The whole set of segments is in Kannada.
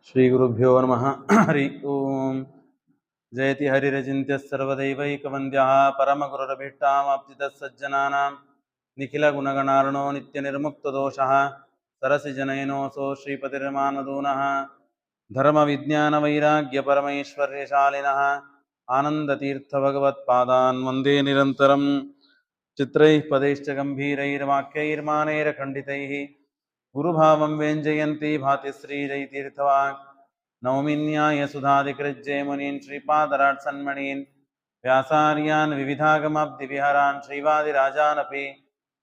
श्रीगुरुभ्यो नमः। हरि ओं। जयति हरिरचिन्त्यः सर्वदैवैकवन्द्यः परमगुरुरभीष्टावाप्तितः सज्जनानां निखिलगुणगणार्णो नित्यनिर्मुक्तदोषः सरसिजनयनोऽसौ श्रीपतिर्मानदूनः धर्मविज्ञानवैराग्यपरमैश्वर्यशालिनः आनन्दतीर्थभगवत्पादान् वन्दे निरन्तरं चित्रैः पदैश्च गम्भीरैर्वाक्यैर्मानैरखण्डितैः गुरुभावं व्यञ्जयन्ती भाति श्रीजयतीर्थवाक् नौमिन्याय सुधादिकृज्ये मुनीन् श्रीपादराट् सन्मणीन् व्यासार्यान् विविधागमाब्धिविहरान् श्रीवादिराजानपि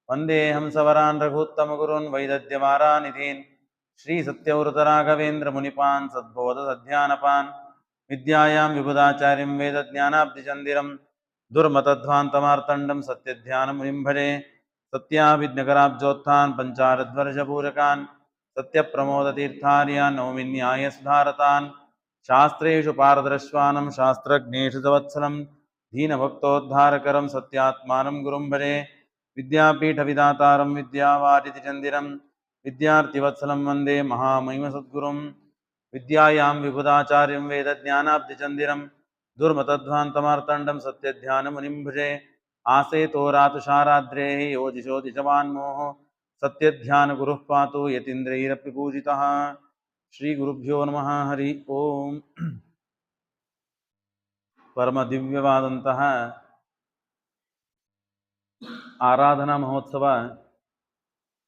वन्दे हंसवरान् रघुत्तमगुरून् वैदद्यवारानिधीन् श्रीसत्यव्रतराघवेन्द्रमुनिपान् सद्बोधसध्यानपान् विद्यायां विबुधाचार्यं वेदज्ञानाब्धिचन्दिरं दुर्मतध्वान्तमार्तण्डं सत्यध्यानमुनिं भजे सत्याभिज्ञकराब्जोत्थान् पञ्चारद्वर्षपूरकान् सत्यप्रमोदतीर्थार्यान् नौमिन्याय सुधारतान् शास्त्रेषु पारदर्श्वानं शास्त्रज्ञेषु तवत्सलं दीनभक्तोद्धारकरं सत्यात्मानं गुरुं भजे विद्यापीठविदातारं विद्यावारिधिचन्दिरं विद्यार्थिवत्सलं वन्दे महामहिमसद्गुरुं विद्यायां विबुधाचार्यं वेदज्ञानाब्धिचन्दिरं दुर्मतध्वान्तमार्तण्डं सत्यध्यानमुनिं भजे आसेतो रातुषाराद्रेः योजिषो दिशवान्मोहो सत्यध्यानगुरुः पातु यतीन्द्रैरपि पूजितः। ಶ್ರೀಗುರುಭ್ಯೋ ನಮಃ. ಹರಿ ಓಂ. ಪರಮ ದಿವ್ಯವಾದಂತಹ ಆರಾಧನಾ ಮಹೋತ್ಸವ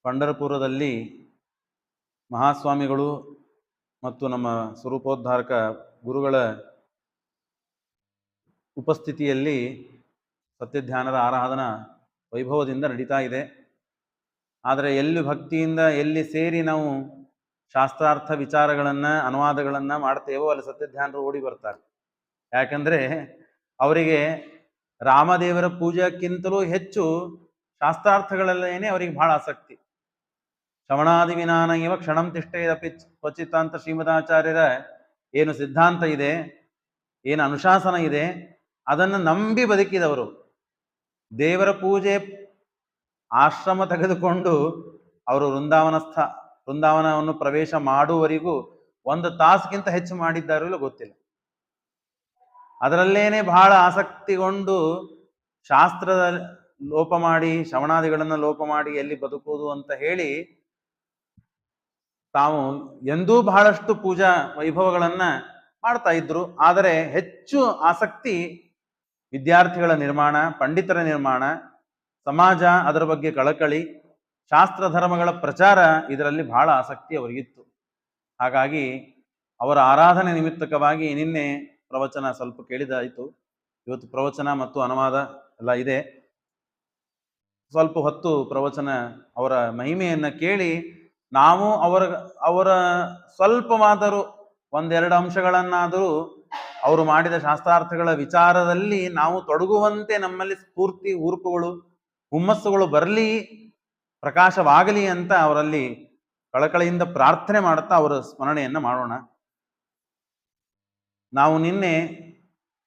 ಪಂಢರಪುರದಲ್ಲಿ ಮಹಾಸ್ವಾಮಿಗಳು ಮತ್ತು ನಮ್ಮ ಸ್ವರೂಪೋದ್ಧಾರಕ ಗುರುಗಳ ಉಪಸ್ಥಿತಿಯಲ್ಲಿ ಸತ್ಯಧ್ಯಾನದ ಆರಾಧನಾ ವೈಭವದಿಂದ ನಡೀತಾ ಇದೆ. ಆದರೆ ಎಲ್ಲಿ ಭಕ್ತಿಯಿಂದ ಎಲ್ಲಿ ಸೇರಿ ನಾವು ಶಾಸ್ತ್ರಾರ್ಥ ವಿಚಾರಗಳನ್ನು ಅನುವಾದಗಳನ್ನು ಮಾಡ್ತೇವೋ ಅಲ್ಲಿ ಸತ್ಯಧ್ಯಾನರು ಓಡಿ ಬರ್ತಾರೆ. ಯಾಕಂದರೆ ಅವರಿಗೆ ರಾಮದೇವರ ಪೂಜೆಕ್ಕಿಂತಲೂ ಹೆಚ್ಚು ಶಾಸ್ತ್ರಾರ್ಥಗಳಲ್ಲೇನೆ ಅವರಿಗೆ ಬಹಳ ಆಸಕ್ತಿ. ಶ್ರವಣಾದಿ ವಿನಾನ ಇವ ಕ್ಷಣಂ ತಿಷ್ಠೇದಪಿ ಕ್ವಚಿತ್ ಅಂತ ಶ್ರೀಮದಾಚಾರ್ಯರ ಏನು ಸಿದ್ಧಾಂತ ಇದೆ, ಏನು ಅನುಶಾಸನ ಇದೆ, ಅದನ್ನು ನಂಬಿ ಬದುಕಿದವರು. ದೇವರ ಪೂಜೆ ಆಶ್ರಮ ತೆಗೆದುಕೊಂಡು ಅವರು ವೃಂದಾವನವನ್ನು ಪ್ರವೇಶ ಮಾಡುವವರೆಗೂ 1 ತಾಸಿಗಿಂತ ಹೆಚ್ಚು ಮಾಡಿದ್ದಾರೋ ಇಲ್ಲ ಗೊತ್ತಿಲ್ಲ. ಅದರಲ್ಲೇನೆ ಬಹಳ ಆಸಕ್ತಿಗೊಂಡು ಶಾಸ್ತ್ರದ ಲೋಪ ಮಾಡಿ ಶ್ರವಣಾದಿಗಳನ್ನು ಲೋಪ ಮಾಡಿ ಎಲ್ಲಿ ಬದುಕುವುದು ಅಂತ ಹೇಳಿ ತಾವು ಎಂದೂ ಬಹಳಷ್ಟು ಪೂಜಾ ವೈಭವಗಳನ್ನು ಮಾಡ್ತಾ ಇದ್ರು. ಆದರೆ ಹೆಚ್ಚು ಆಸಕ್ತಿ ವಿದ್ಯಾರ್ಥಿಗಳ ನಿರ್ಮಾಣ, ಪಂಡಿತರ ನಿರ್ಮಾಣ, ಸಮಾಜ ಅದರ ಬಗ್ಗೆ ಕಳಕಳಿ, ಶಾಸ್ತ್ರ ಧರ್ಮಗಳ ಪ್ರಚಾರ ಇದರಲ್ಲಿ ಬಹಳ ಆಸಕ್ತಿ ಅವರಿಗಿತ್ತು. ಹಾಗಾಗಿ ಅವರ ಆರಾಧನೆ ನಿಮಿತ್ತಕವಾಗಿ ನಿನ್ನೆ ಪ್ರವಚನ ಸ್ವಲ್ಪ ಕೇಳಿದಾಯಿತು. ಇವತ್ತು ಪ್ರವಚನ ಮತ್ತು ಅನುವಾದ ಎಲ್ಲ ಇದೆ. ಸ್ವಲ್ಪ ಹೊತ್ತು ಪ್ರವಚನ ಅವರ ಮಹಿಮೆಯನ್ನು ಕೇಳಿ ನಾವು ಅವರ ಸ್ವಲ್ಪವಾದರೂ 1-2 ಅಂಶಗಳನ್ನಾದರೂ ಅವರು ಮಾಡಿದ ಶಾಸ್ತ್ರಾರ್ಥಗಳ ವಿಚಾರದಲ್ಲಿ ನಾವು ತೊಡಗುವಂತೆ ನಮ್ಮಲ್ಲಿ ಸ್ಫೂರ್ತಿ, ಹುರುಪುಗಳು, ಹುಮ್ಮಸ್ಸುಗಳು ಬರಲಿ, ಪ್ರಕಾಶವಾಗಲಿ ಅಂತ ಅವರಲ್ಲಿ ಕಳಕಳಿಯಿಂದ ಪ್ರಾರ್ಥನೆ ಮಾಡುತ್ತಾ ಅವರ ಸ್ಮರಣೆಯನ್ನು ಮಾಡೋಣ. ನಾವು ನಿನ್ನೆ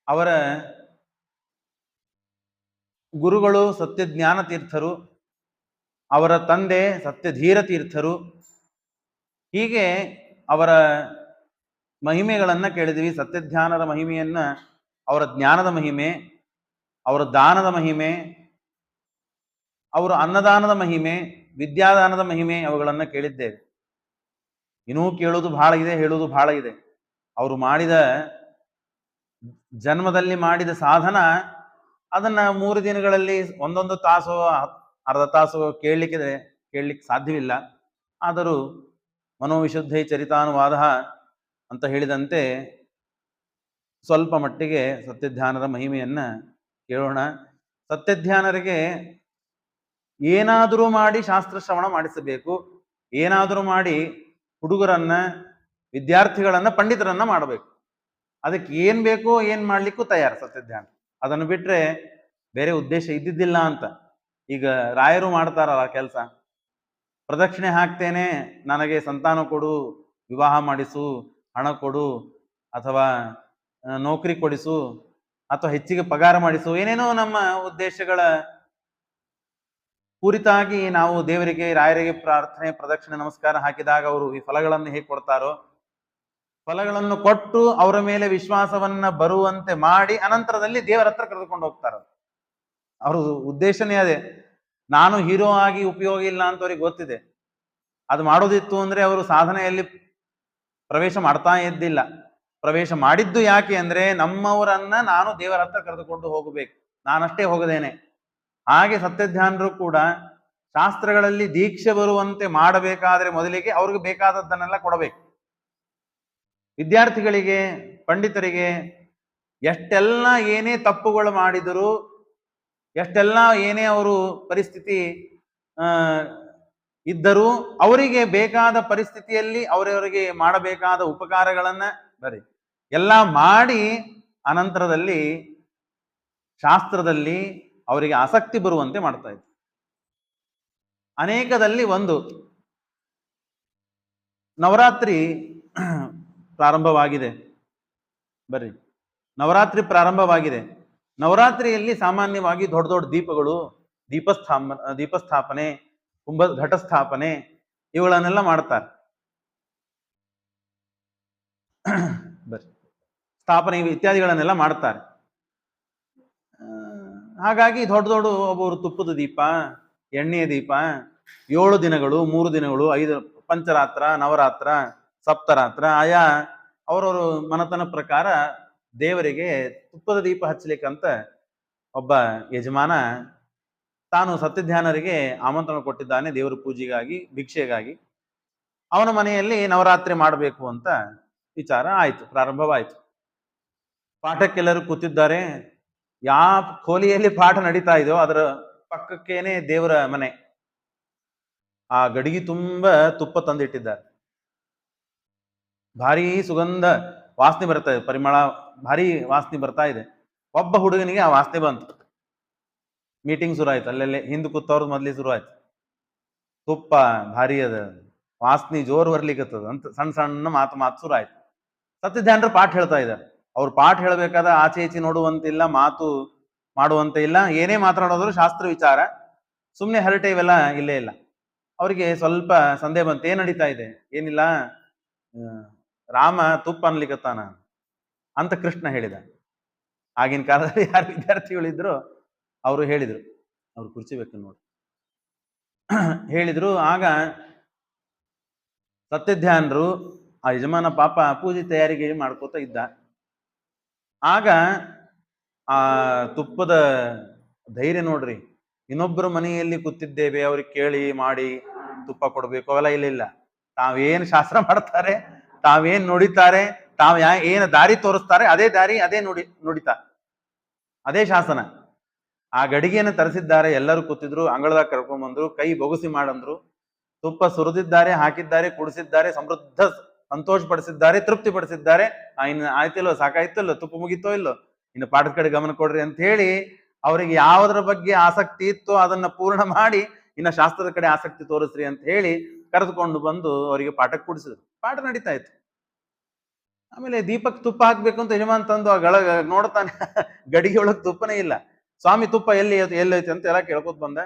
ಅವರ ಗುರುಗಳು ಸತ್ಯಜ್ಞಾನ ತೀರ್ಥರು, ಅವರ ತಂದೆ ಸತ್ಯಧೀರ ತೀರ್ಥರು, ಹೀಗೆ ಅವರ ಮಹಿಮೆಗಳನ್ನು ಕೇಳಿದ್ವಿ. ಸತ್ಯಧ್ಯಾನದ ಮಹಿಮೆಯನ್ನ, ಅವರ ಜ್ಞಾನದ ಮಹಿಮೆ, ಅವರ ದಾನದ ಮಹಿಮೆ, ಅವರು ಅನ್ನದಾನದ ಮಹಿಮೆ, ವಿದ್ಯಾದಾನದ ಮಹಿಮೆ, ಅವುಗಳನ್ನು ಕೇಳಿದ್ದೇವೆ. ಇನ್ನೂ ಕೇಳೋದು ಬಹಳ ಇದೆ, ಹೇಳೋದು ಬಹಳ ಇದೆ. ಅವರು ಮಾಡಿದ ಜನ್ಮದಲ್ಲಿ ಮಾಡಿದ ಸಾಧನ ಅದನ್ನ 3 ದಿನಗಳಲ್ಲಿ 1 ತಾಸು ಅರ್ಧ ತಾಸು ಕೇಳಲಿಕ್ಕೆ ಸಾಧ್ಯವಿಲ್ಲ. ಆದರೂ ಮನೋವಿಶುದ್ಧೈ ಚರಿತಾನುವಾದ ಅಂತ ಹೇಳಿದಂತೆ ಸ್ವಲ್ಪ ಮಟ್ಟಿಗೆ ಸತ್ಯಧ್ಯಾನದ ಮಹಿಮೆಯನ್ನ ಕೇಳೋಣ. ಸತ್ಯಧ್ಯಾನರಿಗೆ ಏನಾದರೂ ಮಾಡಿ ಶಾಸ್ತ್ರ ಶ್ರವಣ ಮಾಡಿಸಬೇಕು, ಏನಾದರೂ ಮಾಡಿ ಹುಡುಗರನ್ನ, ವಿದ್ಯಾರ್ಥಿಗಳನ್ನ, ಪಂಡಿತರನ್ನ ಮಾಡಬೇಕು. ಅದಕ್ಕೆ ಏನ್ ಬೇಕೋ ಏನ್ ಮಾಡ್ಲಿಕ್ಕೂ ತಯಾರು ಸತ್ಯಧ್ಯಾನ. ಅದನ್ನು ಬಿಟ್ರೆ ಬೇರೆ ಉದ್ದೇಶ ಇದ್ದಿದ್ದಿಲ್ಲ ಅಂತ. ಈಗ ರಾಯರು ಮಾಡ್ತಾರಲ್ಲ ಕೆಲಸ, ಪ್ರದಕ್ಷಿಣೆ ಹಾಕ್ತೇನೆ, ನನಗೆ ಸಂತಾನ ಕೊಡು, ವಿವಾಹ ಮಾಡಿಸು, ಹಣ ಕೊಡು, ಅಥವಾ ನೌಕರಿ ಕೊಡಿಸು, ಅಥವಾ ಹೆಚ್ಚಿಗೆ ಪಗಾರ ಮಾಡಿಸು, ಏನೇನೋ ನಮ್ಮ ಉದ್ದೇಶಗಳ ಕುರಿತಾಗಿ ನಾವು ದೇವರಿಗೆ, ರಾಯರಿಗೆ ಪ್ರಾರ್ಥನೆ, ಪ್ರದಕ್ಷಿಣೆ, ನಮಸ್ಕಾರ ಹಾಕಿದಾಗ ಅವರು ಈ ಫಲಗಳನ್ನು ಹೇಗೆ ಕೊಡ್ತಾರೋ ಫಲಗಳನ್ನು ಕೊಟ್ಟು ಅವರ ಮೇಲೆ ವಿಶ್ವಾಸವನ್ನ ಬರುವಂತೆ ಮಾಡಿ ಅನಂತರದಲ್ಲಿ ದೇವರ ಹತ್ರ ಕರೆದುಕೊಂಡು ಹೋಗ್ತಾರೆ. ಅವ್ರ ಉದ್ದೇಶನೇ ಅದೇ. ನಾನು ಹೀರೋ ಆಗಿ ಉಪಯೋಗ ಇಲ್ಲ ಅಂತ ಅವ್ರಿಗೆ ಗೊತ್ತಿದೆ. ಅದು ಮಾಡೋದಿತ್ತು ಅಂದ್ರೆ ಅವರು ಸಾಧನೆಯಲ್ಲಿ ಪ್ರವೇಶ ಮಾಡ್ತಾ ಇದ್ದಿಲ್ಲ. ಪ್ರವೇಶ ಮಾಡಿದ್ದು ಯಾಕೆ ಅಂದ್ರೆ ನಮ್ಮವರನ್ನ ನಾನು ದೇವರ ಹತ್ರ ಕರೆದುಕೊಂಡು ಹೋಗಬೇಕು, ನಾನಷ್ಟೇ ಹೋಗದೇನೆ. ಹಾಗೆ ಸತ್ಯಧ್ಯಾನರು ಕೂಡ ಶಾಸ್ತ್ರಗಳಲ್ಲಿ ದೀಕ್ಷೆ ಬರುವಂತೆ ಮಾಡಬೇಕಾದ್ರೆ ಮೊದಲಿಗೆ ಅವ್ರಿಗೆ ಬೇಕಾದದ್ದನ್ನೆಲ್ಲ ಕೊಡಬೇಕು. ವಿದ್ಯಾರ್ಥಿಗಳಿಗೆ, ಪಂಡಿತರಿಗೆ ಎಷ್ಟೆಲ್ಲ ಏನೇ ತಪ್ಪುಗಳು ಮಾಡಿದರೂ, ಎಷ್ಟೆಲ್ಲ ಏನೇ ಅವರು ಪರಿಸ್ಥಿತಿ ಇದ್ದರೂ ಅವರಿಗೆ ಬೇಕಾದ ಪರಿಸ್ಥಿತಿಯಲ್ಲಿ ಅವರವರಿಗೆ ಮಾಡಬೇಕಾದ ಉಪಕಾರಗಳನ್ನ ಎಲ್ಲ ಮಾಡಿ ಅನಂತರದಲ್ಲಿ ಶಾಸ್ತ್ರದಲ್ಲಿ ಅವರಿಗೆ ಆಸಕ್ತಿ ಬರುವಂತೆ ಮಾಡ್ತಾ ಇದ್ರು. ಅನೇಕದಲ್ಲಿ ಒಂದು ನವರಾತ್ರಿ ಪ್ರಾರಂಭವಾಗಿದೆ. ನವರಾತ್ರಿ ಪ್ರಾರಂಭವಾಗಿದೆ. ನವರಾತ್ರಿಯಲ್ಲಿ ಸಾಮಾನ್ಯವಾಗಿ ದೊಡ್ಡ ದೊಡ್ಡ ದೀಪಗಳು, ದೀಪಸ್ಥಾಪನೆ, ಘಟಸ್ಥಾಪನೆ ಇವುಗಳನ್ನೆಲ್ಲ ಮಾಡ್ತಾರೆ. ಸ್ಥಾಪನೆ ಇತ್ಯಾದಿಗಳನ್ನೆಲ್ಲ ಮಾಡ್ತಾರೆ. ಹಾಗಾಗಿ ದೊಡ್ಡ ದೊಡ್ಡ ಒಬ್ಬರು ತುಪ್ಪದ ದೀಪ, ಎಣ್ಣೆಯ ದೀಪ, 7 ದಿನಗಳು, 3 ದಿನಗಳು, 5 ಪಂಚರಾತ್ರ, ನವರಾತ್ರ, ಸಪ್ತರಾತ್ರ ಆಯಾ ಅವರವರು ಮನತನ ಪ್ರಕಾರ ದೇವರಿಗೆ ತುಪ್ಪದ ದೀಪ ಹಚ್ಚಲಿಕ್ಕಂತ ಒಬ್ಬ ಯಜಮಾನ ತಾನು ಸತ್ಯಧ್ಯಾನರಿಗೆ ಆಮಂತ್ರಣ ಕೊಟ್ಟಿದ್ದಾನೆ ದೇವರ ಪೂಜೆಗಾಗಿ, ಭಿಕ್ಷೆಗಾಗಿ. ಅವನ ಮನೆಯಲ್ಲಿ ನವರಾತ್ರಿ ಮಾಡಬೇಕು ಅಂತ ವಿಚಾರ ಆಯ್ತು, ಪ್ರಾರಂಭವಾಯಿತು. ಪಾಠಕ್ಕೆಲ್ಲರೂ ಕೂತಿದ್ದಾರೆ. ಯಾವ ಕೋಲಿಯಲ್ಲಿ ಪಾಠ ನಡೀತಾ ಇದೆಯೋ ಅದರ ಪಕ್ಕಕ್ಕೇನೆ ದೇವರ ಮನೆ. ಆ ಗಡಿಗೆ ತುಂಬ ತುಪ್ಪ ತಂದಿಟ್ಟಿದ್ದಾರೆ. ಭಾರಿ ಸುಗಂಧ ವಾಸನೆ ಬರ್ತಾ ಇದೆ, ಪರಿಮಳ ಭಾರಿ ವಾಸನೆ ಬರ್ತಾ ಇದೆ. ಒಬ್ಬ ಹುಡುಗನಿಗೆ ಆ ವಾಸನೆ ಬಂತು. ಮೀಟಿಂಗ್ ಶುರು ಆಯ್ತು. ಅಲ್ಲೆಲ್ಲೇ ಹಿಂದೆ ಕೂತವ್ರದ್ದು ಮೊದ್ಲಿ ಶುರು ಆಯ್ತು. ತುಪ್ಪ ಭಾರಿ ಅದ, ವಾಸನೆ ಜೋರ್ ಬರ್ಲಿಕ್ಕತ್ತದ ಅಂತ ಸಣ್ಣ ಸಣ್ಣ ಮಾತು ಶುರು ಆಯ್ತು. ಸತ್ಯಧ್ಯಾನರು ಪಾಠ ಹೇಳ್ತಾ ಇದ್ದಾರೆ. ಅವ್ರು ಪಾಠ ಹೇಳ್ಬೇಕಾದ ಆಚೆ ಈಚೆ ನೋಡುವಂತಿಲ್ಲ, ಮಾತು ಮಾಡುವಂತೆ ಇಲ್ಲ. ಏನೇ ಮಾತನಾಡೋದ್ರು ಶಾಸ್ತ್ರ ವಿಚಾರ, ಸುಮ್ಮನೆ ಹರಟೆ ಇವೆಲ್ಲ ಇಲ್ಲೇ ಇಲ್ಲ. ಅವರಿಗೆ ಸ್ವಲ್ಪ ಸಂದೇಹ ಬಂತು. ಏನ್ ನಡೀತಾ ಇದೆ? ಏನಿಲ್ಲ, ರಾಮ ತುಪ್ಪ ಅನ್ಲಿಕ್ಕತ್ತಾನ ಅಂತ ಕೃಷ್ಣ ಹೇಳಿದ. ಆಗಿನ ಕಾಲದಲ್ಲಿ ಯಾರು ವಿದ್ಯಾರ್ಥಿಗಳಿದ್ರು ಅವರು ಹೇಳಿದ್ರು, ಅವ್ರು ಕುರ್ಚಿ ಬೇಕು ನೋಡಿ, ಹೇಳಿದ್ರು. ಆಗ ಸತ್ಯಧ್ಯಾನರು ಆ ಯಜಮಾನ ಪಾಪ ಪೂಜೆ ತಯಾರಿಗೆ ಮಾಡ್ಕೋತ ಇದ್ದ. ಆಗ ಆ ತುಪ್ಪದ ಧೈರ್ಯ ನೋಡ್ರಿ. ಇನ್ನೊಬ್ಬರ ಮನೆಯಲ್ಲಿ ಕೂತಿದ್ದೇವೆ, ಅವ್ರಿಗೆ ಕೇಳಿ ಮಾಡಿ ತುಪ್ಪ ಕೊಡ್ಬೇಕು ಅವೆಲ್ಲ ಇಲ್ಲ. ತಾವೇನ್ ಶಾಸ್ತ್ರ ಮಾಡ್ತಾರೆ, ತಾವೇನ್ ನುಡಿತಾರೆ, ತಾವ್ ಏನ್ ದಾರಿ ತೋರಿಸ್ತಾರೆ ಅದೇ ದಾರಿ, ಅದೇ ನುಡಿತಾರೆ, ಅದೇ ಶಾಸನ. ಆ ಗಡಿಗೆಯನ್ನು ತರಿಸಿದ್ದಾರೆ. ಎಲ್ಲರೂ ಕೂತಿದ್ರು, ಅಂಗಳದಾಗ ಕರ್ಕೊಂಡ್ಬಂದ್ರು, ಕೈ ಬೊಗಸಿ ಮಾಡಂದ್ರು. ತುಪ್ಪ ಸುರಿದಿದ್ದಾರೆ, ಹಾಕಿದ್ದಾರೆ, ಕುಡಿಸಿದ್ದಾರೆ, ಸಮೃದ್ಧ ಸಂತೋಷ ಪಡಿಸಿದ್ದಾರೆ, ತೃಪ್ತಿ ಪಡಿಸಿದ್ದಾರೆ. ಇನ್ನು ಆಯ್ತಿಲ್ಲೋ, ಸಾಕಾಯ್ತಿಲ್ಲೋ, ತುಪ್ಪ ಮುಗಿತೋ ಇಲ್ಲೋ, ಇನ್ನು ಪಾಠದ ಕಡೆ ಗಮನ ಕೊಡ್ರಿ ಅಂತ ಹೇಳಿ ಅವರಿಗೆ ಯಾವುದರ ಬಗ್ಗೆ ಆಸಕ್ತಿ ಇತ್ತೋ ಅದನ್ನ ಪೂರ್ಣ ಮಾಡಿ ಇನ್ನು ಶಾಸ್ತ್ರದ ಕಡೆ ಆಸಕ್ತಿ ತೋರಿಸ್ರಿ ಅಂತ ಹೇಳಿ ಕರೆದುಕೊಂಡು ಬಂದು ಅವರಿಗೆ ಪಾಠಕ್ಕೆ ಕೂಡಿಸಿದ್ರು. ಪಾಠ ನಡೀತಾ ಇತ್ತು. ಆಮೇಲೆ ದೀಪಕ್ಕೆ ತುಪ್ಪ ಹಾಕ್ಬೇಕು ಅಂತ ಯಜಮಾನ್ ತಂದು ಆ ನೋಡ್ತಾನೆ, ಗಡಿಗೆ ಒಳಗೆ ತುಪ್ಪನೇ ಇಲ್ಲ. ಸ್ವಾಮಿ ತುಪ್ಪ ಎಲ್ಲೈತಿ ಅಂತ ಎಲ್ಲ ಕೇಳ್ಕೊತ ಬಂದ.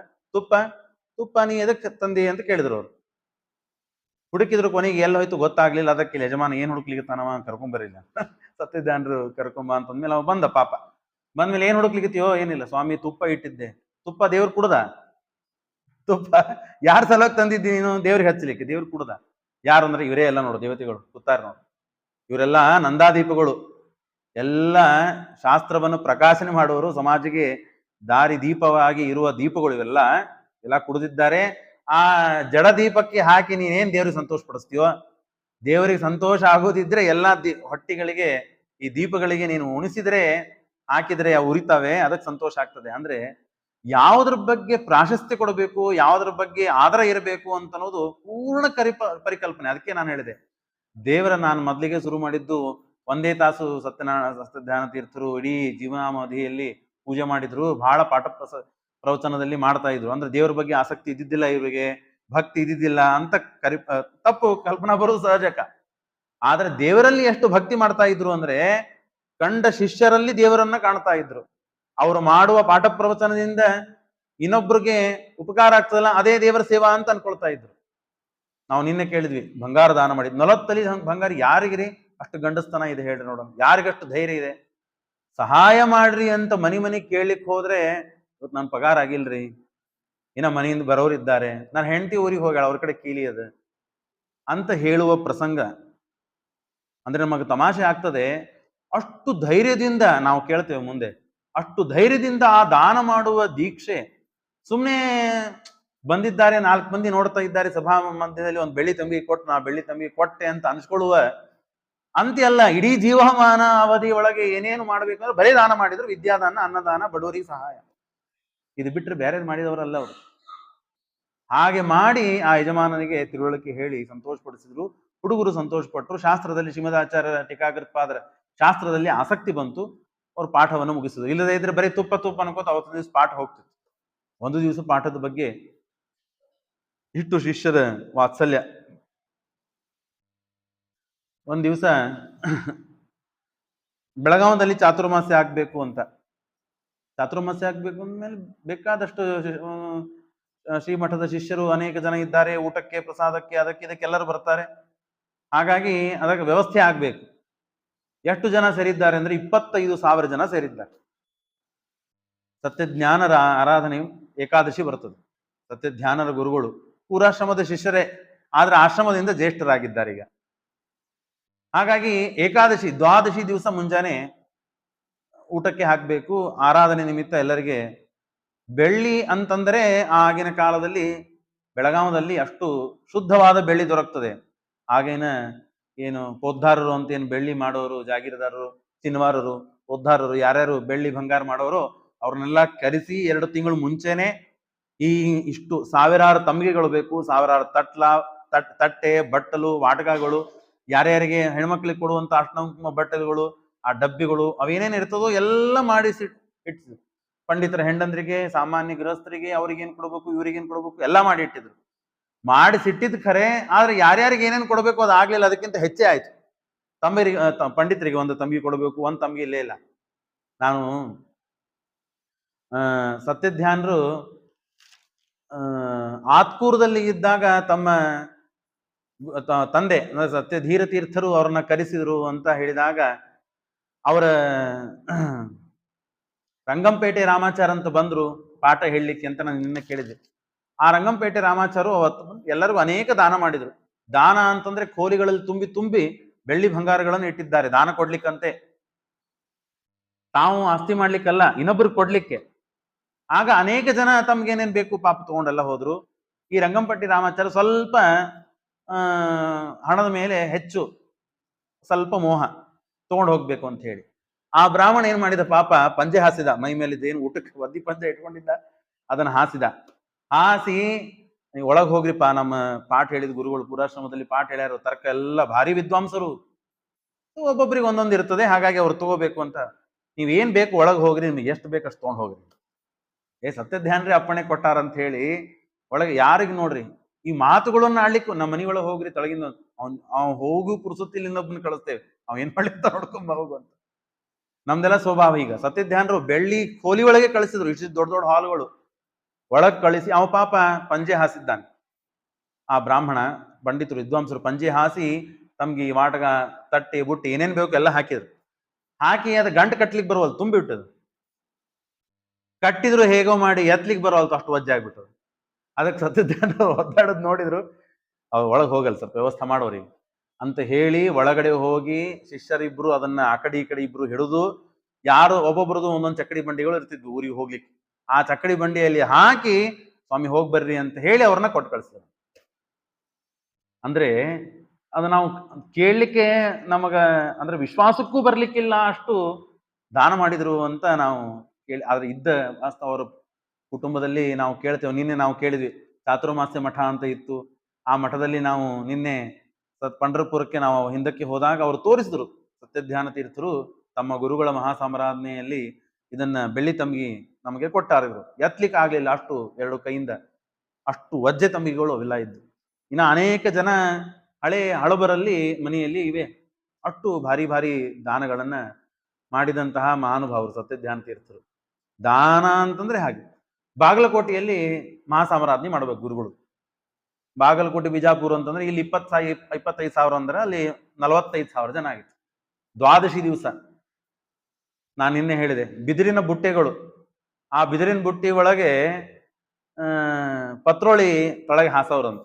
ತುಪ್ಪ ನೀ ಎದಕ್ಕೆ ತಂದಿ ಅಂತ ಕೇಳಿದ್ರು ಅವ್ರು. ಹುಡುಕಿದ್ರು, ಕೊನೆಗೆ ಎಲ್ಲ ಹೋಯ್ತು ಗೊತ್ತಾಗ್ಲಿಲ್ಲ. ಅದಕ್ಕೆ ಯಜಮಾನ ಏನ್ ಹುಡುಕ್ಲಿಕ್ಕತ್ತಾನವ, ಕರ್ಕೊಂಬರಿಲ್ಲ. ಸತ್ಯಧ್ಯಾನರು ಕರ್ಕೊಂಬ ಅಂತಂದ್ಮೇಲೆ ಅವ ಬಂದ. ಪಾಪ ಬಂದ್ಮೇಲೆ ಏನ್ ಹುಡುಕ್ಲಿಕ್ಕತ್ತೀಯೋ? ಏನಿಲ್ಲ ಸ್ವಾಮಿ, ತುಪ್ಪ ಇಟ್ಟಿದ್ದೆ. ತುಪ್ಪ ದೇವ್ರು ಕುಡ್ದ? ತುಪ್ಪ ಯಾರ ಸಲುವಾಗಿ ತಂದಿದ್ದೀನಿ ನೀನು? ದೇವ್ರಿಗೆ ಹಚ್ಚಲಿಕ್ಕೆ. ದೇವ್ರು ಕುಡ್ದ? ಯಾರು ಅಂದ್ರೆ ಇವರೇ ಎಲ್ಲ ನೋಡು, ದೇವತೆಗಳು ಕೂತಾರ ನೋಡು. ಇವರೆಲ್ಲ ನಂದಾದೀಪಗಳು, ಎಲ್ಲ ಶಾಸ್ತ್ರವನ್ನು ಪ್ರಕಾಶನೆ ಮಾಡುವವರು, ಸಮಾಜಿಗೆ ದಾರಿ ದೀಪವಾಗಿ ಇರುವ ದೀಪಗಳು ಇವೆಲ್ಲ ಕುಡಿದಿದ್ದಾರೆ. ಆ ಜಡ ದೀಪಕ್ಕೆ ಹಾಕಿ ನೀನೇನ್ ದೇವ್ರಿಗೆ ಸಂತೋಷ ಪಡಿಸ್ತೀಯೋ? ದೇವರಿಗೆ ಸಂತೋಷ ಆಗೋದಿದ್ರೆ ಎಲ್ಲಾ ಹೊಟ್ಟಿಗಳಿಗೆ, ಈ ದೀಪಗಳಿಗೆ ನೀನು ಉಣಿಸಿದ್ರೆ, ಹಾಕಿದ್ರೆ ಅವು ಉರಿತಾವೆ, ಅದಕ್ಕೆ ಸಂತೋಷ ಆಗ್ತದೆ. ಅಂದ್ರೆ ಯಾವುದ್ರ ಬಗ್ಗೆ ಪ್ರಾಶಸ್ತ್ಯ ಕೊಡಬೇಕು, ಯಾವುದ್ರ ಬಗ್ಗೆ ಆದರ ಇರಬೇಕು ಅಂತ ಅನ್ನೋದು ಪೂರ್ಣ ಪರಿಕಲ್ಪನೆ. ಅದಕ್ಕೆ ನಾನು ಹೇಳಿದೆ, ದೇವರ ನಾನು ಮೊದಲಿಗೆ ಶುರು ಮಾಡಿದ್ದು 1 ತಾಸು ಸತ್ಯಧ್ಯಾನ ತೀರ್ಥರು ಇಡೀ ಜೀವನಾವಧಿಯಲ್ಲಿ ಪೂಜೆ ಮಾಡಿದ್ರು. ಬಹಳ ಪಾಠ ಪ್ರವಚನದಲ್ಲಿ ಮಾಡ್ತಾ ಇದ್ರು. ಅಂದ್ರೆ ದೇವರ ಬಗ್ಗೆ ಆಸಕ್ತಿ ಇದ್ದಿದ್ದಿಲ್ಲ, ಇವರಿಗೆ ಭಕ್ತಿ ಇದ್ದಿದ್ದಿಲ್ಲ ಅಂತ ತಪ್ಪು ಕಲ್ಪನಾ ಬರುವುದು ಸಹಜಕ. ಆದ್ರೆ ದೇವರಲ್ಲಿ ಎಷ್ಟು ಭಕ್ತಿ ಮಾಡ್ತಾ ಇದ್ರು ಅಂದ್ರೆ ಕಂಡ ಶಿಷ್ಯರಲ್ಲಿ ದೇವರನ್ನ ಕಾಣ್ತಾ ಇದ್ರು. ಅವರು ಮಾಡುವ ಪಾಠ ಪ್ರವಚನದಿಂದ ಇನ್ನೊಬ್ರಿಗೆ ಉಪಕಾರ ಆಗ್ತದಲ್ಲ, ಅದೇ ದೇವರ ಸೇವಾ ಅಂತ ಅನ್ಕೊಳ್ತಾ ಇದ್ರು. ನಾವು ನಿನ್ನೆ ಕೇಳಿದ್ವಿ, ಬಂಗಾರ ದಾನ ಮಾಡಿದ್ 40 ತೊಲಿ ಬಂಗಾರ ಯಾರಿಗಿರಿ? ಅಷ್ಟು ಗಂಡಸ್ತನ ಇದೆ ಹೇಳ್ರಿ ನೋಡೋಣ. ಯಾರಿಗಷ್ಟು ಧೈರ್ಯ ಇದೆ? ಸಹಾಯ ಮಾಡ್ರಿ ಅಂತ ಮನಿ ಕೇಳಲಿಕ್ಕೆ ಹೋದ್ರೆ, ಇವತ್ತು ನನ್ನ ಪಗಾರ ಆಗಿಲ್ರಿ, ಇನ್ನ ಮನೆಯಿಂದ ಬರೋರು ಇದ್ದಾರೆ, ನಾನು ಹೆಂಡತಿ ಊರಿಗೆ ಹೋಗ್ಯಾಳ, ಅವ್ರ ಕಡೆ ಕೀಲಿ ಅದ ಅಂತ ಹೇಳುವ ಪ್ರಸಂಗ. ಅಂದ್ರೆ ನಮಗೆ ತಮಾಷೆ ಆಗ್ತದೆ. ಅಷ್ಟು ಧೈರ್ಯದಿಂದ ನಾವು ಕೇಳ್ತೇವೆ ಮುಂದೆ, ಅಷ್ಟು ಧೈರ್ಯದಿಂದ ಆ ದಾನ ಮಾಡುವ ದೀಕ್ಷೆ. ಸುಮ್ಮನೆ ಬಂದಿದ್ದಾರೆ, 4 ಮಂದಿ ನೋಡ್ತಾ ಇದ್ದಾರೆ ಸಭಾ ಮಧ್ಯದಲ್ಲಿ, ಒಂದು ಬೆಳ್ಳಿ ತಂಬಿಗೆ ಕೊಟ್ಟು ನಾ ಬೆಳ್ಳಿ ತಂಬಿಗೆ ಕೊಟ್ಟೆ ಅಂತ ಅನ್ಸ್ಕೊಳ್ಳುವ ಅಂತ್ಯಲ್ಲ. ಇಡೀ ಜೀವಮಾನ ಅವಧಿ ಒಳಗೆ ಏನೇನು ಮಾಡ್ಬೇಕಂದ್ರೆ ಬರೀ ದಾನ ಮಾಡಿದ್ರು. ವಿದ್ಯಾದಾನ, ಅನ್ನದಾನ, ಬಡವರಿಗೆ ಸಹಾಯ, ಇದು ಬಿಟ್ಟರೆ ಬೇರೆ ಮಾಡಿದವರಲ್ಲ ಅವರು. ಹಾಗೆ ಮಾಡಿ ಆ ಯಜಮಾನನಿಗೆ ತಿಳುವಳಿಕೆ ಹೇಳಿ ಸಂತೋಷಪಡಿಸಿದ್ರು. ಹುಡುಗರು ಸಂತೋಷಪಟ್ಟರು. ಶಾಸ್ತ್ರದಲ್ಲಿ ಶ್ರೀಮದಾಚಾರ್ಯ ಟೀಕಾಕೃತ್ಪಾದರ ಶಾಸ್ತ್ರದಲ್ಲಿ ಆಸಕ್ತಿ ಬಂತು. ಅವ್ರು ಪಾಠವನ್ನು ಮುಗಿಸಿದ್ರು. ಇಲ್ಲದೇ ಇದ್ರೆ ಬರೀ ತುಪ್ಪ ಅನ್ಕೋತ ಅವತ್ತು ದಿವಸ ಪಾಠ ಹೋಗ್ತಿತ್ತು. ಒಂದು ದಿವಸ ಪಾಠದ ಬಗ್ಗೆ ಇಷ್ಟು ಶಿಷ್ಯರ ವಾತ್ಸಲ್ಯ. ಒಂದ್ ದಿವಸ ಬೆಳಗಾವದಲ್ಲಿ ಚಾತುರ್ಮಾಸ್ಯ ಆಗ್ಬೇಕು ಅಂತ. ಚಾತುರ್ಮಾಸ್ಯ ಆಗ್ಬೇಕು ಅಂದ್ಮೇಲೆ ಬೇಕಾದಷ್ಟು ಶ್ರೀಮಠದ ಶಿಷ್ಯರು ಅನೇಕ ಜನ ಇದ್ದಾರೆ. ಊಟಕ್ಕೆ, ಪ್ರಸಾದಕ್ಕೆ, ಅದಕ್ಕೆ ಇದಕ್ಕೆಲ್ಲರೂ ಬರ್ತಾರೆ. ಹಾಗಾಗಿ ಅದಕ್ಕೆ ವ್ಯವಸ್ಥೆ ಆಗ್ಬೇಕು. ಎಷ್ಟು ಜನ ಸೇರಿದ್ದಾರೆ ಅಂದ್ರೆ 25,000 ಜನ ಸೇರಿದ್ದಾರೆ. ಸತ್ಯಜ್ಞಾನರ ಆರಾಧನೆಯು ಏಕಾದಶಿ ಬರ್ತದೆ. ಸತ್ಯಧ್ಯಾನರ ಗುರುಗಳು ಪೂರಾಶ್ರಮದ ಶಿಷ್ಯರೇ, ಆದ್ರೆ ಆಶ್ರಮದಿಂದ ಜ್ಯೇಷ್ಠರಾಗಿದ್ದಾರೆ ಈಗ. ಹಾಗಾಗಿ ಏಕಾದಶಿ, ದ್ವಾದಶಿ ದಿವಸ ಮುಂಜಾನೆ ಊಟಕ್ಕೆ ಹಾಕಬೇಕು. ಆರಾಧನೆ ನಿಮಿತ್ತ ಎಲ್ಲರಿಗೆ ಬೆಳ್ಳಿ ಅಂತಂದರೆ ಆಗಿನ ಕಾಲದಲ್ಲಿ ಬೆಳಗಾವದಲ್ಲಿ ಅಷ್ಟು ಶುದ್ಧವಾದ ಬೆಳ್ಳಿ ದೊರಕ್ತದೆ. ಆಗೇನ ಏನು ಪೋದ್ದಾರರು ಅಂತ ಏನು ಬೆಳ್ಳಿ ಮಾಡೋರು, ಜಾಗೀರದಾರರು, ಚಿನ್ವಾರರು, ಪೋದ್ದಾರರು, ಯಾರ್ಯಾರು ಬೆಳ್ಳಿ ಬಂಗಾರ ಮಾಡೋರು, ಅವ್ರನ್ನೆಲ್ಲ ಕರೆಸಿ 2 ತಿಂಗಳು ಮುಂಚೆನೆ ಇಷ್ಟು ಸಾವಿರಾರು ತಂಬಿಗೆಗಳು ಬೇಕು, ಸಾವಿರಾರು ತಟ್ಟೆ, ಬಟ್ಟಲು, ವಾಟಕಗಳು, ಯಾರ್ಯಾರಿಗೆ ಹೆಣ್ಮಕ್ಳಿಗೆ ಕೊಡುವಂತ ಅಷ್ಟಮ ಬಟ್ಟಲುಗಳು, ಆ ಡಬ್ಬಿಗಳು, ಅವೇನೇನು ಇರ್ತದೋ ಎಲ್ಲ ಮಾಡಿಸಿ ಇಟ್ಟು, ಪಂಡಿತರ ಹೆಂಡಂದ್ರಿಗೆ, ಸಾಮಾನ್ಯ ಗೃಹಸ್ಥರಿಗೆ ಅವ್ರಿಗೇನು ಕೊಡ್ಬೇಕು, ಇವ್ರಿಗೇನು ಕೊಡ್ಬೇಕು ಎಲ್ಲ ಮಾಡಿ ಇಟ್ಟಿದ್ರು. ಮಾಡಿಸಿಟ್ಟಿದ್ ಖರೆ, ಆದ್ರೆ ಯಾರ್ಯಾರಿಗೆ ಏನೇನು ಕೊಡಬೇಕು ಅದು ಆಗ್ಲಿಲ್ಲ. ಅದಕ್ಕಿಂತ ಹೆಚ್ಚೇ ಆಯ್ತು. ಪಂಡಿತರಿಗೆ ಒಂದು ತಂಬಿಗೆ ಕೊಡಬೇಕು, ಒಂದು ತಂಬಿಗೆ ಇಲ್ಲೇ ಇಲ್ಲ. ನಾನು ಸತ್ಯಧ್ಯಾನರು ಆತ್ಕೂರದಲ್ಲಿ ಇದ್ದಾಗ ತಮ್ಮ ತಂದೆ ಸತ್ಯಧೀರ ತೀರ್ಥರು ಅವ್ರನ್ನ ಕರೆಸಿದ್ರು ಅಂತ ಹೇಳಿದಾಗ, ಅವರ ರಂಗಂಪೇಟೆ ರಾಮಾಚಾರ ಅಂತ ಬಂದ್ರು ಪಾಠ ಹೇಳಲಿಕ್ಕೆ ಅಂತ ನಾನು ನಿನ್ನೆ ಕೇಳಿದೆ. ಆ ರಂಗಂಪೇಟೆ ರಾಮಾಚಾರು ಅವತ್ತು ಎಲ್ಲರಿಗೂ ಅನೇಕ ದಾನ ಮಾಡಿದ್ರು. ದಾನ ಅಂತಂದ್ರೆ ಕೋಲಿಗಳಲ್ಲಿ ತುಂಬಿ ಬೆಳ್ಳಿ ಬಂಗಾರಗಳನ್ನು ಇಟ್ಟಿದ್ದಾರೆ ದಾನ ಕೊಡ್ಲಿಕ್ಕಂತೆ. ತಾವು ಆಸ್ತಿ ಮಾಡ್ಲಿಕ್ಕಲ್ಲ, ಇನ್ನೊಬ್ರಿಗೆ ಕೊಡ್ಲಿಕ್ಕೆ. ಆಗ ಅನೇಕ ಜನ ತಮ್ಗೇನೇನ್ ಬೇಕು ಪಾಪ ತಗೊಂಡೆಲ್ಲ ಹೋದ್ರು. ಈ ರಂಗಂಪಟ್ಟಿ ರಾಮಾಚಾರ ಸ್ವಲ್ಪ ಹಣದ ಮೇಲೆ ಹೆಚ್ಚು ಸ್ವಲ್ಪ ಮೋಹ, ತಗೊಂಡು ಹೋಗ್ಬೇಕು ಅಂತ ಹೇಳಿ. ಆ ಬ್ರಾಹ್ಮಣ ಏನ್ ಮಾಡಿದ ಪಾಪ, ಪಂಜೆ ಹಾಸಿದ, ಮೈ ಮೇಲಿದ್ದ ಏನು ಊಟಕ್ಕೆ ಒದ್ದಿ ಪಂಜೆ ಇಟ್ಕೊಂಡಿದ್ದ ಅದನ್ನ ಹಾಸಿದ. ಹಾಸಿ ಒಳಗ್ ಹೋಗ್ರಿಪ್ಪ, ನಮ್ಮ ಪಾಠ ಹೇಳಿದ ಗುರುಗಳು ಪೂರಾಶ್ರಮದಲ್ಲಿ ಪಾಠ ಹೇಳ್ಯಾರು, ತರ್ಕ ಎಲ್ಲ ಭಾರಿ ವಿದ್ವಾಂಸರು, ಒಬ್ಬೊಬ್ರಿಗೆ ಒಂದೊಂದು ಇರ್ತದೆ, ಹಾಗಾಗಿ ಅವ್ರು ತಗೋಬೇಕು ಅಂತ. ನೀವೇನ್ ಬೇಕು ಒಳಗೆ ಹೋಗ್ರಿ, ನಿಮ್ಗೆ ಎಷ್ಟು ಬೇಕು ಅಷ್ಟು ತಗೊಂಡ್ ಹೋಗ್ರಿ. ಸತ್ಯಧ್ಯಾನ್ರಿ ಅಪ್ಪಣೆ ಕೊಟ್ಟಾರ ಅಂತ ಹೇಳಿ ಒಳಗೆ ಯಾರಿಗೆ ನೋಡ್ರಿ ಈ ಮಾತುಗಳನ್ನ ಆಡ್ಲಿಕ್ಕೂ, ನಮ್ಮ ಮನಿಯೊಳಗೆ ಹೋಗ್ರಿ ತಳಗಿಂದ ಅವ್ನು ಹೋಗು ಪುರುಸೊತ್ತಿಲ್ ಇನ್ನೊಬ್ಬನ ಕಳಿಸ್ತೇವೆ, ಅವ್ ಏನ್ ಮಾಡ್ಲಿಕ್ಕೆ ನೋಡ್ಕೊಂಬ ಹೋಗು ಅಂತ. ನಮ್ದೆಲ್ಲ ಸ್ವಭಾವ. ಈಗ ಸತ್ಯಧ್ಯಾನರು ಬೆಳ್ಳಿ ಕೋಲಿ ಒಳಗೆ ಕಳಿಸಿದ್ರು, ಇಷ್ಟು ದೊಡ್ಡ ದೊಡ್ಡ ಹಾಲುಗಳು ಒಳಗ್ ಕಳಿಸಿ, ಅವ ಪಾಪ ಪಂಜೆ ಹಾಸಿದ್ದಾನೆ. ಆ ಬ್ರಾಹ್ಮಣ ಪಂಡಿತರು ವಿದ್ವಾಂಸರು ಪಂಜೆ ಹಾಸಿ ತಮ್ಗೆ ಈ ವಾಟಗ, ತಟ್ಟೆ, ಬುಟ್ಟಿ ಏನೇನ್ ಬೇಕು ಎಲ್ಲ ಹಾಕಿದ್ರು. ಹಾಕಿ ಅದ ಗಂಟು ಕಟ್ಲಿಕ್ಕೆ ಬರುವಲ್, ತುಂಬಿ ಬಿಟ್ಟದು. ಕಟ್ಟಿದ್ರು ಹೇಗೋ ಮಾಡಿ ಎತ್ಲಿಕ್ಕೆ ಬರೋಲ್ತು, ಅಷ್ಟು ವಜ್ಜೆ ಆಗ್ಬಿಟ್ಟದು. ಅದಕ್ಕೆ ಸತ್ಯಧ್ಯಾನರು ಒದ್ದಾಡೋದು ನೋಡಿದ್ರು, ಅವ್ರು ಒಳಗೆ ಹೋಗಲ್ಲ, ಸ್ವಲ್ಪ ವ್ಯವಸ್ಥೆ ಮಾಡೋರಿಗೆ ಅಂತ ಹೇಳಿ ಒಳಗಡೆ ಹೋಗಿ ಶಿಷ್ಯರಿಬ್ರು ಅದನ್ನ ಆ ಕಡೆ ಈ ಕಡೆ ಇಬ್ರು ಹಿಡಿದು, ಯಾರು ಒಬ್ಬೊಬ್ರದು ಒಂದೊಂದು ಚಕ್ಕಡಿ ಬಂಡಿಗಳು ಇರ್ತಿದ್ವು ಊರಿಗೆ ಹೋಗ್ಲಿಕ್ಕೆ, ಆ ಚಕ್ಕಡಿ ಬಂಡಿಯಲ್ಲಿ ಹಾಕಿ ಸ್ವಾಮಿ ಹೋಗಿ ಬರ್ರಿ ಅಂತ ಹೇಳಿ ಅವ್ರನ್ನ ಕೊಟ್ಟು ಕಳಿಸ್ತಾರೆ. ಅಂದ್ರೆ ಅದು ನಾವು ಕೇಳಲಿಕ್ಕೆ ನಮಗ ಅಂದ್ರೆ ವಿಶ್ವಾಸಕ್ಕೂ ಬರ್ಲಿಕ್ಕಿಲ್ಲ, ಅಷ್ಟು ದಾನ ಮಾಡಿದ್ರು ಅಂತ ನಾವು ಕೇಳಿ. ಆದ್ರೆ ಇದ್ದ ಅವರ ಕುಟುಂಬದಲ್ಲಿ ನಾವು ಕೇಳ್ತೇವೆ. ನಿನ್ನೆ ನಾವು ಕೇಳಿದ್ವಿ, ಚಾತುರ್ಮಾಸ್ಯ ಮಠ ಅಂತ ಇತ್ತು. ಆ ಮಠದಲ್ಲಿ ನಾವು ನಿನ್ನೆ ಪಂಢರಪುರಕ್ಕೆ ನಾವು ಹಿಂದಕ್ಕೆ ಹೋದಾಗ ಅವರು ತೋರಿಸಿದ್ರು, ಸತ್ಯಧ್ಯಾನ ತೀರ್ಥರು ತಮ್ಮ ಗುರುಗಳ ಮಹಾಸಮಾರಾಧನೆಯಲ್ಲಿ ಇದನ್ನ ಬೆಳ್ಳಿ ತಂಬಿಗೆ ನಮಗೆ ಕೊಟ್ಟಾರಿದ್ರು. ಎತ್ತಲಿಕ್ಕೆ ಆಗ್ಲಿಲ್ಲ, ಅಷ್ಟು 2 ಕೈಯಿಂದ ಅಷ್ಟು ವಜ್ಜೆ ತಂಬಿಗೆಗಳು ಅವೆಲ್ಲ ಇದ್ದು. ಇನ್ನು ಅನೇಕ ಜನ ಹಳಬರಲ್ಲಿ ಮನೆಯಲ್ಲಿ ಇವೆ. ಅಷ್ಟು ಭಾರಿ ಭಾರಿ ದಾನಗಳನ್ನ ಮಾಡಿದಂತಹ ಮಹಾನುಭಾವರು ಸತ್ಯಧ್ಯಾನ ತೀರ್ಥರು. ದಾನ ಅಂತಂದ್ರೆ ಹಾಗೆ. ಬಾಗಲಕೋಟೆಯಲ್ಲಿ ಮಹಾಸಮಾರಾಧನೆ ಮಾಡ್ಬೇಕು ಗುರುಗಳು. ಬಾಗಲಕೋಟೆ ಬಿಜಾಪುರ ಅಂತಂದ್ರೆ ಇಲ್ಲಿ 25,000 ಅಂದ್ರೆ ಅಲ್ಲಿ 45,000 ಜನ ಆಗಿತ್ತು ದ್ವಾದಶಿ ದಿವಸ. ನಾನು ನಿನ್ನೆ ಹೇಳಿದೆ ಬಿದಿರಿನ ಬುಟ್ಟೆಗಳು, ಆ ಬಿದಿರಿನ ಬುಟ್ಟಿ ಒಳಗೆ ಪತ್ರೋಳಿ ತೊಳಗೆ ಹಾಸವ್ರಂತ.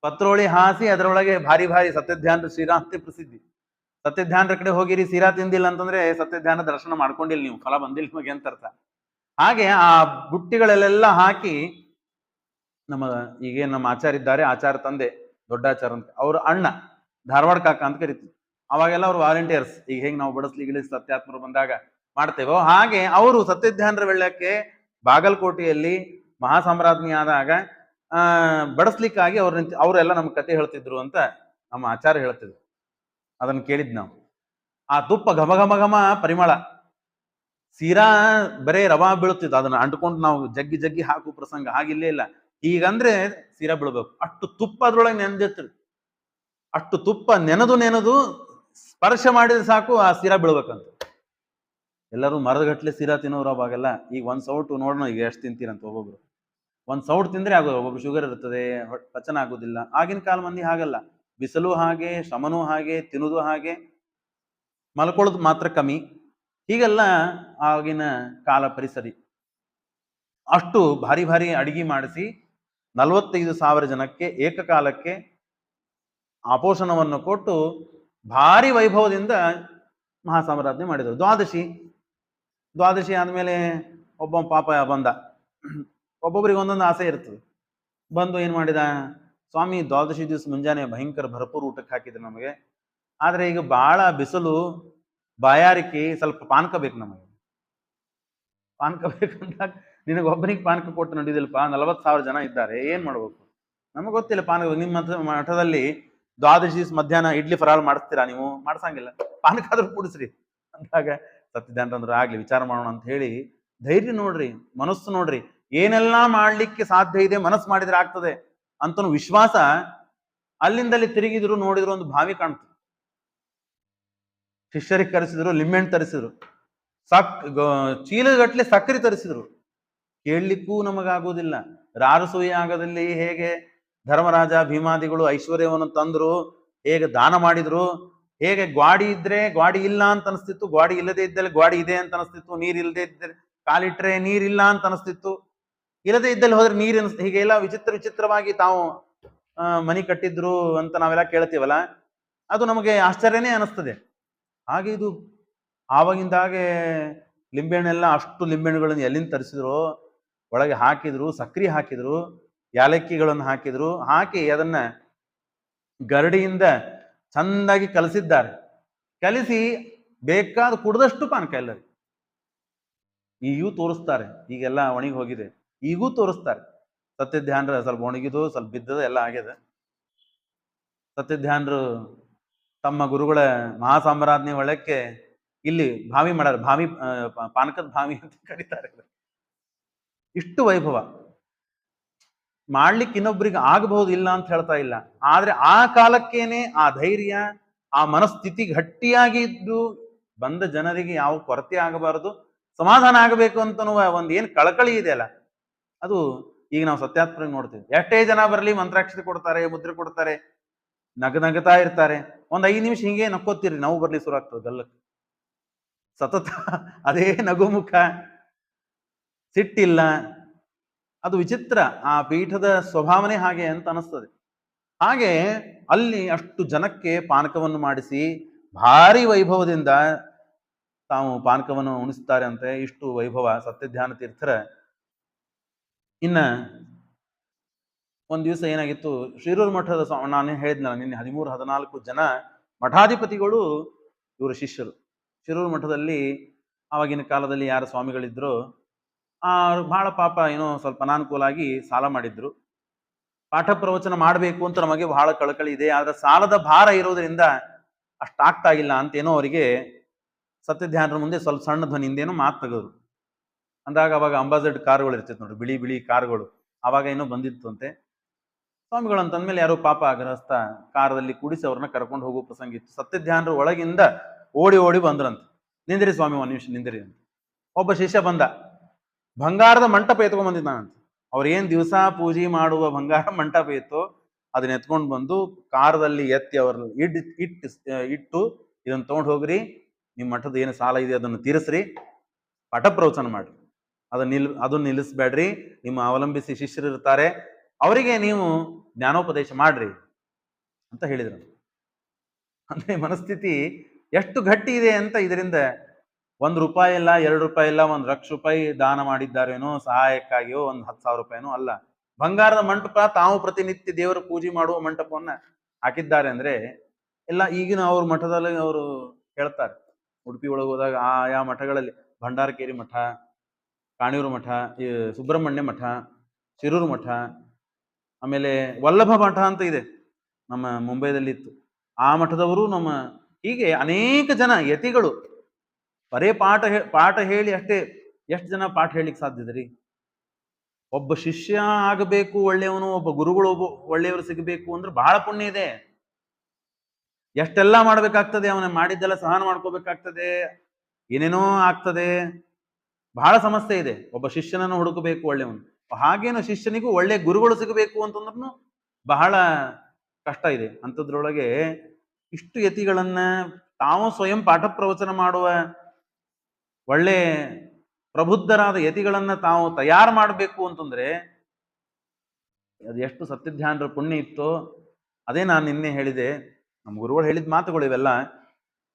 ಪತ್ರೋಳಿ ಹಾಸಿ ಅದರೊಳಗೆ ಭಾರಿ ಭಾರಿ ಸತ್ಯಧ್ಯಾನ ಶ್ರೀರಾ ಅಂತ ಪ್ರಸಿದ್ಧಿ. ಸತ್ಯಧ್ಯಾನರ ಕಡೆ ಹೋಗಿರಿ, ಸೀರಾ ತಿಂದಿಲ್ಲ ಅಂತಂದ್ರೆ ಸತ್ಯಧ್ಯಾನ ದರ್ಶನ ಮಾಡ್ಕೊಂಡಿಲ್ಲ, ನೀವು ಫಲ ಬಂದಿಲ್ಲ ನಿಮಗೆ ಅಂತ ಅರ್ಥ. ಹಾಗೆ ಆ ಬುಟ್ಟಿಗಳಲ್ಲೆಲ್ಲ ಹಾಕಿ ಈಗೇನು ನಮ್ಮ ಆಚಾರ ಇದ್ದಾರೆ, ಆಚಾರ ತಂದೆ ದೊಡ್ಡಾಚಾರ ಅಂತ, ಅವ್ರ ಅಣ್ಣ ಧಾರವಾಡ ಕಾಕ ಅಂತ ಕರಿತೀವಿ. ಅವಾಗೆಲ್ಲ ಅವ್ರು ವಾಲಂಟಿಯರ್ಸ್, ಈಗ ಹೇಗೆ ನಾವು ಬಡಸ್ಲಿಗಿಳಿ ಸತ್ಯಾತ್ಮರು ಬಂದಾಗ ಮಾಡ್ತೇವೋ ಹಾಗೆ ಅವರು ಸತ್ಯಧ್ಯಾನರ ವೇಳಕ್ಕೆ ಬಾಗಲಕೋಟೆಯಲ್ಲಿ ಮಹಾಸಂಭ್ರಾಜ್ಞಿ ಆದಾಗ ಬಡಸ್ಲಿಕ್ಕಾಗಿ ಅವರೆಲ್ಲ ನಮ್ಗೆ ಕತೆ ಹೇಳ್ತಿದ್ರು ಅಂತ ನಮ್ಮ ಆಚಾರ ಹೇಳ್ತಿದ್ರು. ಅದನ್ನ ಕೇಳಿದ್ ನಾವು. ಆ ತುಪ್ಪ ಘಮ ಘಮ ಘಮ ಪರಿಮಳ, ಸೀರಾ ಬರೇ ರವಾ ಬೀಳುತ್ತಿತ್ತು, ಅದನ್ನ ಅಂಟ್ಕೊಂಡು ನಾವು ಜಗ್ಗಿ ಜಗ್ಗಿ ಹಾಕು ಪ್ರಸಂಗ ಹಾಗಿಲ್ಲೇ ಇಲ್ಲ. ಈಗಂದ್ರೆ ಸೀರಾ ಬೀಳ್ಬೇಕು, ಅಷ್ಟು ತುಪ್ಪ ಅದ್ರೊಳಗೆ ನೆನೆದಿರ್ತದೆ. ಅಷ್ಟು ತುಪ್ಪ ನೆನೆದು ಸ್ಪರ್ಶ ಮಾಡಿದ್ರೆ ಸಾಕು ಆ ಸೀರಾ ಬೀಳ್ಬೇಕಂತ. ಎಲ್ಲರೂ ಮರದಗಟ್ಲೆ ಸೀರಾ ತಿನ್ನೋರು ಅವಾಗೆಲ್ಲ. ಈಗ ಒಂದ್ ಸೌಟು ನೋಡೋಣ ಈಗ ಎಷ್ಟು ತಿಂತೀರಂತ. ಒಬ್ಬೊಬ್ರು ಒಂದ್ ಸೌಟ್ ತಿಂದ್ರೆ ಆಗೋದು, ಒಬ್ಬೊಬ್ರು ಶುಗರ್ ಇರ್ತದೆ, ಪಚನ ಆಗೋದಿಲ್ಲ. ಆಗಿನ ಕಾಲ ಮಂದಿ ಹಾಗಲ್ಲ, ಬಿಸಿಲು ಹಾಗೆ, ಶ್ರಮನೂ ಹಾಗೆ, ತಿನ್ನುವುದು ಹಾಗೆ, ಮಲ್ಕೊಳ್ಳೋದು ಮಾತ್ರ ಕಮ್ಮಿ. ಹೀಗೆಲ್ಲ ಆಗಿನ ಕಾಲ ಪರಿಸರಿ. ಅಷ್ಟು ಭಾರಿ ಭಾರಿ ಅಡಿಗೆ ಮಾಡಿಸಿ 45,000 ಜನಕ್ಕೆ ಏಕಕಾಲಕ್ಕೆ ಆಪೋಷಣವನ್ನು ಕೊಟ್ಟು ಭಾರಿ ವೈಭವದಿಂದ ಮಹಾಸಾಮ್ರಾಜ್ಞೆ ಮಾಡಿದರು. ದ್ವಾದಶಿ ಆದ್ಮೇಲೆ ಒಬ್ಬ ಪಾಪ ಬಂದ. ಒಬ್ಬೊಬ್ರಿಗೆ ಒಂದೊಂದು ಆಸೆ ಇರ್ತದೆ. ಬಂದು ಏನ್ ಮಾಡಿದ, ಸ್ವಾಮಿ ದ್ವಾದಶಿ ದಿವಸ ಮುಂಜಾನೆ ಭಯಂಕರ ಭರಪೂರ್ ಊಟಕ್ಕೆ ಹಾಕಿದ್ರು ನಮಗೆ, ಆದ್ರೆ ಈಗ ಬಹಳ ಬಿಸಿಲು, ಬಾಯಾರಿಕೆ, ಸ್ವಲ್ಪ ಪಾನಕ ಬೇಕು ನಮಗೆ. ಪಾನಕ ಬೇಕಂತ ನಿನಗೊಬ್ಬನಿಗೆ ಪಾನಕ ಕೊಟ್ಟು ನಡೆದಿಲ್ಲಪ್ಪ, 40,000 ಜನ ಇದ್ದಾರೆ, ಏನ್ ಮಾಡ್ಬೇಕು? ನಮಗೆ ಗೊತ್ತಿಲ್ಲ ಪಾನಕ. ನಿಮ್ಮ ಮಠದಲ್ಲಿ ದ್ವಾದಶಿ ದಿವಸ ಮಧ್ಯಾಹ್ನ ಇಡ್ಲಿ ಫರಾಳ್ ಮಾಡಿಸ್ತೀರಾ? ನೀವು ಮಾಡ್ಸಂಗಿಲ್ಲ, ಪಾನಕ ಆದ್ರೂ ಕುಡಿಸ್ರಿ ಅಂದಾಗ ಸತ್ಯಧ್ಯಾನರಂದ್ರು ಆಗ್ಲಿ ವಿಚಾರ ಮಾಡೋಣ ಅಂತ ಹೇಳಿ, ಧೈರ್ಯ ನೋಡ್ರಿ, ಮನಸ್ಸು ನೋಡ್ರಿ, ಏನೆಲ್ಲಾ ಮಾಡ್ಲಿಕ್ಕೆ ಸಾಧ್ಯ ಇದೆ ಮನಸ್ಸು ಮಾಡಿದ್ರೆ ಆಗ್ತದೆ ಅಂತ ವಿಶ್ವಾಸ. ಅಲ್ಲಿಂದಲ್ಲಿ ತಿರುಗಿದ್ರು, ನೋಡಿದ್ರು ಒಂದು ಬಾವಿ ಕಾಣ್ತು. ಶಿಷ್ಯರಿಗೆ ಕರೆಸಿದ್ರು, ಲಿಂಬೆಹಣ್ಣು ತರಿಸಿದ್ರು, ಚೀಲಗಟ್ಲೆ ಸಕ್ಕರೆ ತರಿಸಿದ್ರು. ಕೇಳಲಿಕ್ಕೂ ನಮಗಾಗೋದಿಲ್ಲ, ರಾರಸೂಯ ಆಗದಲ್ಲಿ ಹೇಗೆ ಧರ್ಮರಾಜ ಭೀಮಾದಿಗಳು ಐಶ್ವರ್ಯವನ್ನು ತಂದ್ರು, ಹೇಗೆ ದಾನ ಮಾಡಿದ್ರು, ಹೇಗೆ ಗ್ವಾಡಿ ಇದ್ರೆ ಗ್ವಾಡಿ ಇಲ್ಲ ಅಂತ ಅನಿಸ್ತಿತ್ತು, ಗ್ವಾಡಿ ಇಲ್ಲದೆ ಇದ್ದಲ್ಲಿ ಗ್ವಾಡಿ ಇದೆ ಅಂತ ಅನಿಸ್ತಿತ್ತು, ನೀರ್ ಇಲ್ಲದೆ ಇದ್ದರೆ ಕಾಲಿಟ್ರೆ ನೀರಿಲ್ಲ ಅಂತ ಅನಿಸ್ತಿತ್ತು, ಇಲ್ಲದೆ ಇದ್ದಲ್ಲಿ ಹೋದ್ರೆ ನೀರು ಅನಿಸ್ತು. ಹೀಗೆಲ್ಲ ವಿಚಿತ್ರವಾಗಿ ತಾವು ಮನಿ ಕಟ್ಟಿದ್ರು ಅಂತ ನಾವೆಲ್ಲ ಕೇಳ್ತೀವಲ್ಲ, ಅದು ನಮಗೆ ಆಶ್ಚರ್ಯನೇ ಅನಿಸ್ತದೆ. ಹಾಗೆ ಇದು ಆವಾಗಿಂದಾಗೆ ಲಿಂಬೆಹಣ್ಣೆಲ್ಲ ಅಷ್ಟು ಲಿಂಬೆಹಣ್ಣುಗಳನ್ನು ಎಲ್ಲಿಂದ ತರಿಸಿದ್ರು, ಒಳಗೆ ಹಾಕಿದ್ರು, ಸಕ್ರೆ ಹಾಕಿದ್ರು, ಯಾಲಕ್ಕಿಗಳನ್ನು ಹಾಕಿದ್ರು, ಹಾಕಿ ಅದನ್ನ ಗರಡಿಯಿಂದ ಚಂದಾಗಿ ಕಲಸಿದ್ದಾರೆ. ಕಲಿಸಿ ಬೇಕಾದ ಕುಡ್ದಷ್ಟು ಪಾನಕ ಎಲ್ಲರಿಗೆ ಈಗೂ ತೋರಿಸ್ತಾರೆ. ಈಗೆಲ್ಲ ಒಣಗಿ ಹೋಗಿದೆ, ಈಗೂ ತೋರಿಸ್ತಾರೆ. ಸತ್ಯಧ್ಯಾನರು ಸ್ವಲ್ಪ ಒಣಗಿದು, ಸ್ವಲ್ಪ ಬಿದ್ದದ, ಎಲ್ಲ ಆಗ್ಯದ. ಸತ್ಯಧ್ಯಾನರು ತಮ್ಮ ಗುರುಗಳ ಮಹಾಸಾಮ್ರಾಜ್ಞೆ ಒಳಕ್ಕೆ ಇಲ್ಲಿ ಭಾವಿ ಮಾಡ್ಯಾರ. ಪಾನಕದ ಭಾವಿ ಅಂತ ಕರೀತಾರೆ. ಇಷ್ಟು ವೈಭವ ಮಾಡ್ಲಿಕ್ಕೆ ಇನ್ನೊಬ್ರಿಗೆ ಆಗಬಹುದು, ಇಲ್ಲ ಅಂತ ಹೇಳ್ತಾ ಇಲ್ಲ. ಆದ್ರೆ ಆ ಕಾಲಕ್ಕೇನೆ ಆ ಧೈರ್ಯ, ಆ ಮನಸ್ಥಿತಿ ಗಟ್ಟಿಯಾಗಿದ್ದು ಬಂದ ಜನರಿಗೆ ಯಾವ ಕೊರತೆ ಆಗಬಾರದು, ಸಮಾಧಾನ ಆಗಬೇಕು ಅಂತನೂ ಒಂದ್ ಏನ್ ಕಳಕಳಿ ಇದೆ ಅಲ್ಲ, ಅದು ಈಗ ನಾವು ಸತ್ಯಾತ್ಮ ನೋಡ್ತೀವಿ. ಎಷ್ಟೇ ಜನ ಬರಲಿ ಮಂತ್ರಾಕ್ಷತೆ ಕೊಡ್ತಾರೆ, ಮುದ್ರೆ ಕೊಡ್ತಾರೆ, ನಗತಾ ಇರ್ತಾರೆ. ಒಂದ್ 5 ನಿಮಿಷ ಹಿಂಗೆ ನಕ್ಕೋತೀರಿ, ನಾವು ಬರ್ಲಿ ಶುರು ಆಗ್ತದೆ ಗಲ್ಲಕ್ಕೆ. ಸತತ ಅದೇ ನಗುಮುಖ, ಸಿಟ್ಟಿಲ್ಲ. ಅದು ವಿಚಿತ್ರ, ಆ ಪೀಠದ ಸ್ವಭಾವನೆ ಹಾಗೆ ಅಂತ ಅನಿಸ್ತದೆ. ಹಾಗೆ ಅಲ್ಲಿ ಅಷ್ಟು ಜನಕ್ಕೆ ಪಾನಕವನ್ನು ಮಾಡಿಸಿ ಭಾರಿ ವೈಭವದಿಂದ ತಾವು ಪಾನಕವನ್ನು ಉಣಿಸ್ತಾರೆ ಅಂತೆ. ಇಷ್ಟು ವೈಭವ ಸತ್ಯಧ್ಯಾನ ತೀರ್ಥರ. ಇನ್ನ ಒಂದ್ ದಿವಸ ಏನಾಗಿತ್ತು, ಶಿರೂರು ಮಠದ ನಾನು ಹೇಳಿದ್ನಲ್ಲ ನಿನ್ನೆ, 13-14 ಜನ ಮಠಾಧಿಪತಿಗಳು ಇವರು ಶಿಷ್ಯರು. ಶಿರೂರು ಮಠದಲ್ಲಿ ಆವಾಗಿನ ಕಾಲದಲ್ಲಿ ಯಾರ ಸ್ವಾಮಿಗಳಿದ್ರು, ಬಹಳ ಪಾಪ ಏನೋ ಸ್ವಲ್ಪ ಅನಾನುಕೂಲ ಆಗಿ ಸಾಲ ಮಾಡಿದ್ರು. ಪಾಠ ಪ್ರವಚನ ಮಾಡಬೇಕು ಅಂತ ನಮಗೆ ಬಹಳ ಕಳಕಳಿ ಇದೆ, ಆದ್ರೆ ಸಾಲದ ಭಾರ ಇರೋದ್ರಿಂದ ಅಷ್ಟಾಗ್ತಾ ಇಲ್ಲ ಅಂತೇನೋ ಅವರಿಗೆ ಸತ್ಯಧ್ಯಾನರ ಮುಂದೆ ಸ್ವಲ್ಪ ಸಣ್ಣ ಧ್ವನಿಯಿಂದೇನೋ ಮಾತು ತೆಗೆದ್ರು. ಅಂದಾಗ ಅವಾಗ ಅಂಬಾಸೆಡ್ ಕಾರುಗಳು ಇರ್ತಿತ್ತು ನೋಡಿ, ಬಿಳಿ ಬಿಳಿ ಕಾರುಗಳು, ಅವಾಗ ಏನೋ ಬಂದಿತ್ತು ಅಂತೆ. ಸ್ವಾಮಿಗಳು ಅಂತಂದ್ಮೇಲೆ ಯಾರೋ ಪಾಪ ಗೃಹಸ್ಥ ಕಾರದಲ್ಲಿ ಕೂಡಿಸಿ ಅವ್ರನ್ನ ಕರ್ಕೊಂಡು ಹೋಗೋ ಪ್ರಸಂಗ ಇತ್ತು. ಸತ್ಯಧ್ಯಾನರ ಒಳಗಿಂದ ಓಡಿ ಬಂದ್ರಂತ. ನಿಂದಿರಿ ಸ್ವಾಮಿ, 1 ನಿಮಿಷ ನಿಂದಿರಿ ಅಂತ. ಒಬ್ಬ ಶಿಷ್ಯ ಬಂದ, ಬಂಗಾರದ ಮಂಟಪ ಎತ್ಕೊಂಡ್ ಬಂದಿದ್ದಾನಂತ. ಅವ್ರೇನ್ ದಿವಸ ಪೂಜೆ ಮಾಡುವ ಬಂಗಾರ ಮಂಟಪ ಇತ್ತು, ಅದನ್ನ ಎತ್ಕೊಂಡು ಬಂದು ಕಾರದಲ್ಲಿ ಎತ್ತಿ ಅವ್ರ ಇಟ್ಟು ಇದನ್ನ ತಗೊಂಡು ಹೋಗ್ರಿ, ನಿಮ್ಮ ಮಠದ ಏನು ಸಾಲ ಇದೆ ಅದನ್ನು ತೀರಿಸ್ರಿ, ಪಾಠ ಪ್ರವಚನ ಮಾಡ್ರಿ, ಅದನ್ನ ನಿಲ್ಲಿಸ್ಬೇಡ್ರಿ, ನಿಮ್ಮ ಅವಲಂಬಿಸಿ ಶಿಷ್ಯರು ಇರ್ತಾರೆ, ಅವರಿಗೆ ನೀವು ಜ್ಞಾನೋಪದೇಶ ಮಾಡ್ರಿ ಅಂತ ಹೇಳಿದ್ರು. ಅಂದ್ರೆ ಮನಸ್ಥಿತಿ ಎಷ್ಟು ಗಟ್ಟಿ ಇದೆ ಅಂತ ಇದರಿಂದ ₹1 ಇಲ್ಲ, ₹2 ಇಲ್ಲ, ₹1,00,000 ದಾನ ಮಾಡಿದ್ದಾರೇನೋ ಸಹಾಯಕ್ಕಾಗಿಯೋ, 10,000 ರೂಪಾಯಿನೋ ಅಲ್ಲ, ಬಂಗಾರದ ಮಂಟಪ ತಾವು ಪ್ರತಿನಿತ್ಯ ದೇವರ ಪೂಜೆ ಮಾಡುವ ಮಂಟಪವನ್ನ ಹಾಕಿದ್ದಾರೆ. ಅಂದ್ರೆ ಎಲ್ಲ ಈಗಿನ ಅವ್ರ ಮಠದಲ್ಲಿ ಅವರು ಹೇಳ್ತಾರೆ, ಉಡುಪಿ ಒಳಗೆ ಹೋದಾಗ ಆಯಾ ಮಠಗಳಲ್ಲಿ ಭಂಡಾರಕೇರಿ ಮಠ, ಕಾಣಿಯೂರು ಮಠ, ಸುಬ್ರಹ್ಮಣ್ಯ ಮಠ, ಶಿರೂರು ಮಠ, ಆಮೇಲೆ ವಲ್ಲಭ ಮಠ ಅಂತ ಇದೆ ನಮ್ಮ ಮುಂಬೈದಲ್ಲಿ ಇತ್ತು, ಆ ಮಠದವರು ನಮ್ಮ ಹೀಗೆ ಅನೇಕ ಜನ ಯತಿಗಳು ಬರೇ ಪಾಠ ಹೇಳಿ ಅಷ್ಟೇ. ಎಷ್ಟು ಜನ ಪಾಠ ಹೇಳಿಕ್ ಸಾಧ್ಯದ್ರಿ? ಒಬ್ಬ ಶಿಷ್ಯ ಆಗಬೇಕು ಒಳ್ಳೆಯವನು, ಒಬ್ಬ ಗುರುಗಳು ಒಳ್ಳೆಯವರು ಸಿಗಬೇಕು ಅಂದ್ರೆ ಬಹಳ ಪುಣ್ಯ ಇದೆ. ಎಷ್ಟೆಲ್ಲ ಮಾಡ್ಬೇಕಾಗ್ತದೆ, ಅವನ ಮಾಡಿದ್ದೆಲ್ಲ ಸಹನ ಮಾಡ್ಕೋಬೇಕಾಗ್ತದೆ, ಏನೇನೋ ಆಗ್ತದೆ, ಬಹಳ ಸಮಸ್ಯೆ ಇದೆ. ಒಬ್ಬ ಶಿಷ್ಯನನ್ನು ಹುಡುಕಬೇಕು ಒಳ್ಳೆಯವನು, ಹಾಗೇನು ಶಿಷ್ಯನಿಗೂ ಒಳ್ಳೆ ಗುರುಗಳು ಸಿಗಬೇಕು ಅಂತಂದ್ರೂ ಬಹಳ ಕಷ್ಟ ಇದೆ. ಅಂಥದ್ರೊಳಗೆ ಇಷ್ಟು ಯತಿಗಳನ್ನ ತಾವು ಸ್ವಯಂ ಪಾಠ ಪ್ರವಚನ ಮಾಡುವ ಒಳ್ಳೆ ಪ್ರಬುದ್ಧರಾದ ಯತಿಗಳನ್ನ ತಾವು ತಯಾರು ಮಾಡಬೇಕು ಅಂತಂದ್ರೆ ಅದು ಎಷ್ಟು ಸತ್ಯಧ್ಯಾನರ ಪುಣ್ಯ ಇತ್ತೋ. ಅದೇ ನಾನು ನಿನ್ನೆ ಹೇಳಿದೆ, ನಮ್ಮ ಗುರುಗಳು ಹೇಳಿದ ಮಾತುಗಳು ಇವೆಲ್ಲ.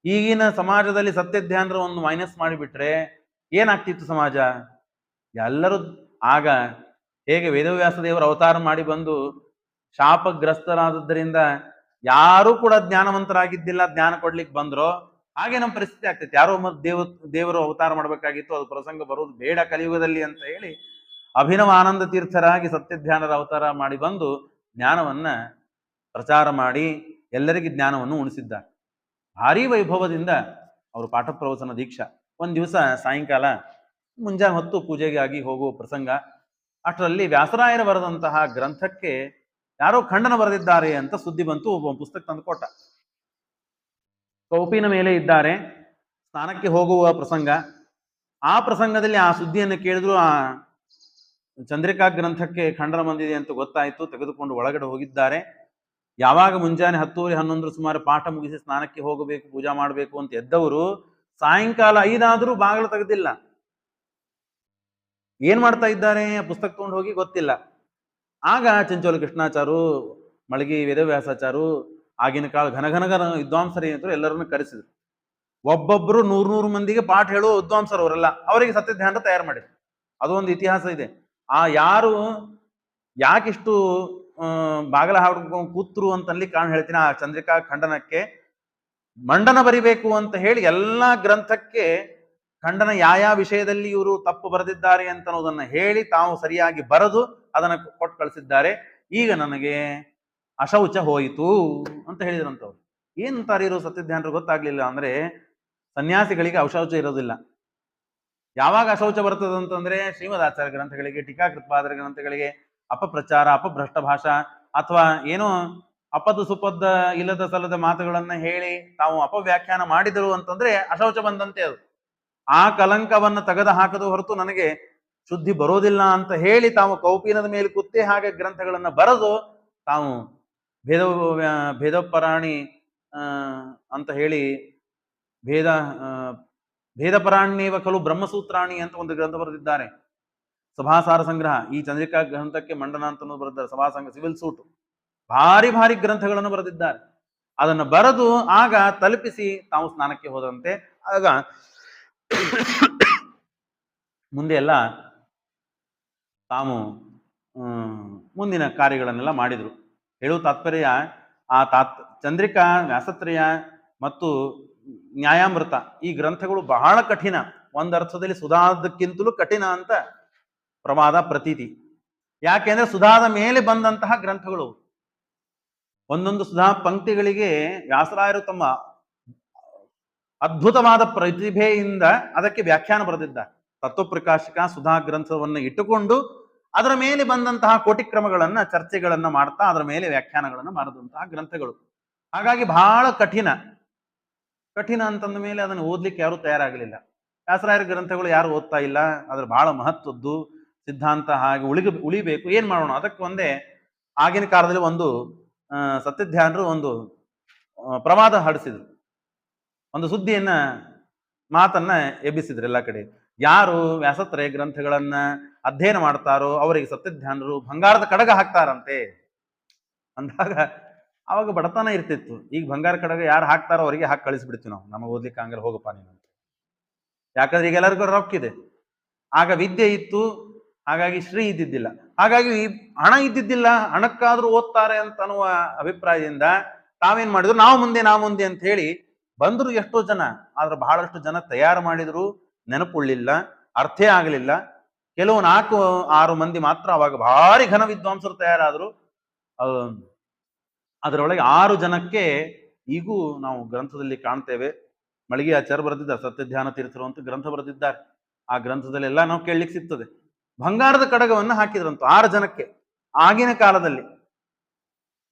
ಈಗಿನ ಸಮಾಜದಲ್ಲಿ ಸತ್ಯಧ್ಯಾನರ ಒಂದು ಮೈನಸ್ ಮಾಡಿಬಿಟ್ರೆ ಏನಾಗ್ತಿತ್ತು ಸಮಾಜ? ಎಲ್ಲರೂ ಆಗ ಹೇಗೆ ವೇದವ್ಯಾಸ ದೇವರ ಅವತಾರ ಮಾಡಿ ಬಂದು ಶಾಪಗ್ರಸ್ತರಾದದ್ದರಿಂದ ಯಾರೂ ಕೂಡ ಜ್ಞಾನವಂತರಾಗಿದ್ದಿಲ್ಲ, ಜ್ಞಾನ ಕೊಡ್ಲಿಕ್ಕೆ ಬಂದ್ರು, ಹಾಗೆ ನಮ್ಮ ಪರಿಸ್ಥಿತಿ ಆಗ್ತೈತಿ. ಯಾರೋ ದೇವರು ಅವತಾರ ಮಾಡ್ಬೇಕಾಗಿತ್ತು, ಅದು ಪ್ರಸಂಗ ಬರೋದು ಬೇಡ ಕಲಿಯುಗದಲ್ಲಿ ಅಂತ ಹೇಳಿ ಅಭಿನವ ಆನಂದ ತೀರ್ಥರಾಗಿ ಸತ್ಯಧ್ಯಾನರ ಅವತಾರ ಮಾಡಿ ಬಂದು ಜ್ಞಾನವನ್ನ ಪ್ರಚಾರ ಮಾಡಿ ಎಲ್ಲರಿಗೆ ಜ್ಞಾನವನ್ನು ಉಣಿಸಿದ್ದಾರೆ. ಭಾರಿ ವೈಭವದಿಂದ ಅವರು ಪಾಠ ಪ್ರವಚನ ದೀಕ್ಷಾ. ಒಂದ್ ದಿವಸ ಸಾಯಂಕಾಲ ಮುಂಜಾನೆ ಹೊತ್ತು ಪೂಜೆಗೆ ಆಗಿ ಹೋಗುವ ಪ್ರಸಂಗ. ಅಷ್ಟರಲ್ಲಿ ವ್ಯಾಸರಾಯರ ಬರೆದಂತಹ ಗ್ರಂಥಕ್ಕೆ ಯಾರೋ ಖಂಡನ ಬರೆದಿದ್ದಾರೆ ಅಂತ ಸುದ್ದಿ ಬಂತು. ಒಬ್ಬ ಪುಸ್ತಕ ತಂದುಕೊಟ್ಟ. ಕೌಪಿನ ಮೇಲೆ ಇದ್ದಾರೆ, ಸ್ನಾನಕ್ಕೆ ಹೋಗುವ ಪ್ರಸಂಗ. ಆ ಪ್ರಸಂಗದಲ್ಲಿ ಆ ಸುದ್ದಿಯನ್ನು ಕೇಳಿದ್ರು. ಆ ಚಂದ್ರಿಕಾ ಗ್ರಂಥಕ್ಕೆ ಖಂಡನ ಬಂದಿದೆ ಅಂತ ಗೊತ್ತಾಯ್ತು. ತೆಗೆದುಕೊಂಡು ಒಳಗಡೆ ಹೋಗಿದ್ದಾರೆ. ಯಾವಾಗ ಮುಂಜಾನೆ 10:11 ಸುಮಾರು ಪಾಠ ಮುಗಿಸಿ ಸ್ನಾನಕ್ಕೆ ಹೋಗಬೇಕು, ಪೂಜಾ ಮಾಡಬೇಕು ಅಂತ ಎದ್ದವರು ಸಾಯಂಕಾಲ 5 ಆದ್ರೂ ಬಾಗಿಲು ತೆಗೆದಿಲ್ಲ. ಏನ್ ಮಾಡ್ತಾ ಇದ್ದಾರೆ, ಪುಸ್ತಕ ತಗೊಂಡು ಹೋಗಿ ಗೊತ್ತಿಲ್ಲ. ಆಗ ಚಂಚೋಲ ಕೃಷ್ಣಾಚಾರು, ಮಳಗಿ ವೇದವ್ಯಾಸಾಚಾರು, ಆಗಿನ ಕಾಲ ಘನಘನಗನ ವಿದ್ವಾಂಸರು ಎಲ್ಲರನ್ನು ಕರೆಸಿದ್ರು. ಒಬ್ಬೊಬ್ರು 100 ಮಂದಿಗೆ ಪಾಠ ಹೇಳುವ ವಿದ್ವಾಂಸರು ಅವರೆಲ್ಲ. ಅವರಿಗೆ ಸತ್ಯಧ್ಯಾನ ತಯಾರು ಮಾಡಿದ್ರು. ಅದೊಂದು ಇತಿಹಾಸ ಇದೆ. ಆ ಯಾರು ಯಾಕಿಷ್ಟು ಬಾಗಲ ಹಾಡ್ಕೊಂಡು ಕೂತ್ರು ಅಂತಲ್ಲಿ ಕಾರಣ ಹೇಳ್ತೀನಿ. ಆ ಚಂದ್ರಿಕಾ ಖಂಡನಕ್ಕೆ ಮಂಡನ ಬರಿಬೇಕು ಅಂತ ಹೇಳಿ ಎಲ್ಲಾ ಗ್ರಂಥಕ್ಕೆ ಖಂಡನ ಯಾವ ವಿಷಯದಲ್ಲಿ ಇವರು ತಪ್ಪು ಬರೆದಿದ್ದಾರೆ ಅಂತ ಅನ್ನೋದನ್ನ ಹೇಳಿ ತಾವು ಸರಿಯಾಗಿ ಬರೆದು ಅದನ್ನ ಕೊಟ್ಟು ಕಳಿಸಿದ್ದಾರೆ. ಈಗ ನನಗೆ ಅಶೌಚ ಹೋಯಿತು ಅಂತ ಹೇಳಿದ್ರಂತವ್ರು. ಏನಂತಾರೆ ಇರೋ ಸತ್ಯಧ್ಯಾನರು ಗೊತ್ತಾಗ್ಲಿಲ್ಲ. ಅಂದ್ರೆ ಸನ್ಯಾಸಿಗಳಿಗೆ ಅಶೌಚ ಇರೋದಿಲ್ಲ. ಯಾವಾಗ ಅಶೌಚ ಬರ್ತದಂತಂದ್ರೆ ಶ್ರೀಮದಾಚಾರ್ಯ ಗ್ರಂಥಗಳಿಗೆ, ಟೀಕಾಕೃತ್ಪಾದರ ಗ್ರಂಥಗಳಿಗೆ ಅಪಪ್ರಚಾರ, ಅಪಭ್ರಷ್ಟ ಭಾಷಾ ಅಥವಾ ಏನೋ ಅಪದ ಸುಪದ ಇಲ್ಲದ ಸಲ್ಲದ ಮಾತುಗಳನ್ನ ಹೇಳಿ ತಾವು ಅಪವ್ಯಾಖ್ಯಾನ ಮಾಡಿದರು ಅಂತಂದ್ರೆ ಅಶೌಚ ಬಂದಂತೆ. ಅದು ಆ ಕಲಂಕವನ್ನ ತೆಗೆದು ಹಾಕದು ಹೊರತು ನನಗೆ ಶುದ್ಧಿ ಬರೋದಿಲ್ಲ ಅಂತ ಹೇಳಿ ತಾವು ಕೌಪೀನದ ಮೇಲೆ ಕೂತೆ ಹಾಗೆ ಗ್ರಂಥಗಳನ್ನ ಬರೆದು ತಾವು ಭೇದಪರಾಣಿ ಅಂತ ಹೇಳಿ ಭೇದಪರಾಣ್ಯವ ಖಲು ಬ್ರಹ್ಮಸೂತ್ರಾಣಿ ಅಂತ ಒಂದು ಗ್ರಂಥ ಬರೆದಿದ್ದಾರೆ. ಸಭಾಸಾರ ಸಂಗ್ರಹ. ಈ ಚಂದ್ರಿಕಾ ಗ್ರಂಥಕ್ಕೆ ಮಂಡನ ಅಂತ ಬರೆದಿದ್ದಾರೆ. ಸಭಾಸಂಗ್ರಹ, ಸಿವಿಲ್ ಸೂಟ್, ಭಾರಿ ಭಾರಿ ಗ್ರಂಥಗಳನ್ನು ಬರೆದಿದ್ದಾರೆ. ಅದನ್ನು ಬರೆದು ಆಗ ತಲುಪಿಸಿ ತಾವು ಸ್ನಾನಕ್ಕೆ ಹೋದಂತೆ. ಆಗ ಮುಂದೆ ಎಲ್ಲ ತಾವು ಮುಂದಿನ ಕಾರ್ಯಗಳನ್ನೆಲ್ಲ ಮಾಡಿದ್ರು. ಹೇಳುವ ತಾತ್ಪರ್ಯ, ಆ ಚಂದ್ರಿಕಾ, ವ್ಯಾಸತ್ರಯ ಮತ್ತು ನ್ಯಾಯಾಮೃತ ಈ ಗ್ರಂಥಗಳು ಬಹಳ ಕಠಿಣ. ಒಂದರ್ಥದಲ್ಲಿ ಸುಧಾದಕ್ಕಿಂತಲೂ ಕಠಿಣ ಅಂತ ಪ್ರಮಾದ ಪ್ರತೀತಿ. ಯಾಕೆಂದ್ರೆ ಸುಧಾದ ಮೇಲೆ ಬಂದಂತಹ ಗ್ರಂಥಗಳು. ಒಂದೊಂದು ಸುಧಾ ಪಂಕ್ತಿಗಳಿಗೆ ವ್ಯಾಸರಾಯರು ತಮ್ಮ ಅದ್ಭುತವಾದ ಪ್ರತಿಭೆಯಿಂದ ಅದಕ್ಕೆ ವ್ಯಾಖ್ಯಾನ ಬರೆದಿದ್ದಾರೆ. ತತ್ವಪ್ರಕಾಶಕ ಸುಧಾ ಗ್ರಂಥವನ್ನು ಇಟ್ಟುಕೊಂಡು ಅದರ ಮೇಲೆ ಬಂದಂತಹ ಕೋಟಿಕ್ರಮಗಳನ್ನ, ಚರ್ಚೆಗಳನ್ನ ಮಾಡ್ತಾ ಅದರ ಮೇಲೆ ವ್ಯಾಖ್ಯಾನಗಳನ್ನು ಮಾಡಿದಂತಹ ಗ್ರಂಥಗಳು. ಹಾಗಾಗಿ ಬಹಳ ಕಠಿಣ. ಕಠಿಣ ಅಂತಂದ ಮೇಲೆ ಅದನ್ನು ಓದ್ಲಿಕ್ಕೆ ಯಾರು ತಯಾರಾಗಲಿಲ್ಲ. ವ್ಯಾಸರಾಯರ ಗ್ರಂಥಗಳು ಯಾರು ಓದ್ತಾ ಇಲ್ಲ. ಅದ್ರ ಬಹಳ ಮಹತ್ವದ್ದು ಸಿದ್ಧಾಂತ ಹಾಗೆ ಉಳಿಬೇಕು. ಏನ್ ಮಾಡೋಣ? ಅದಕ್ಕೆ ಒಂದೇ ಆಗಿನ ಕಾಲದಲ್ಲಿ ಒಂದು ಸತ್ಯಧ್ಯಾನರು ಒಂದು ಪ್ರವಾದ ಹಡಿಸಿದ್ರು, ಒಂದು ಸುದ್ದಿಯನ್ನ ಮಾತನ್ನ ಎಬ್ಬಿಸಿದ್ರು ಎಲ್ಲ ಕಡೆ. ಯಾರು ವ್ಯಾಸತ್ರಯ ಗ್ರಂಥಗಳನ್ನ ಅಧ್ಯಯನ ಮಾಡ್ತಾರೋ ಅವರಿಗೆ ಸತ್ಯಧ್ಯಾನರು ಬಂಗಾರದ ಕಡಗ ಹಾಕ್ತಾರಂತೆ ಅಂದಾಗ ಅವಾಗ ಬಡತನ ಇರ್ತಿತ್ತು. ಈಗ ಬಂಗಾರ ಕಡಗ ಯಾರು ಹಾಕ್ತಾರೋ ಅವರಿಗೆ ಹಾಕಿ ಕಳಿಸ್ಬಿಡ್ತೀವಿ ನಾವು, ನಮಗೆ ಓದ್ಲಿಕ್ಕೆ ಹಂಗಾರೆ ಹೋಗಪ್ಪ ನೀನು. ಯಾಕಂದ್ರೆ ಈಗ ಎಲ್ಲರಿಗೂ ರೊಕ್ಕಿದೆ. ಆಗ ವಿದ್ಯೆ ಇತ್ತು, ಹಾಗಾಗಿ ಶ್ರೀ ಇದ್ದಿದ್ದಿಲ್ಲ, ಹಾಗಾಗಿ ಹಣ ಇದ್ದಿದ್ದಿಲ್ಲ, ಹಣಕ್ಕಾದ್ರೂ ಓದ್ತಾರೆ ಅಂತ ಅನ್ನುವ ಅಭಿಪ್ರಾಯದಿಂದ ತಾವೇನ್ ಮಾಡಿದ್ರು, ನಾವು ಮುಂದೆ ಅಂತ ಹೇಳಿ ಬಂದ್ರು ಎಷ್ಟೋ ಜನ. ಆದ್ರೆ ಬಹಳಷ್ಟು ಜನ ತಯಾರು ಮಾಡಿದ್ರು, ನೆನಪುಳ್ಳಿಲ್ಲ, ಅರ್ಥೇ ಆಗಲಿಲ್ಲ. ಕೆಲವು 4-6 ಮಂದಿ ಮಾತ್ರ ಅವಾಗ ಭಾರಿ ಘನ ವಿದ್ವಾಂಸರು ತಯಾರಾದ್ರು. ಅದರೊಳಗೆ 6 ಜನಕ್ಕೆ ಈಗೂ ನಾವು ಗ್ರಂಥದಲ್ಲಿ ಕಾಣ್ತೇವೆ. ಮಳಿಗೆ ಆಚಾರ್ಯ ಬರೆದಿದ್ದಾರೆ, ಸತ್ಯಧ್ಯಾನ ತೀರ್ಥರು ಅಂತ ಗ್ರಂಥ ಬರೆದಿದ್ದಾರೆ. ಆ ಗ್ರಂಥದಲ್ಲೆಲ್ಲ ನಾವು ಕೇಳಲಿಕ್ಕೆ ಸಿಗ್ತದೆ. ಬಂಗಾರದ ಕಡಗವನ್ನು ಹಾಕಿದ್ರಂತ 6 ಜನಕ್ಕೆ ಆಗಿನ ಕಾಲದಲ್ಲಿ.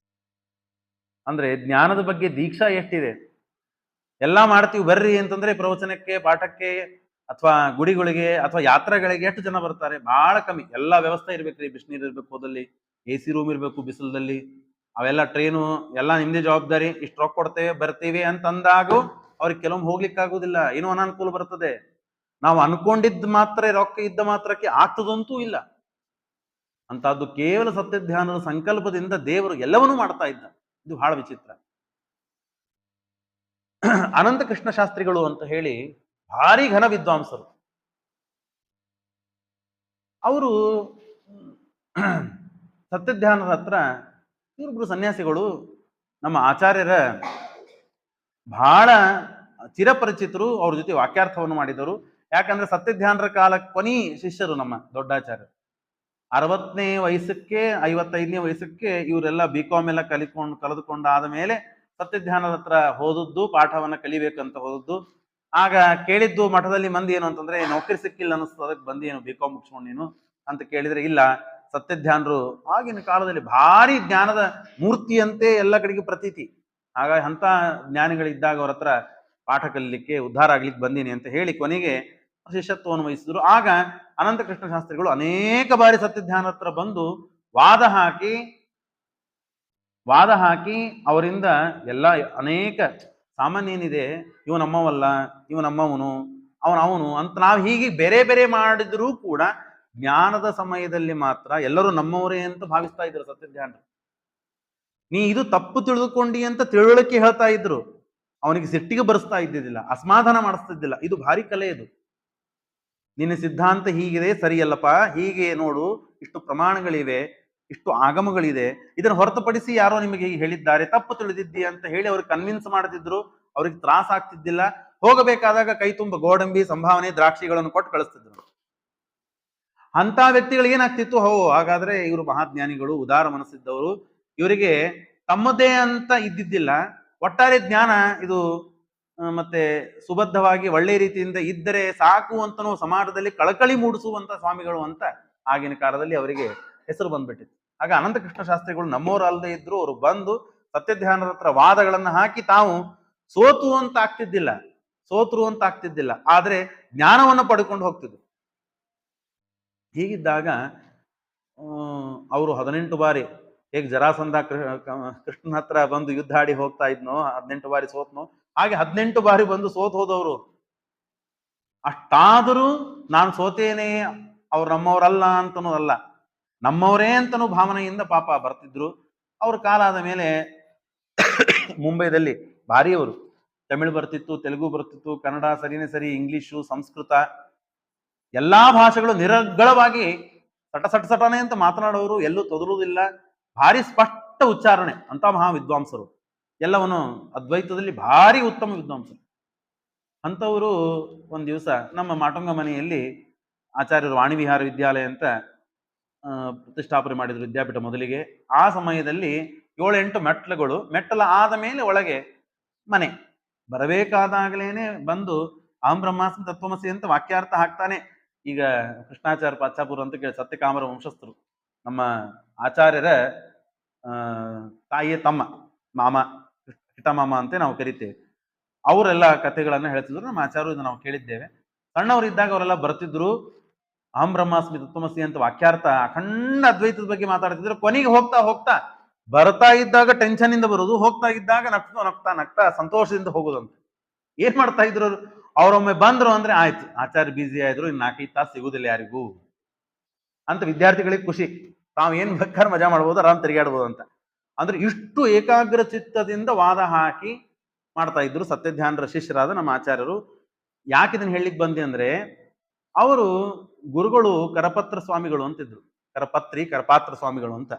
ಅಂದ್ರೆ ಜ್ಞಾನದ ಬಗ್ಗೆ ದೀಕ್ಷಾ ಎಷ್ಟಿದೆ. ಎಲ್ಲಾ ಮಾಡ್ತೀವಿ ಬರ್ರಿ ಅಂತಂದ್ರೆ ಪ್ರವಚನಕ್ಕೆ, ಪಾಠಕ್ಕೆ, ಅಥವಾ ಗುಡಿಗಳಿಗೆ ಅಥವಾ ಯಾತ್ರೆಗಳಿಗೆ ಎಷ್ಟು ಜನ ಬರ್ತಾರೆ? ಬಹಳ ಕಮ್ಮಿ. ಎಲ್ಲಾ ವ್ಯವಸ್ಥೆ ಇರ್ಬೇಕ್ರಿ, ಬಿಸಿನೀರು ಇರ್ಬೇಕು, ಹೋದಲ್ಲಿ AC ರೂಮ್ ಇರ್ಬೇಕು, ಬಿಸಿಲಲ್ಲಿ ಅವೆಲ್ಲ ಟ್ರೈನು ಎಲ್ಲ ನಿಮ್ದೇ ಜವಾಬ್ದಾರಿ, ಇಷ್ಟು ರೊಕ್ಕ ಕೊಡ್ತೇವೆ ಬರ್ತೀವಿ ಅಂತ ಅಂದಾಗ ಅವ್ರಿಗೆ ಕೆಲವೊಮ್ಮೆ ಹೋಗ್ಲಿಕ್ಕೆ ಆಗುದಿಲ್ಲ, ಏನೋ ಅನಾನುಕೂಲ ಬರ್ತದೆ. ನಾವು ಅನ್ಕೊಂಡಿದ್ದ ಮಾತ್ರ ರೊಕ್ಕ ಇದ್ದ ಮಾತ್ರಕ್ಕೆ ಆಗ್ತದಂತೂ ಇಲ್ಲ. ಅಂತದ್ದು ಕೇವಲ ಸತ್ಯಧ್ಯಾನದ ಸಂಕಲ್ಪದಿಂದ ದೇವರು ಎಲ್ಲವನ್ನೂ ಮಾಡ್ತಾ ಇದ್ದ. ಇದು ಬಹಳ ವಿಚಿತ್ರ. ಅನಂತ ಕೃಷ್ಣ ಶಾಸ್ತ್ರಿಗಳು ಅಂತ ಹೇಳಿ ಭಾರಿ ಘನ ವಿದ್ವಾಂಸರು. ಅವರು ಸತ್ಯಧ್ಯಾನದ ಹತ್ರ ಇವರಿಬ್ರು ಸನ್ಯಾಸಿಗಳು ನಮ್ಮ ಆಚಾರ್ಯರ ಬಹಳ ಚಿರಪರಿಚಿತರು, ಅವ್ರ ಜೊತೆ ವಾಕ್ಯಾರ್ಥವನ್ನು ಮಾಡಿದರು. ಯಾಕಂದ್ರೆ ಸತ್ಯಧ್ಯಾನರ ಕಾಲ ಕೊನಿ ಶಿಷ್ಯರು ನಮ್ಮ ದೊಡ್ಡಾಚಾರ್ಯರು. 60ನೇ ವಯಸ್ಸಕ್ಕೆ 55ನೇ ವಯಸ್ಸಕ್ಕೆ ಇವರೆಲ್ಲ BCom ಎಲ್ಲ ಕಳೆದುಕೊಂಡಾದ ಮೇಲೆ ಸತ್ಯಧ್ಯಾನದ ಹತ್ರ ಹೋದದ್ದು, ಪಾಠವನ್ನ ಕಲಿಬೇಕಂತ ಹೋದದ್ದು. ಆಗ ಕೇಳಿದ್ದು ಮಠದಲ್ಲಿ ಮಂದಿ ಏನು ಅಂತಂದ್ರೆ, ನೌಕರಿ ಸಿಕ್ಕಿಲ್ಲ ಅನ್ನಿಸ್ತದೆ, ಅದಕ್ಕೆ ಬಂದಿ ಏನು BCom ಮುಗಿಸ್ಕೊಂಡು ನೀನು ಅಂತ ಕೇಳಿದ್ರೆ, ಇಲ್ಲ ಸತ್ಯಧ್ಯಾನರು ಆಗಿನ ಕಾಲದಲ್ಲಿ ಭಾರಿ ಜ್ಞಾನದ ಮೂರ್ತಿಯಂತೆ ಎಲ್ಲ ಕಡೆಗೆ ಪ್ರತೀತಿ. ಹಾಗಾಗಿ ಅಂತ ಜ್ಞಾನಿಗಳಿದ್ದಾಗ ಅವ್ರ ಹತ್ರ ಪಾಠ ಕಲಿಲಿಕ್ಕೆ, ಉದ್ಧಾರ ಆಗ್ಲಿಕ್ಕೆ ಬಂದೀನಿ ಅಂತ ಹೇಳಿ ಕೊನೆಗೆ ಶಿಷ್ಯತ್ವವನ್ನು ವಹಿಸಿದ್ರು. ಆಗ ಅನಂತ ಕೃಷ್ಣ ಶಾಸ್ತ್ರಿಗಳು ಅನೇಕ ಬಾರಿ ಸತ್ಯಧ್ಯಾನ ಹತ್ರ ಬಂದು ವಾದ ಹಾಕಿ ಅವರಿಂದ ಎಲ್ಲ ಅನೇಕ ಸಾಮಾನ್ಯ ಏನಿದೆ, ಇವ ನಮ್ಮವಲ್ಲ, ಇವ ನಮ್ಮವನು, ಅವನು ಅಂತ ನಾವು ಹೀಗೆ ಬೇರೆ ಬೇರೆ ಮಾಡಿದ್ರೂ ಕೂಡ ಜ್ಞಾನದ ಸಮಯದಲ್ಲಿ ಮಾತ್ರ ಎಲ್ಲರೂ ನಮ್ಮವರೇ ಅಂತ ಭಾವಿಸ್ತಾ ಇದ್ರು ಸತ್ಯಧ್ಯಾನರು. ನೀ ಇದು ತಪ್ಪು ತಿಳಿದುಕೊಂಡಿ ಅಂತ ತಿಳುವಳಿಕೆ ಹೇಳ್ತಾ ಇದ್ರು, ಅವನಿಗೆ ಸಿಟ್ಟಿಗೆ ಬರೆಸ್ತಾ ಇದ್ದಿದ್ದಿಲ್ಲ, ಅಸಮಾಧಾನ ಮಾಡಿಸ್ತಿದ್ದಿಲ್ಲ. ಇದು ಭಾರಿ ಕಲೆ. ಇದು ನಿನ್ನ ಸಿದ್ಧಾಂತ ಹೀಗಿದೆ, ಸರಿಯಲ್ಲಪ್ಪ, ಹೀಗೆ ನೋಡು, ಇಷ್ಟು ಪ್ರಮಾಣಗಳಿವೆ, ಇಷ್ಟು ಆಗಮಗಳಿದೆ, ಇದನ್ನು ಹೊರತುಪಡಿಸಿ ಯಾರೋ ನಿಮಗೆ ಹೇಳಿದ್ದಾರೆ, ತಪ್ಪು ತಿಳಿದಿದ್ದಿ ಅಂತ ಹೇಳಿ ಅವ್ರಿಗೆ ಕನ್ವಿನ್ಸ್ ಮಾಡ್ತಿದ್ರು. ಅವ್ರಿಗೆ ತ್ರಾಸ ಆಗ್ತಿದ್ದಿಲ್ಲ. ಹೋಗಬೇಕಾದಾಗ ಕೈ ತುಂಬ ಗೋಡಂಬಿ, ಸಂಭಾವನೆ, ದ್ರಾಕ್ಷಿಗಳನ್ನು ಕೊಟ್ಟು ಕಳಿಸ್ತಿದ್ರು. ಅಂತ ವ್ಯಕ್ತಿಗಳಿಗೆ ಏನಾಗ್ತಿತ್ತು, ಹಾಗಾದ್ರೆ ಇವರು ಮಹಾಜ್ಞಾನಿಗಳು, ಉದಾರ ಮನಸ್ಸಿದ್ದವರು, ಇವರಿಗೆ ತಮ್ಮದೇ ಅಂತ ಇದ್ದಿದ್ದಿಲ್ಲ, ಒಟ್ಟಾರೆ ಜ್ಞಾನ ಇದು ಮತ್ತೆ ಸುಬದ್ಧವಾಗಿ ಒಳ್ಳೆ ರೀತಿಯಿಂದ ಇದ್ದರೆ ಸಾಕು ಅಂತನೂ ಸಮಾಜದಲ್ಲಿ ಕಳಕಳಿ ಮೂಡಿಸುವಂತ ಸ್ವಾಮಿಗಳು ಅಂತ ಆಗಿನ ಕಾಲದಲ್ಲಿ ಅವರಿಗೆ ಹೆಸರು ಬಂದ್ಬಿಟ್ಟಿತ್ತು. ಆಗ ಅನಂತ ಕೃಷ್ಣ ಶಾಸ್ತ್ರಿಗಳು ನಮ್ಮವರು ಅಲ್ಲದೆ ಇದ್ರು, ಅವರು ಬಂದು ಸತ್ಯಧ್ಯಾನರ ಹತ್ರ ವಾದಗಳನ್ನ ಹಾಕಿ ತಾವು ಸೋತರು ಅಂತ ಆಗ್ತಿದ್ದಿಲ್ಲ, ಆದ್ರೆ ಜ್ಞಾನವನ್ನು ಪಡ್ಕೊಂಡು ಹೋಗ್ತಿದ್ರು. ಹೀಗಿದ್ದಾಗ ಅವರು 18 ಬಾರಿ, ಹೇಗೆ ಜರಾಸಂಧ ಕೃಷ್ಣನ ಹತ್ರ ಬಂದು ಯುದ್ಧ ಆಡಿ ಹೋಗ್ತಾ ಇದ್ನೋ, 18 ಬಾರಿ ಸೋತ್ನೋ, ಹಾಗೆ 18 ಬಾರಿ ಬಂದು ಸೋತ್ ಹೋದವರು. ಅಷ್ಟಾದರೂ ನಾನು ಸೋತೇನೆ, ಅವ್ರು ನಮ್ಮವರಲ್ಲ ಅಂತನೂ ಅಲ್ಲ, ನಮ್ಮವರೇ ಅಂತನೂ ಭಾವನೆಯಿಂದ ಪಾಪ ಬರ್ತಿದ್ರು. ಅವ್ರ ಕಾಲ ಆದ ಮೇಲೆ ಮುಂಬೈದಲ್ಲಿ ಭಾರಿಯವರು, ತಮಿಳು ಬರ್ತಿತ್ತು, ತೆಲುಗು ಬರ್ತಿತ್ತು, ಕನ್ನಡ ಸರಿನೇ ಸರಿ, ಇಂಗ್ಲಿಷು, ಸಂಸ್ಕೃತ ಎಲ್ಲಾ ಭಾಷೆಗಳು ನಿರರ್ಗಳವಾಗಿ ಸಟನೆ ಅಂತ ಮಾತನಾಡೋರು, ಎಲ್ಲೂ ತೊದರುವುದಿಲ್ಲ, ಭಾರಿ ಸ್ಪಷ್ಟ ಉಚ್ಚಾರಣೆ ಅಂತ ಮಹಾ ವಿದ್ವಾಂಸರು. ಎಲ್ಲವನ್ನು ಅದ್ವೈತದಲ್ಲಿ ಭಾರಿ ಉತ್ತಮ ವಿದ್ವಾಂಸರು. ಅಂಥವರು ಒಂದು ದಿವಸ ನಮ್ಮ ಮಾಟಂಗ ಮನೆಯಲ್ಲಿ ಆಚಾರ್ಯರು ವಾಣಿವಿಹಾರ ವಿದ್ಯಾಲಯ ಅಂತ ಪ್ರತಿಷ್ಠಾಪನೆ ಮಾಡಿದ್ರು, ವಿದ್ಯಾಪೀಠ ಮೊದಲಿಗೆ. ಆ ಸಮಯದಲ್ಲಿ 7-8 ಮೆಟ್ಟಲ ಆದ ಮೇಲೆ ಒಳಗೆ ಮನೆ. ಬರಬೇಕಾದಾಗಲೇನೆ ಬಂದು ಅಹಂ ಬ್ರಹ್ಮಾಸ್ಮಿ ತತ್ವಮಸಿ ಅಂತ ವಾಕ್ಯಾರ್ಥ ಹಾಕ್ತಾನೆ. ಈಗ ಕೃಷ್ಣಾಚಾರ್ಯ ಪಾಚ್ಚಾಪುರ ಅಂತ ಕೇಳಿ, ಸತ್ಯಕಾಮರ ವಂಶಸ್ಥರು, ನಮ್ಮ ಆಚಾರ್ಯರ ತಾಯಿಯ ತಮ್ಮ, ಮಾಮ, ಕಿಟಮಾಮ ಅಂತ ನಾವು ಕರಿತೇವೆ. ಅವರೆಲ್ಲ ಕಥೆಗಳನ್ನ ಹೇಳ್ತಿದ್ರು. ನಮ್ಮ ಆಚಾರ್ಯರು ಇದು ನಾವು ಕೇಳಿದ್ದೇವೆ. ಸಣ್ಣವರಿದ್ದಾಗ ಅವರೆಲ್ಲ ಬರ್ತಿದ್ರು, ಅಹಂ ಬ್ರಹ್ಮಾಸ್ಮಿ ತತ್ವಮಸಿ ಅಂತ ವಾಕ್ಯಾರ್ಥ ಅಖಂಡ ಅದ್ವೈತದ ಬಗ್ಗೆ ಮಾತಾಡ್ತಿದ್ರು. ಕೊನೆಗೆ ಹೋಗ್ತಾ ಬರ್ತಾ ಇದ್ದಾಗ ಟೆನ್ಷನ್ ಇಂದ ಬರುದು, ಹೋಗ್ತಾ ಇದ್ದಾಗ ನಗ್ತಾ ನಗ್ತಾ ನಗ್ತಾ ಸಂತೋಷದಿಂದ ಹೋಗುದಂತ. ಏನ್ ಮಾಡ್ತಾ ಇದ್ರು ಅವ್ರೊಮ್ಮೆ ಬಂದ್ರು ಅಂದ್ರೆ ಆಯ್ತು, ಆಚಾರ್ಯ ಬಿಸಿ ಆಯ್ರು, ಇನ್ 4-5 ತಾಸು ಸಿಗುದಿಲ್ಲ ಯಾರಿಗೂ ಅಂತ ವಿದ್ಯಾರ್ಥಿಗಳಿಗೆ ಖುಷಿ. ತಾವ್ ಏನ್ ಬೇಕಾದ್ರೆ ಮಜಾ ಮಾಡ್ಬೋದು, ಆರಾಮ್ ತಿರುಗಾಡ್ಬೋದು ಅಂತ. ಅಂದ್ರೆ ಇಷ್ಟು ಏಕಾಗ್ರ ಚಿತ್ತದಿಂದ ವಾದ ಹಾಕಿ ಮಾಡ್ತಾ ಇದ್ರು ಸತ್ಯಧ್ಯಾನರ ಶಿಷ್ಯರಾದ ನಮ್ಮ ಆಚಾರ್ಯರು. ಯಾಕೆ ಇದನ್ನ ಹೇಳಿಕ್ ಬಂದೆ ಅಂದ್ರೆ, ಅವರು ಗುರುಗಳು ಕರಪತ್ರ ಸ್ವಾಮಿಗಳು ಅಂತಿದ್ರು. ಕರಪಾತ್ರ ಸ್ವಾಮಿಗಳು ಅಂತ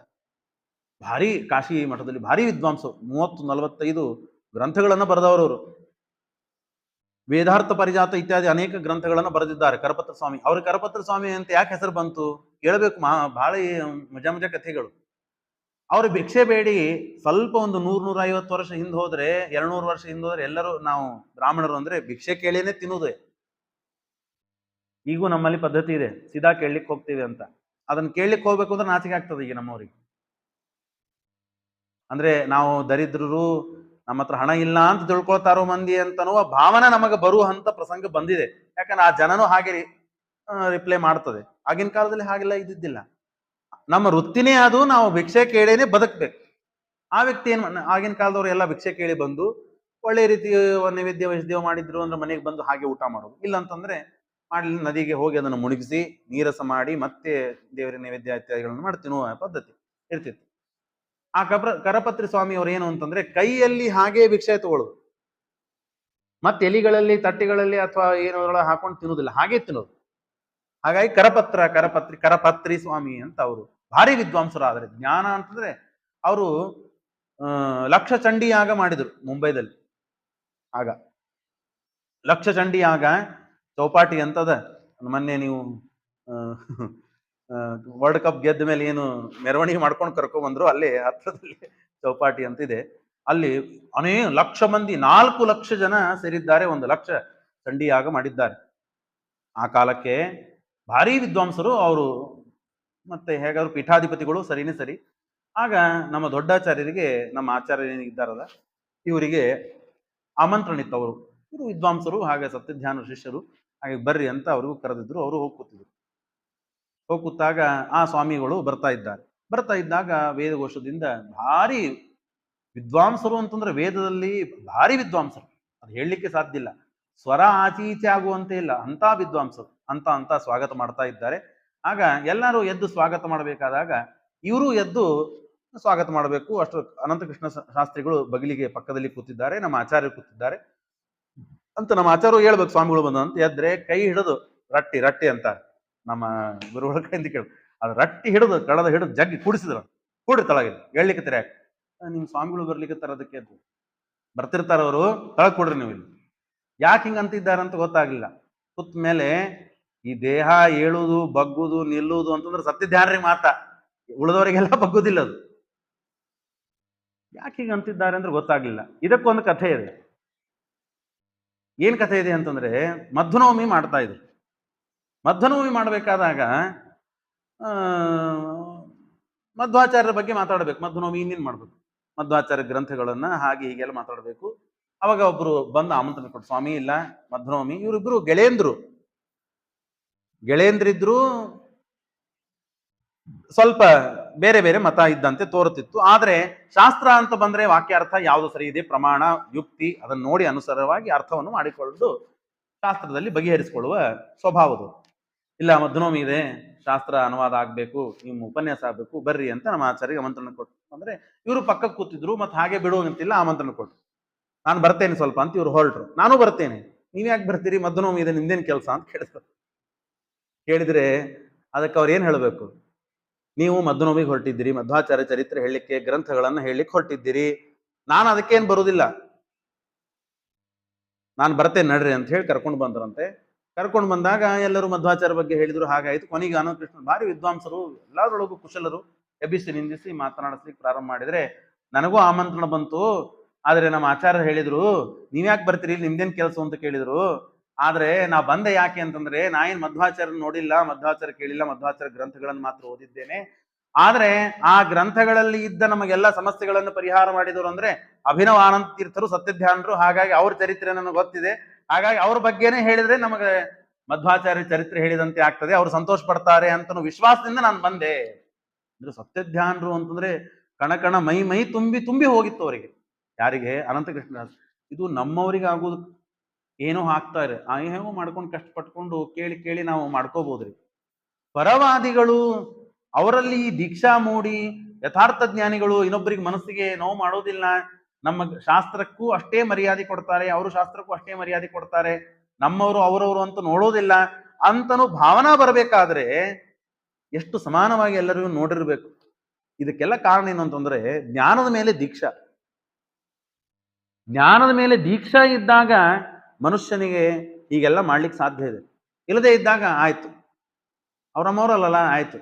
ಭಾರಿ ಕಾಶಿ ಮಠದಲ್ಲಿ ಭಾರಿ ವಿದ್ವಾಂಸರು, 30-45 ಗ್ರಂಥಗಳನ್ನ ಬರೆದವರು. ವೇದಾರ್ಥ ಪರಿಜಾತ ಇತ್ಯಾದಿ ಅನೇಕ ಗ್ರಂಥಗಳನ್ನ ಬರೆದಿದ್ದಾರೆ ಕರಪತ್ರ ಸ್ವಾಮಿ. ಅವ್ರ ಕರಪತ್ರ ಸ್ವಾಮಿ ಅಂತ ಯಾಕೆ ಹೆಸರು ಬಂತು ಕೇಳಬೇಕು, ಬಹಳ ಮಜಾ ಮಜಾ ಕಥೆಗಳು. ಅವ್ರು ಭಿಕ್ಷೆ ಬೇಡಿ ಸ್ವಲ್ಪ ಒಂದು 100-150 ವರ್ಷ ಹಿಂದೆ ಹೋದ್ರೆ, 200 ವರ್ಷ ಹಿಂದೆ ಹೋದ್ರೆ ಎಲ್ಲರೂ ನಾವು ಬ್ರಾಹ್ಮಣರು ಅಂದ್ರೆ ಭಿಕ್ಷೆ ಕೇಳಿನೇ ತಿನ್ನುವುದೇ. ಈಗೂ ನಮ್ಮಲ್ಲಿ ಪದ್ಧತಿ ಇದೆ, ಸೀದಾ ಕೇಳಲಿಕ್ಕೆ ಹೋಗ್ತೀವಿ ಅಂತ. ಅದನ್ನ ಕೇಳಲಿಕ್ಕೆ ಹೋಗ್ಬೇಕು ಅಂದ್ರೆ ನಾಚಿಕೆ ಆಗ್ತದೆ ಈಗ ನಮ್ಮವ್ರಿಗೆ. ಅಂದ್ರೆ ನಾವು ದರಿದ್ರರು, ನಮ್ಮ ಹತ್ರ ಹಣ ಇಲ್ಲ ಅಂತ ತಿಳ್ಕೊಳ್ತಾರೋ ಮಂದಿ ಅಂತನ್ನುವ ಭಾವನೆ ನಮಗೆ ಬರುವಂತ ಪ್ರಸಂಗ ಬಂದಿದೆ. ಯಾಕಂದ್ರೆ ಆ ಜನನು ಹಾಗೆ ರಿಪ್ಲೈ ಮಾಡ್ತದೆ. ಆಗಿನ ಕಾಲದಲ್ಲಿ ಹಾಗೆಲ್ಲ ಇದ್ದಿದ್ದಿಲ್ಲ. ನಮ್ಮ ವೃತ್ತಿನೇ ಅದು, ನಾವು ಭಿಕ್ಷೆ ಕೇಳೇನೆ ಬದುಕ್ಬೇಕು. ಆ ವ್ಯಕ್ತಿ ಆಗಿನ ಕಾಲದವ್ರು ಎಲ್ಲ ಭಿಕ್ಷೆ ಕೇಳಿ ಬಂದು ಒಳ್ಳೆ ರೀತಿ ನೈವೇದ್ಯ ವೈದ್ಯ ಮಾಡಿದ್ರು ಅಂದ್ರೆ ಮನೆಗೆ ಬಂದು ಹಾಗೆ ಊಟ ಮಾಡೋದು. ಇಲ್ಲ ಅಂತಂದ್ರೆ ಮಾಡಲಿ ನದಿಗೆ ಹೋಗಿ ಅದನ್ನು ಮುಳುಗಿಸಿ ನೀರಸ ಮಾಡಿ ಮತ್ತೆ ದೇವರ ನೈವೇದ್ಯ ಇತ್ಯಾದಿಗಳನ್ನು ಮಾಡಿ ತಿನ್ನುವ ಪದ್ಧತಿ ಇರ್ತಿತ್ತು. ಆ ಕರಪತ್ರಿ ಸ್ವಾಮಿ ಅವ್ರು ಏನು ಅಂತಂದ್ರೆ ಕೈಯಲ್ಲಿ ಹಾಗೆ ಭಿಕ್ಷೆ ತಗೊಳ್ಳೋದು, ಮತ್ತೆ ಎಲಿಗಳಲ್ಲಿ ತಟ್ಟೆಗಳಲ್ಲಿ ಅಥವಾ ಏನೋ ಹಾಕೊಂಡು ತಿನ್ನುವುದಿಲ್ಲ, ಹಾಗೆ ತಿನ್ನೋದು. ಹಾಗಾಗಿ ಕರಪತ್ರಿ ಸ್ವಾಮಿ ಅಂತ ಅವರು ಭಾರಿ ವಿದ್ವಾಂಸರಾದ್ರೆ. ಜ್ಞಾನ ಅಂತಂದ್ರೆ ಅವರು ಲಕ್ಷ ಚಂಡಿ ಯಾಗ ಮಾಡಿದ್ರು ಮುಂಬೈದಲ್ಲಿ. ಆಗ ಲಕ್ಷ ಚಂಡಿ ಯಾಗ ಚೌಪಾಟಿ ಅಂತದ, ಮೊನ್ನೆ ನೀವು ವರ್ಲ್ಡ್ ಕಪ್ ಗೆದ್ದ ಮೇಲೆ ಏನು ಮೆರವಣಿಗೆ ಮಾಡ್ಕೊಂಡು ಕರ್ಕೊಂಡ್ ಬಂದ್ರು, ಅಲ್ಲಿ ಹತ್ರದಲ್ಲಿ ಚೌಪಾಟಿ ಅಂತ ಇದೆ. ಅಲ್ಲಿ ಲಕ್ಷ ಮಂದಿ, 4 ಲಕ್ಷ ಜನ ಸೇರಿದ್ದಾರೆ, 1 ಲಕ್ಷ ಚಂಡಿ ಯಾಗ ಮಾಡಿದ್ದಾರೆ. ಆ ಕಾಲಕ್ಕೆ ಭಾರಿ ವಿದ್ವಾಂಸರು ಅವರು. ಮತ್ತೆ ಹೇಗಾದ್ರು ಪೀಠಾಧಿಪತಿಗಳು ಸರಿನೇ ಸರಿ. ಆಗ ನಮ್ಮ ದೊಡ್ಡಾಚಾರ್ಯರಿಗೆ, ನಮ್ಮ ಆಚಾರ್ಯ ಏನಿದ್ದಾರಲ್ಲ ಇವರಿಗೆ ಆಮಂತ್ರಣ ಇತ್ತು. ಇವರು ವಿದ್ವಾಂಸರು, ಹಾಗೆ ಸತ್ಯಧ್ಯಾನ ಶಿಷ್ಯರು, ಹಾಗೆ ಬರ್ರಿ ಅಂತ ಅವ್ರಿಗೂ ಕರೆದಿದ್ರು. ಅವರು ಹೋಗಿ ಕೂತಾಗ ಆ ಸ್ವಾಮಿಗಳು ಬರ್ತಾ ಇದ್ದಾಗ ವೇದಘೋಷದಿಂದ ಭಾರಿ ವಿದ್ವಾಂಸರು ಅಂತಂದ್ರೆ ವೇದದಲ್ಲಿ ಭಾರಿ ವಿದ್ವಾಂಸರು, ಅದು ಹೇಳಲಿಕ್ಕೆ ಸಾಧ್ಯ ಇಲ್ಲ. ಸ್ವರ ಆಚೀಚೆ ಆಗುವಂತೆ ಇಲ್ಲ, ಅಂತ ವಿದ್ವಾಂಸರು ಅಂತ ಸ್ವಾಗತ ಮಾಡ್ತಾ ಇದ್ದಾರೆ. ಆಗ ಎಲ್ಲರೂ ಎದ್ದು ಸ್ವಾಗತ ಮಾಡಬೇಕಾದಾಗ ಇವರು ಎದ್ದು ಸ್ವಾಗತ ಮಾಡಬೇಕು. ಅಷ್ಟು ಅನಂತಕೃಷ್ಣ ಶಾಸ್ತ್ರಿಗಳು ಬಗಲಿಗೆ ಪಕ್ಕದಲ್ಲಿ ಕೂತಿದ್ದಾರೆ, ನಮ್ಮ ಆಚಾರ್ಯರು ಕೂತಿದ್ದಾರೆ ಅಂತ ನಮ್ಮ ಆಚಾರ್ಯರು ಹೇಳ್ಬೇಕು ಸ್ವಾಮಿಗಳು ಬಂದ ಅಂತ. ಎದ್ರೆ ಕೈ ಹಿಡಿದು ರಟ್ಟಿ ಅಂತಾರೆ ನಮ್ಮ ಗುರುಗಳ ಕೈಯಿಂದ ಕೇಳು, ಅದು ರಟ್ಟಿ ಹಿಡಿದು ಕಳದ ಹಿಡಿದು ಜಗ್ಗಿ ಕೂಡಿಸಿದ್ರು. ಕೂಡಿ ತಳಗಿಲ್ಲ ಹೇಳಲಿಕ್ಕೆ ತೆರೆಯಾಕ, ನಿಮ್ ಸ್ವಾಮಿಗಳು ಬರ್ಲಿಕ್ಕೆ ಅದಕ್ಕೆ ಬರ್ತಿರ್ತಾರ ಅವರು, ತಳಗ್ ಕೊಡ್ರಿ ನೀವು ಇಲ್ಲಿ. ಯಾಕೆ ಹಿಂಗಂತಿದ್ದಾರೆ ಅಂತ ಗೊತ್ತಾಗ್ಲಿಲ್ಲ. ಕೂತ್ ಮೇಲೆ ಈ ದೇಹ ಏಳುವುದು ಬಗ್ಗುದು ನಿಲ್ಲುವುದು ಅಂತಂದ್ರೆ ಸತ್ಯಧ್ಯಾನರಿಗೆ ಮಾತ್ರ, ಉಳಿದವರಿಗೆಲ್ಲ ಬಗ್ಗುದಿಲ್ಲ ಅದು. ಯಾಕೆ ಹಿಂಗ ಅಂತಿದ್ದಾರೆ ಅಂದ್ರೆ ಗೊತ್ತಾಗ್ಲಿಲ್ಲ. ಇದಕ್ಕೊಂದು ಕಥೆ ಇದೆ. ಏನ್ ಕಥೆ ಇದೆ ಅಂತಂದ್ರೆ, ಮಧ್ವನವಮಿ ಮಾಡ್ತಾ ಇದ್ರು. ಮಧ್ವನವಮಿ ಮಾಡ್ಬೇಕಾದಾಗ ಮಧ್ವಾಚಾರ್ಯರ ಬಗ್ಗೆ ಮಾತಾಡ್ಬೇಕು. ಮಧ್ವನವಮಿ ಇನ್ನೇನ್ ಮಾಡ್ಬೇಕು, ಮಧ್ವಾಚಾರ್ಯ ಗ್ರಂಥಗಳನ್ನ ಹಾಗೆ ಹೀಗೆಲ್ಲ ಮಾತಾಡ್ಬೇಕು. ಅವಾಗ ಒಬ್ರು ಬಂದು ಆಮಂತ್ರಣ ಕೊಟ್ಟು, ಸ್ವಾಮಿ ಇಲ್ಲ ಮಧ್ವನವಮಿ. ಇವರಿಬ್ರು ಗೆಳೆಯಂದ್ರಿದ್ರು, ಸ್ವಲ್ಪ ಬೇರೆ ಬೇರೆ ಮತ ಇದ್ದಂತೆ ತೋರುತ್ತಿತ್ತು. ಆದ್ರೆ ಶಾಸ್ತ್ರ ಅಂತ ಬಂದ್ರೆ ವಾಕ್ಯಾರ್ಥ ಯಾವುದು ಸರಿ ಇದೆ, ಪ್ರಮಾಣ ಯುಕ್ತಿ ಅದನ್ನ ನೋಡಿ ಅನುಸಾರವಾಗಿ ಅರ್ಥವನ್ನು ಮಾಡಿಕೊಳ್ಳುವುದು ಶಾಸ್ತ್ರದಲ್ಲಿ ಬಗೆಹರಿಸಿಕೊಳ್ಳುವ ಸ್ವಭಾವದು. ಇಲ್ಲ ಮಧ್ವನವಮಿ ಇದೆ, ಶಾಸ್ತ್ರ ಅನುವಾದ ಆಗ್ಬೇಕು, ನಿಮ್ಮ ಉಪನ್ಯಾಸ ಆಗ್ಬೇಕು, ಬರ್ರಿ ಅಂತ ನಮ್ಮ ಆಚಾರ್ಯರಿಗೆ ಆಮಂತ್ರಣ ಕೊಟ್ಟು. ಅಂದ್ರೆ ಇವರು ಪಕ್ಕಕ್ಕೆ ಕೂತಿದ್ರು, ಮತ್ತೆ ಹಾಗೆ ಬಿಡುವಂತಿಲ್ಲ, ಆಮಂತ್ರಣ ಕೊಟ್ಟು ನಾನು ಬರ್ತೇನೆ ಸ್ವಲ್ಪ ಅಂತ ಇವ್ರು ಹೊರಟ್ರು. ನಾನು ಬರ್ತೇನೆ, ನೀವ್ ಯಾಕೆ ಬರ್ತೀರಿ, ಮಧ್ವನವಮಿ ಇದೆ, ನಿಮ್ದೇನ್ ಕೆಲಸ ಅಂತ ಕೇಳಿದ್ರೆ ಅದಕ್ಕೆ ಅವ್ರು ಏನ್ ಹೇಳ್ಬೇಕು, ನೀವು ಮಧ್ವನವಮಿಗೆ ಹೊರಟಿದ್ದೀರಿ, ಮಧ್ವಾಚಾರ್ಯ ಚರಿತ್ರೆ ಹೇಳಲಿಕ್ಕೆ, ಗ್ರಂಥಗಳನ್ನ ಹೇಳಲಿಕ್ಕೆ ಹೊರಟಿದ್ದೀರಿ, ನಾನು ಅದಕ್ಕೇನ್ ಬರುವುದಿಲ್ಲ, ನಾನು ಬರ್ತೇನೆ ನಡ್ರಿ ಅಂತ ಹೇಳಿ ಕರ್ಕೊಂಡು ಬಂದ್ರಂತೆ. ಕರ್ಕೊಂಡು ಬಂದಾಗ ಎಲ್ಲರೂ ಮಧ್ವಾಚಾರ್ಯ ಬಗ್ಗೆ ಹೇಳಿದ್ರು. ಹಾಗಾಯ್ತು. ಕೊನೆಗೆ ಅನಂತಕೃಷ್ಣ ಭಾರಿ ವಿದ್ವಾಂಸರು, ಎಲ್ಲರೊಳಗೂ ಕುಶಲರು, ಎಬ್ಬಿಸಿ ನಿಂದಿಸಿ ಮಾತನಾಡಿಸ್ಲಿಕ್ಕೆ ಪ್ರಾರಂಭ ಮಾಡಿದ್ರೆ, ನನಗೂ ಆಮಂತ್ರಣ ಬಂತು, ಆದ್ರೆ ನಮ್ಮ ಆಚಾರ್ಯರು ಹೇಳಿದ್ರು ನೀವ್ಯಾಕೆ ಬರ್ತೀರಿ, ನಿಮ್ದೇನ್ ಕೆಲಸ ಅಂತ ಕೇಳಿದ್ರು. ಆದ್ರೆ ನಾ ಬಂದೆ ಯಾಕೆ ಅಂತಂದ್ರೆ, ನಾ ಏನ್ ಮಧ್ವಾಚಾರ್ಯ ನೋಡಿಲ್ಲ, ಮಧ್ವಾಚಾರ್ಯ ಕೇಳಿಲ್ಲ, ಮಧ್ವಾಚಾರ್ಯ ಗ್ರಂಥಗಳನ್ನು ಮಾತ್ರ ಓದಿದ್ದೇನೆ. ಆದ್ರೆ ಆ ಗ್ರಂಥಗಳಲ್ಲಿ ಇದ್ದ ನಮಗೆಲ್ಲ ಸಮಸ್ಯೆಗಳನ್ನು ಪರಿಹಾರ ಮಾಡಿದವರು ಅಂದ್ರೆ ಅಭಿನವ ಆನಂದ ತೀರ್ಥರು, ಸತ್ಯಧ್ಯಾನರು. ಹಾಗಾಗಿ ಅವ್ರ ಚರಿತ್ರೆ ನನಗೆ ಗೊತ್ತಿದೆ. ಹಾಗಾಗಿ ಅವ್ರ ಬಗ್ಗೆನೇ ಹೇಳಿದ್ರೆ ನಮಗೆ ಮಧ್ವಾಚಾರ್ಯ ಚರಿತ್ರೆ ಹೇಳಿದಂತೆ ಆಗ್ತದೆ, ಅವ್ರು ಸಂತೋಷ ಪಡ್ತಾರೆ ಅಂತ ವಿಶ್ವಾಸದಿಂದ ನಾನು ಬಂದೆ. ಅಂದ್ರೆ ಸತ್ಯಧ್ಯಾನರು ಅಂತಂದ್ರೆ ಕಣಕಣ ಮೈ ಮೈ ತುಂಬಿ ತುಂಬಿ ಹೋಗಿತ್ತು ಅವರಿಗೆ. ಯಾರಿಗೆ? ಅನಂತಕೃಷ್ಣ. ಇದು ನಮ್ಮವರಿಗೆ ಆಗೋದು ಏನೋ ಹಾಕ್ತಾರೆ, ಹೇಗೋ ಮಾಡ್ಕೊಂಡು ಕಷ್ಟಪಟ್ಕೊಂಡು ಕೇಳಿ ಕೇಳಿ ನಾವು ಮಾಡ್ಕೋಬಹುದ್ರಿ. ಪರವಾದಿಗಳು, ಅವರಲ್ಲಿ ಈ ದೀಕ್ಷಾ ಮೂಡಿ ಯಥಾರ್ಥ ಜ್ಞಾನಿಗಳು ಇನ್ನೊಬ್ಬರಿಗೆ ಮನಸ್ಸಿಗೆ ನೋವು ಮಾಡೋದಿಲ್ಲ, ನಮ್ಮ ಶಾಸ್ತ್ರಕ್ಕೂ ಅಷ್ಟೇ ಮರ್ಯಾದೆ ಕೊಡ್ತಾರೆ, ಅವರು ಶಾಸ್ತ್ರಕ್ಕೂ ಅಷ್ಟೇ ಮರ್ಯಾದೆ ಕೊಡ್ತಾರೆ, ನಮ್ಮವರು ಅವರವರು ಅಂತ ನೋಡೋದಿಲ್ಲ ಅಂತನೂ ಭಾವನಾ ಬರಬೇಕಾದ್ರೆ ಎಷ್ಟು ಸಮಾನವಾಗಿ ಎಲ್ಲರಿಗೂ ನೋಡಿರ್ಬೇಕು. ಇದಕ್ಕೆಲ್ಲ ಕಾರಣ ಏನು ಅಂತಂದ್ರೆ ಜ್ಞಾನದ ಮೇಲೆ ದೀಕ್ಷಾ. ಜ್ಞಾನದ ಮೇಲೆ ದೀಕ್ಷಾ ಇದ್ದಾಗ ಮನುಷ್ಯನಿಗೆ ಹೀಗೆಲ್ಲ ಮಾಡ್ಲಿಕ್ಕೆ ಸಾಧ್ಯ ಇದೆ. ಇಲ್ಲದೆ ಇದ್ದಾಗ ಆಯ್ತು, ಅವ್ರ ನಮ್ಮವರಲ್ಲ ಆಯ್ತು,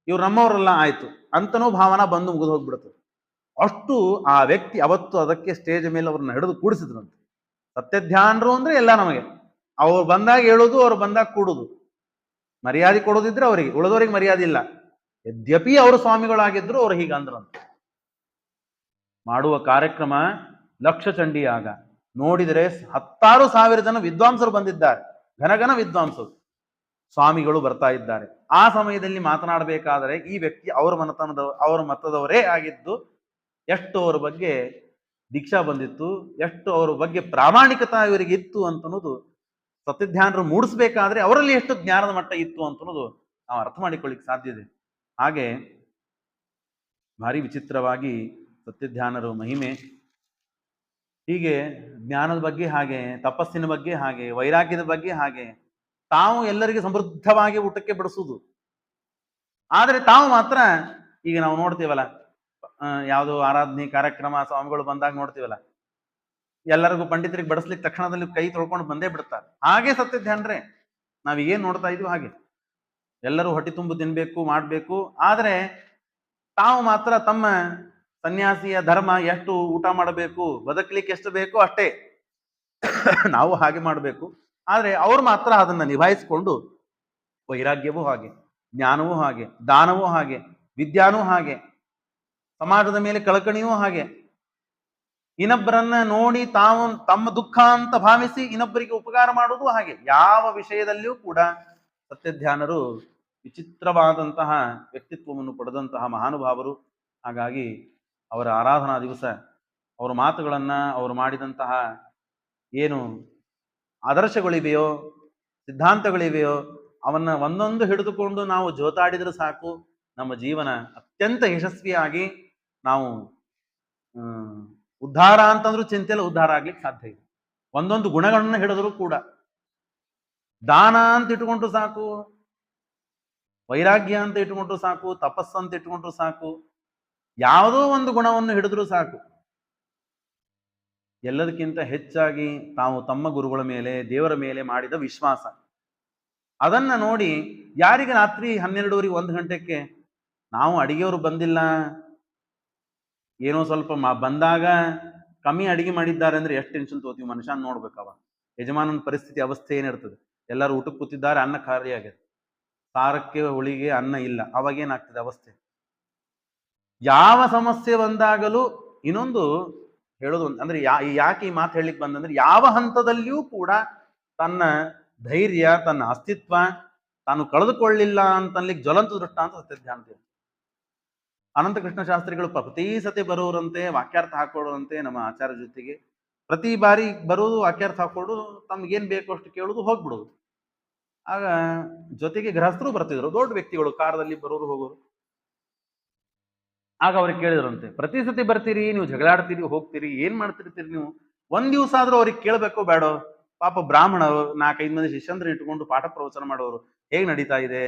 ಇವ್ರು ನಮ್ಮವರಲ್ಲ ಆಯ್ತು ಅಂತನೂ ಭಾವನಾ ಬಂದು ಮುಗಿದು ಹೋಗ್ಬಿಡುತ್ತೆ. ಅಷ್ಟು ಆ ವ್ಯಕ್ತಿ ಅವತ್ತು ಅದಕ್ಕೆ ಸ್ಟೇಜ್ ಮೇಲೆ ಅವ್ರನ್ನ ಹಿಡಿದು ಕೂಡಿಸಿದ್ರಂತೆ. ಸತ್ಯಧ್ಯಾನರು ಅಂದ್ರೆ ಎಲ್ಲ ನಮಗೆ, ಅವ್ರು ಬಂದಾಗ ಹೇಳೋದು, ಅವ್ರು ಬಂದಾಗ ಕೂಡುದು, ಮರ್ಯಾದೆ ಕೊಡೋದಿದ್ರೆ ಅವರಿಗೆ, ಉಳಿದವರಿಗೆ ಮರ್ಯಾದೆ ಇಲ್ಲ. ಯದ್ಯಪಿ ಅವರು ಸ್ವಾಮಿಗಳಾಗಿದ್ರು ಅವ್ರು ಹೀಗಂದ್ರಂತ. ಮಾಡುವ ಕಾರ್ಯಕ್ರಮ ಲಕ್ಷ ಚಂಡಿಯಾಗ ನೋಡಿದರೆ 10,000 ಜನ ವಿದ್ವಾಂಸರು ಬಂದಿದ್ದಾರೆ, ಘನಘನ ವಿದ್ವಾಂಸರು ಸ್ವಾಮಿಗಳು ಬರ್ತಾ ಇದ್ದಾರೆ. ಆ ಸಮಯದಲ್ಲಿ ಮಾತನಾಡಬೇಕಾದರೆ ಈ ವ್ಯಕ್ತಿ ಅವರ ಮತದವರೇ ಆಗಿದ್ದು, ಎಷ್ಟು ಅವರ ಬಗ್ಗೆ ದೀಕ್ಷಾ ಬಂದಿತ್ತು, ಎಷ್ಟು ಅವರ ಬಗ್ಗೆ ಪ್ರಾಮಾಣಿಕತಾ ಇವರಿಗೆ ಇತ್ತು ಅಂತನ್ನೋದು ಸತ್ಯಧ್ಯಾನರು ಮೂಡಿಸ್ಬೇಕಾದ್ರೆ ಅವರಲ್ಲಿ ಎಷ್ಟು ಜ್ಞಾನದ ಮಟ್ಟ ಇತ್ತು ಅಂತನ್ನೋದು ನಾವು ಅರ್ಥ ಮಾಡಿಕೊಳ್ಳಿಕ್ಕೆ ಸಾಧ್ಯ ಇದೆ. ಹಾಗೆ ಭಾರಿ ವಿಚಿತ್ರವಾಗಿ ಸತ್ಯಧ್ಯಾನರು ಮಹಿಮೆ. ಹೀಗೆ ಜ್ಞಾನದ ಬಗ್ಗೆ ಹಾಗೆ, ತಪಸ್ಸಿನ ಬಗ್ಗೆ ಹಾಗೆ, ವೈರಾಗ್ಯದ ಬಗ್ಗೆ ಹಾಗೆ, ತಾವು ಎಲ್ಲರಿಗೆ ಸಮೃದ್ಧವಾಗಿ ಊಟಕ್ಕೆ ಬಡಿಸುವುದು. ಆದರೆ ತಾವು ಮಾತ್ರ, ಈಗ ನಾವು ನೋಡ್ತೀವಲ್ಲ, ಯಾವುದೋ ಆರಾಧನೆ ಕಾರ್ಯಕ್ರಮ ಸ್ವಾಮಿಗಳು ಬಂದಾಗ ನೋಡ್ತೀವಲ್ಲ, ಎಲ್ಲರಿಗೂ ಪಂಡಿತರಿಗೆ ಬಡಿಸ್ಲಿಕ್ಕೆ ತಕ್ಷಣದಲ್ಲಿ ಕೈ ತೊಳ್ಕೊಂಡು ಬಂದೇ ಬಿಡ್ತಾರೆ. ಹಾಗೆ ಸತ್ಯಧ್ಯಾನರೇ ನಾವೇನ್ ನೋಡ್ತಾ ಇದೀವಿ ಹಾಗೆ ಎಲ್ಲರೂ ಹೊಟ್ಟೆ ತುಂಬು ತಿನ್ಬೇಕು ಮಾಡ್ಬೇಕು, ಆದ್ರೆ ತಾವು ಮಾತ್ರ ತಮ್ಮ ಸನ್ಯಾಸಿಯ ಧರ್ಮ ಎಷ್ಟು ಊಟ ಮಾಡಬೇಕು, ಬದುಕಲಿಕ್ಕೆ ಎಷ್ಟು ಬೇಕೋ ಅಷ್ಟೇ ನಾವು ಹಾಗೆ ಮಾಡಬೇಕು. ಆದ್ರೆ ಅವ್ರು ಮಾತ್ರ ಅದನ್ನ ನಿಭಾಯಿಸಿಕೊಂಡು, ವೈರಾಗ್ಯವೂ ಹಾಗೆ, ಜ್ಞಾನವೂ ಹಾಗೆ, ದಾನವೂ ಹಾಗೆ, ವಿದ್ಯಾನೂ ಹಾಗೆ, ಸಮಾಜದ ಮೇಲೆ ಕಳಕಣಿಯೂ ಹಾಗೆ, ಇನ್ನೊಬ್ಬರನ್ನ ನೋಡಿ ತಾವು ತಮ್ಮ ದುಃಖ ಅಂತ ಭಾವಿಸಿ ಇನ್ನೊಬ್ಬರಿಗೆ ಉಪಕಾರ ಮಾಡುವುದು ಹಾಗೆ. ಯಾವ ವಿಷಯದಲ್ಲಿಯೂ ಕೂಡ ಸತ್ಯಧ್ಯಾನರು ವಿಚಿತ್ರವಾದಂತಹ ವ್ಯಕ್ತಿತ್ವವನ್ನು ಪಡೆದಂತಹ ಮಹಾನುಭಾವರು. ಹಾಗಾಗಿ ಅವರ ಆರಾಧನಾ ದಿವಸ ಅವರ ಮಾತುಗಳನ್ನ, ಅವರು ಮಾಡಿದಂತಹ ಏನು ಆದರ್ಶಗಳಿವೆಯೋ, ಸಿದ್ಧಾಂತಗಳಿವೆಯೋ, ಅವನ್ನ ಒಂದೊಂದು ಹಿಡಿದುಕೊಂಡು ನಾವು ಜೋತಾಡಿದ್ರೆ ಸಾಕು, ನಮ್ಮ ಜೀವನ ಅತ್ಯಂತ ಯಶಸ್ವಿಯಾಗಿ ನಾವು ಉದ್ಧಾರ ಅಂತಂದ್ರೂ ಚಿಂತೆಲ್ಲ ಉದ್ಧಾರ ಆಗ್ಲಿಕ್ಕೆ ಸಾಧ್ಯ ಇದೆ. ಒಂದೊಂದು ಗುಣಗಳನ್ನ ಹಿಡಿದ್ರು ಕೂಡ, ದಾನ ಅಂತ ಇಟ್ಕೊಂಡ್ರು ಸಾಕು, ವೈರಾಗ್ಯ ಅಂತ ಇಟ್ಕೊಂಡ್ರು ಸಾಕು, ತಪಸ್ಸು ಅಂತ ಇಟ್ಕೊಂಡ್ರು ಸಾಕು, ಯಾವುದೋ ಒಂದು ಗುಣವನ್ನು ಹಿಡಿದ್ರು ಸಾಕು. ಎಲ್ಲದಕ್ಕಿಂತ ಹೆಚ್ಚಾಗಿ ತಾವು ತಮ್ಮ ಗುರುಗಳ ಮೇಲೆ, ದೇವರ ಮೇಲೆ ಮಾಡಿದ ವಿಶ್ವಾಸ, ಅದನ್ನ ನೋಡಿ ಯಾರಿಗೆ ರಾತ್ರಿ 12:30 1 ಗಂಟೆಗೆ ನಾವು ಅಡಿಗೆಯವರು ಬಂದಿಲ್ಲ, ಏನೋ ಸ್ವಲ್ಪ ಬಂದಾಗ ಕಮ್ಮಿ ಅಡಿಗೆ ಮಾಡಿದ್ದಾರೆ ಅಂದ್ರೆ ಎಷ್ಟು ಟೆನ್ಷನ್ ತಗೋತೀವಿ ಮನುಷ್ಯನ್ ನೋಡ್ಬೇಕವ. ಯಜಮಾನನ ಪರಿಸ್ಥಿತಿ ಅವಸ್ಥೆ ಏನಿರ್ತದೆ, ಎಲ್ಲರೂ ಊಟಕ್ಕೆ ಕೂತಿದ್ದಾರೆ, ಅನ್ನ ಖಾಲಿ ಆಗಿದೆ, ಸಾರಕ್ಕೆ ಹುಳಿಗೆ ಅನ್ನ ಇಲ್ಲ, ಅವಾಗೇನಾಗ್ತದೆ ಅವಸ್ಥೆ. ಯಾವ ಸಮಸ್ಯೆ ಬಂದಾಗಲೂ ಇನ್ನೊಂದು ಹೇಳೋದು ಅಂದ್ರೆ ಯಾಕೆ ಈ ಮಾತು ಹೇಳಲಿಕ್ಕೆ ಬಂದಂದ್ರೆ, ಯಾವ ಹಂತದಲ್ಲಿಯೂ ಕೂಡ ತನ್ನ ಧೈರ್ಯ, ತನ್ನ ಅಸ್ತಿತ್ವ ತಾನು ಕಳೆದುಕೊಳ್ಳಿಲ್ಲ ಅಂತನ್ಲಿಕ್ಕೆ ಜ್ವಲಂತ ದೃಷ್ಟಾಂತ ಸತ್ಯಧ್ಯಾನ. ಅನಂತ ಕೃಷ್ಣ ಶಾಸ್ತ್ರಿಗಳು ಪ್ರತಿ ಸತಿ ಬರೋರಂತೆ, ವಾಕ್ಯಾರ್ಥ ಹಾಕೊಳ್ಳೋರಂತೆ ನಮ್ಮ ಆಚಾರ್ಯ ಜೊತೆಗೆ. ಪ್ರತಿ ಬಾರಿ ಬರೋದು, ವಾಕ್ಯಾರ್ಥ ಹಾಕೊಳ್ಳೋದು, ತಮ್ಗೇನ್ ಬೇಕು ಅಷ್ಟು ಕೇಳೋದು, ಹೋಗ್ಬಿಡೋದು. ಆಗ ಜೊತೆಗೆ ಗೃಹಸ್ಥರು ಬರ್ತಿದ್ರು, ದೊಡ್ಡ ವ್ಯಕ್ತಿಗಳು, ಕಾರದಲ್ಲಿ ಬರೋರು ಹೋಗೋರು. ಆಗ ಅವ್ರಿಗೆ ಕೇಳಿದ್ರಂತೆ, ಪ್ರತಿ ಸತಿ ಬರ್ತೀರಿ, ನೀವು ಜಗಳಾಡ್ತೀರಿ, ಹೋಗ್ತೀರಿ, ಏನ್ ಮಾಡ್ತಿರ್ತೀರಿ ನೀವು, ಒಂದ್ ದಿವಸ ಆದ್ರೂ ಅವ್ರಿಗೆ ಕೇಳಬೇಕೋ ಬೇಡೋ? ಪಾಪ ಬ್ರಾಹ್ಮಣರು 4-5 ಮಂದಿ ಶಿಷ್ಯಂದ್ರ ಇಟ್ಕೊಂಡು ಪಾಠ ಪ್ರವಚನ ಮಾಡೋರು, ಹೇಗ್ ನಡೀತಾ ಇದೆ,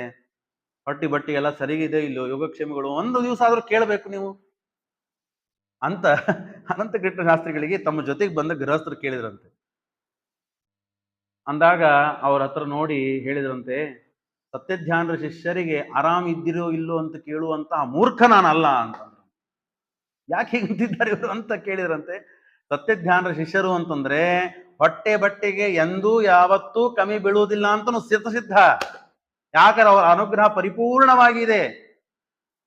ಹೊಟ್ಟಿ ಬಟ್ಟಿ ಎಲ್ಲ ಸರಿಗಿದೆ ಇಲ್ಲೋ, ಯೋಗಕ್ಷೇಮಗಳು, ಒಂದು ದಿವಸ ಆದ್ರೂ ಕೇಳಬೇಕು ನೀವು ಅಂತ ಅನಂತ ಕೃಷ್ಣ ಶಾಸ್ತ್ರಿಗಳಿಗೆ ತಮ್ಮ ಜೊತೆಗೆ ಬಂದ ಗೃಹಸ್ಥರು ಕೇಳಿದ್ರಂತೆ. ಅಂದಾಗ ಅವ್ರ ಹತ್ರ ನೋಡಿ ಹೇಳಿದ್ರಂತೆ, ಸತ್ಯಧ್ಯಾನರ ಶಿಷ್ಯರಿಗೆ ಆರಾಮ್ ಇದ್ದಿರೋ ಇಲ್ಲೋ ಅಂತ ಕೇಳುವಂತಹ ಮೂರ್ಖ ನಾನಲ್ಲ ಅಂತಂದ್ರು. ಯಾಕೆ ಹೀಗಂತಿದ್ದಾರೆ ಇವರು ಅಂತ ಕೇಳಿದ್ರಂತೆ. ಸತ್ಯಧ್ಯಾನರ ಶಿಷ್ಯರು ಅಂತಂದ್ರೆ ಹೊಟ್ಟೆ ಬಟ್ಟೆಗೆ ಎಂದೂ ಯಾವತ್ತೂ ಕಮ್ಮಿ ಬೀಳುವುದಿಲ್ಲ ಅಂತನೂ ಸಿದ್ಧ. ಯಾಕಂದ್ರೆ ಅವರ ಅನುಗ್ರಹ ಪರಿಪೂರ್ಣವಾಗಿದೆ.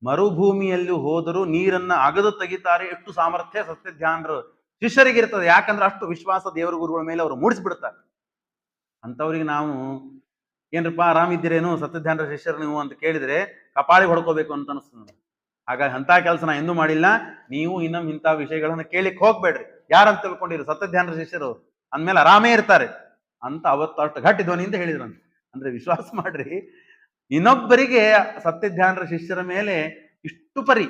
ಮರುಭೂಮಿಯಲ್ಲಿ ಹೋದರೂ ನೀರನ್ನ ಅಗದು ತೆಗಿತಾರೆ, ಎಷ್ಟು ಸಾಮರ್ಥ್ಯ ಸತ್ಯಧ್ಯಾನರು ಶಿಷ್ಯರಿಗೆ ಇರ್ತದೆ. ಯಾಕಂದ್ರೆ ಅಷ್ಟು ವಿಶ್ವಾಸ ದೇವರ ಗುರುಗಳ ಮೇಲೆ ಅವರು ಮೂಡಿಸ್ಬಿಡ್ತಾರೆ. ಅಂತವ್ರಿಗೆ ನಾವು ಏನ್ರಪ್ಪ ಆರಾಮಿದ್ದೀರೇನು ಸತ್ಯಧ್ಯಾನರ ಶಿಷ್ಯರು ನೀವು ಅಂತ ಕೇಳಿದ್ರೆ ಕಪಾಳಿ ಹೊಡ್ಕೋಬೇಕು ಅಂತ ಅನಿಸ್ತದೆ. ಹಾಗಾಗಿ ಅಂತ ಕೆಲಸ ನಾ ಎಂದೂ ಮಾಡಿಲ್ಲ. ನೀವು ಇನ್ನೊಮ್ಮೆ ಇಂಥ ವಿಷಯಗಳನ್ನ ಕೇಳಿಕ್ ಹೋಗ್ಬೇಡ್ರಿ. ಯಾರಂತ ತಿಳ್ಕೊಂಡಿರು? ಸತ್ಯಧ್ಯಾನರ ಶಿಷ್ಯರು ಅಂದ್ಮೇಲೆ ಆರಾಮೇ ಇರ್ತಾರೆ ಅಂತ ಅವತ್ತು ಅಷ್ಟು ಗಟ್ಟಿ ಧ್ವನಿಯಿಂದ ಹೇಳಿದ್ರಂತೆ. ಅಂದ್ರೆ ವಿಶ್ವಾಸ ಮಾಡ್ರಿ, ಇನ್ನೊಬ್ಬರಿಗೆ ಸತ್ಯಧ್ಯಾನರ ಶಿಷ್ಯರ ಮೇಲೆ ಇಷ್ಟು ಪರಿ,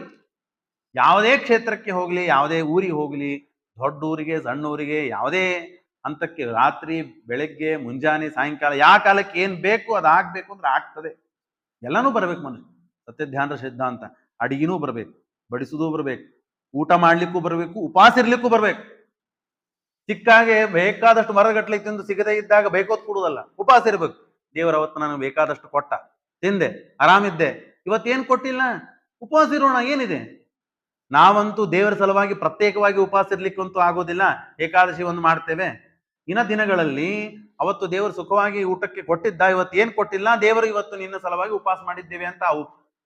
ಯಾವುದೇ ಕ್ಷೇತ್ರಕ್ಕೆ ಹೋಗ್ಲಿ, ಯಾವುದೇ ಊರಿಗೆ ಹೋಗ್ಲಿ, ದೊಡ್ಡ ಊರಿಗೆ ಸಣ್ಣ ಊರಿಗೆ, ಯಾವುದೇ ಹಂತಕ್ಕೆ, ರಾತ್ರಿ ಬೆಳಗ್ಗೆ ಮುಂಜಾನೆ ಸಾಯಂಕಾಲ, ಯಾವ ಕಾಲಕ್ಕೆ ಏನ್ ಬೇಕು ಅದು ಆಗ್ಬೇಕು ಅಂದ್ರೆ ಆಗ್ತದೆ. ಎಲ್ಲಾನು ಬರ್ಬೇಕು ಮನುಷ್ಯ. ಸತ್ಯಧ್ಯಾನರ ಸಿದ್ಧಾಂತ ಅಡಿಗೆನೂ ಬರ್ಬೇಕು, ಬಡಿಸುವುದೂ ಬರ್ಬೇಕು, ಊಟ ಮಾಡ್ಲಿಕ್ಕೂ ಬರ್ಬೇಕು, ಉಪವಾಸ ಇರ್ಲಿಕ್ಕೂ ಬರ್ಬೇಕು. ಸಿಕ್ಕಾಗೆ ಬೇಕಾದಷ್ಟು ಮರಗಟ್ಲೆ ತಿಂದು ಸಿಗದೇ ಇದ್ದಾಗ ಬೇಕೋತ್ ಕೊಡುದಲ್ಲ, ಉಪವಾಸ ಇರ್ಬೇಕು. ದೇವರ ಅವತ್ತು ನನಗೆ ಬೇಕಾದಷ್ಟು ಕೊಟ್ಟ, ತಿಂದೆ, ಆರಾಮಿದ್ದೆ, ಇವತ್ತೇನ್ ಕೊಟ್ಟಿಲ್ಲ, ಉಪವಾಸ ಇರೋಣ, ಏನಿದೆ. ನಾವಂತೂ ದೇವರ ಸಲುವಾಗಿ ಪ್ರತ್ಯೇಕವಾಗಿ ಉಪವಾಸ ಇರ್ಲಿಕ್ಕಂತೂ ಆಗೋದಿಲ್ಲ. ಏಕಾದಶಿ ಒಂದು ಮಾಡ್ತೇವೆ. ಇನ್ನ ದಿನಗಳಲ್ಲಿ ಅವತ್ತು ದೇವರು ಸುಖವಾಗಿ ಊಟಕ್ಕೆ ಕೊಟ್ಟಿದ್ದ, ಇವತ್ತು ಏನ್ ಕೊಟ್ಟಿಲ್ಲ, ದೇವರು ಇವತ್ತು ನಿನ್ನ ಸಲುವಾಗಿ ಉಪವಾಸ ಮಾಡಿದ್ದೇವೆ ಅಂತ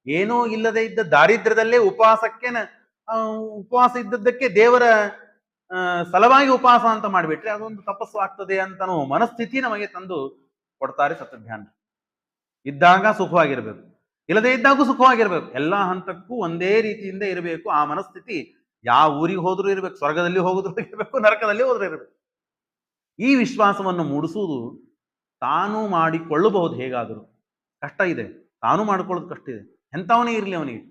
ಏನೂ ಇಲ್ಲದೆ ಇದ್ದ ದಾರಿದ್ರ್ಯದಲ್ಲೇ ಉಪವಾಸಕ್ಕೆ ಉಪವಾಸ ಇದ್ದದ್ದಕ್ಕೆ ದೇವರ ಸಲವಾಗಿ ಉಪವಾಸ ಅಂತ ಮಾಡಿಬಿಟ್ರೆ ಅದೊಂದು ತಪಸ್ಸು ಆಗ್ತದೆ ಅಂತ ಮನಸ್ಥಿತಿ ನಮಗೆ ತಂದು ಕೊಡ್ತಾರೆ ಸತ್ಯಧ್ಯಾನ. ಇದ್ದಾಗ ಸುಖವಾಗಿರ್ಬೇಕು, ಇಲ್ಲದೆ ಇದ್ದಾಗೂ ಸುಖವಾಗಿರ್ಬೇಕು. ಎಲ್ಲಾ ಹಂತಕ್ಕೂ ಒಂದೇ ರೀತಿಯಿಂದ ಇರಬೇಕು. ಆ ಮನಸ್ಥಿತಿ ಯಾವ ಊರಿಗೆ ಹೋದ್ರೂ ಇರ್ಬೇಕು, ಸ್ವರ್ಗದಲ್ಲಿ ಹೋಗೋದ್ರೂ ಇರಬೇಕು, ನರಕದಲ್ಲಿ ಹೋದ್ರೂ ಇರಬೇಕು. ಈ ವಿಶ್ವಾಸವನ್ನು ಮೂಡಿಸುವುದು ತಾನು ಮಾಡಿಕೊಳ್ಳಬಹುದು. ಹೇಗಾದರೂ ಕಷ್ಟ ಇದೆ, ತಾನು ಮಾಡಿಕೊಳ್ಳೋದು ಕಷ್ಟ ಇದೆ. ಎಂಥವನೇ ಇರಲಿ ಅವನಿಗೆ.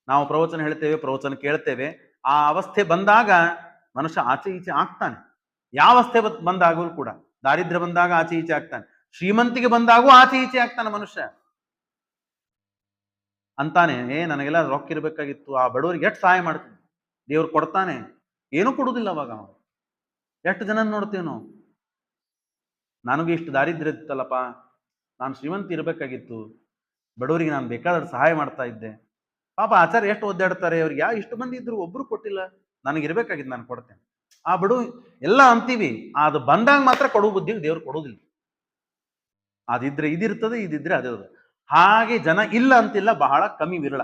ನಾವು ಪ್ರವಚನ ಹೇಳ್ತೇವೆ, ಪ್ರವಚನ ಕೇಳ್ತೇವೆ, ಆ ಅವಸ್ಥೆ ಬಂದಾಗ ಮನುಷ್ಯ ಆಚೆ ಈಚೆ ಆಗ್ತಾನೆ. ಯಾವ ಅವಸ್ಥೆ ಬಂದಾಗಲೂ ಕೂಡ, ದಾರಿದ್ರ್ಯ ಬಂದಾಗ ಆಚೆ ಈಚೆ ಆಗ್ತಾನೆ, ಶ್ರೀಮಂತಿಗೆ ಬಂದಾಗೂ ಆಚೆ ಈಚೆ ಆಗ್ತಾನೆ ಮನುಷ್ಯ. ಅಂತಾನೆ, ನನಗೆಲ್ಲ ರೊಕ್ಕ ಇರ್ಬೇಕಾಗಿತ್ತು, ಆ ಬಡವರಿಗೆ ಎಷ್ಟು ಸಹಾಯ ಮಾಡ್ತೀನಿ, ದೇವ್ರು ಕೊಡ್ತಾನೆ. ಏನೂ ಕೊಡುದಿಲ್ಲ ಅವಾಗ ಅವನು. ಎಷ್ಟು ಜನ ನೋಡ್ತೇವೆ ನಾವು, ನನಗೆ ಇಷ್ಟು ದಾರಿದ್ರ್ಯ ಇತ್ತಲ್ಲಪ್ಪ, ನಾನು ಶ್ರೀಮಂತ ಇರ್ಬೇಕಾಗಿತ್ತು, ಬಡವರಿಗೆ ನಾನು ಬೇಕಾದಷ್ಟು ಸಹಾಯ ಮಾಡ್ತಾ ಇದ್ದೆ. ಪಾಪ ಆಚಾರ್ಯ ಎಷ್ಟು ಒದ್ದಾಡ್ತಾರೆ, ಅವ್ರಿಗೆ ಇಷ್ಟು ಮಂದಿ ಇದ್ರು ಒಬ್ರು ಕೊಟ್ಟಿಲ್ಲ, ನನಗೆ ಇರ್ಬೇಕಾಗಿತ್ತು, ನಾನು ಕೊಡ್ತೇನೆ. ಆ ಬಡವ ಎಲ್ಲ ಅಂತೀವಿ, ಅದು ಬಂದಾಗ ಮಾತ್ರ ಕೊಡುವ ಬುದ್ಧಿಗೆ ದೇವ್ರು ಕೊಡುವುದಿಲ್ಲ. ಅದಿದ್ರೆ ಇದಿರ್ತದೆ, ಇದಿದ್ರೆ ಅದೇ. ಹಾಗೆ ಜನ ಇಲ್ಲ ಅಂತಿಲ್ಲ, ಬಹಳ ಕಮ್ಮಿ, ವಿರಳ.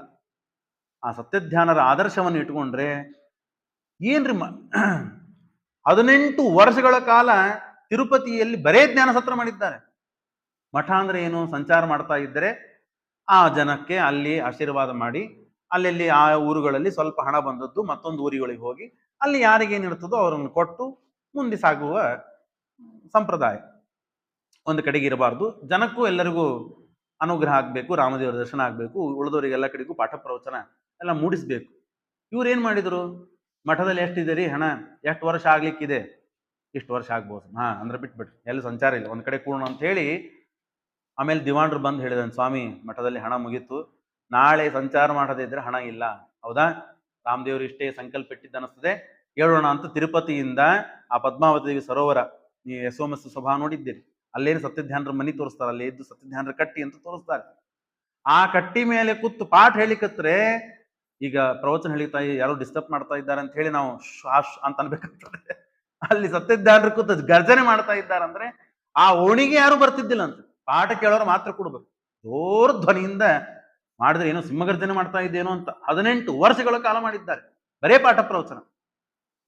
ಆ ಸತ್ಯಧ್ಯಾನರ ಆದರ್ಶವನ್ನು ಇಟ್ಕೊಂಡ್ರೆ ಏನ್ರಿ 18 ವರ್ಷಗಳ ಕಾಲ ತಿರುಪತಿಯಲ್ಲಿ ಬರೇ ಜ್ಞಾನ ಸತ್ರ ಮಾಡಿದ್ದಾರೆ. ಮಠ ಅಂದ್ರೆ ಏನು? ಸಂಚಾರ ಮಾಡ್ತಾ ಇದ್ದರೆ ಆ ಜನಕ್ಕೆ ಅಲ್ಲಿ ಆಶೀರ್ವಾದ ಮಾಡಿ, ಅಲ್ಲಲ್ಲಿ ಆ ಊರುಗಳಲ್ಲಿ ಸ್ವಲ್ಪ ಹಣ ಬಂದದ್ದು ಮತ್ತೊಂದು ಊರುಗಳಿಗೆ ಹೋಗಿ ಅಲ್ಲಿ ಯಾರಿಗೇನಿರ್ತದೋ ಅವರನ್ನು ಕೊಟ್ಟು ಮುಂದೆ ಸಾಗುವ ಸಂಪ್ರದಾಯ. ಒಂದು ಕಡೆಗೆ ಇರಬಾರ್ದು, ಜನಕ್ಕೂ ಎಲ್ಲರಿಗೂ ಅನುಗ್ರಹ ಆಗ್ಬೇಕು, ರಾಮದೇವರ ದರ್ಶನ ಆಗ್ಬೇಕು, ಉಳಿದವರಿಗೆಲ್ಲ ಕಡೆಗೂ ಪಾಠ ಪ್ರವಚನ ಎಲ್ಲ ಮೂಡಿಸ್ಬೇಕು. ಇವ್ರು ಏನ್ ಮಾಡಿದ್ರು? ಮಠದಲ್ಲಿ ಎಷ್ಟಿದೆ ರೀ ಹಣ, ಎಷ್ಟು ವರ್ಷ ಆಗ್ಲಿಕ್ಕಿದೆ, ಇಷ್ಟು ವರ್ಷ ಆಗ್ಬೋದು, ಅಂದ್ರೆ ಬಿಟ್ಬಿಟ್ರಿ, ಎಲ್ಲಿ ಸಂಚಾರ ಇಲ್ಲ, ಒಂದ್ ಕಡೆ ಕೂಡೋಣ ಅಂತ ಹೇಳಿ. ಆಮೇಲೆ ದಿವಾಣರು ಬಂದು ಹೇಳಿದನು, ಸ್ವಾಮಿ ಮಠದಲ್ಲಿ ಹಣ ಮುಗೀತು, ನಾಳೆ ಸಂಚಾರ ಮಾಡದೇ ಇದ್ರೆ ಹಣ ಇಲ್ಲ. ಹೌದಾ? ರಾಮದೇವರು ಇಷ್ಟೇ ಸಂಕಲ್ಪ ಇಟ್ಟಿದ್ದ ಅನಿಸ್ತದೆ, ಹೇಳೋಣ ಅಂತ ತಿರುಪತಿಯಿಂದ ಆ ಪದ್ಮಾವತಿ ದೇವಿ ಸರೋವರ, ನೀವು ಯಶೋಮಸ್ ಸಭಾ ನೋಡಿದ್ದೀರಿ, ಅಲ್ಲೇನು ಸತ್ಯಧ್ಯಾನರ ಮನಿ ತೋರಿಸ್ತಾರೆ, ಅಲ್ಲೇ ಇದ್ದು ಸತ್ಯಧ್ಯಾನರ ಕಟ್ಟಿ ಅಂತ ತೋರಿಸ್ತಾರೆ. ಆ ಕಟ್ಟಿ ಮೇಲೆ ಕೂತು ಪಾಠ ಹೇಳಿಕತ್ರೆ, ಈಗ ಪ್ರವಚನ ಹೇಳಿತಾ ಯಾರೋ ಡಿಸ್ಟರ್ಬ್ ಮಾಡ್ತಾ ಇದ್ದಾರೆ ಅಂತ ಹೇಳಿ ನಾವು ಶ್ವಾಸ್ ಅಂತ ಅನ್ಬೇಕಾಗ್ತದೆ. ಅಲ್ಲಿ ಸತ್ಯಧ್ಯಾನರು ಕೂತು ಗರ್ಜನೆ ಮಾಡ್ತಾ ಇದ್ದಾರಂದ್ರೆ ಆ ಓಣಿಗೆ ಯಾರು ಬರ್ತಿದ್ದಿಲ್ಲ ಅಂತ, ಪಾಠ ಕೇಳೋರು ಮಾತ್ರ ಕೊಡ್ಬೇಕು. ಜೋರ್ ಧ್ವನಿಯಿಂದ ಮಾಡಿದ್ರೆ ಏನೋ ಸಿಂಹಗರ್ಜನೆ ಮಾಡ್ತಾ ಇದ್ದೇನೋ ಅಂತ 18 ವರ್ಷಗಳ ಕಾಲ ಮಾಡಿದ್ದಾರೆ, ಬರೇ ಪಾಠ ಪ್ರವಚನ.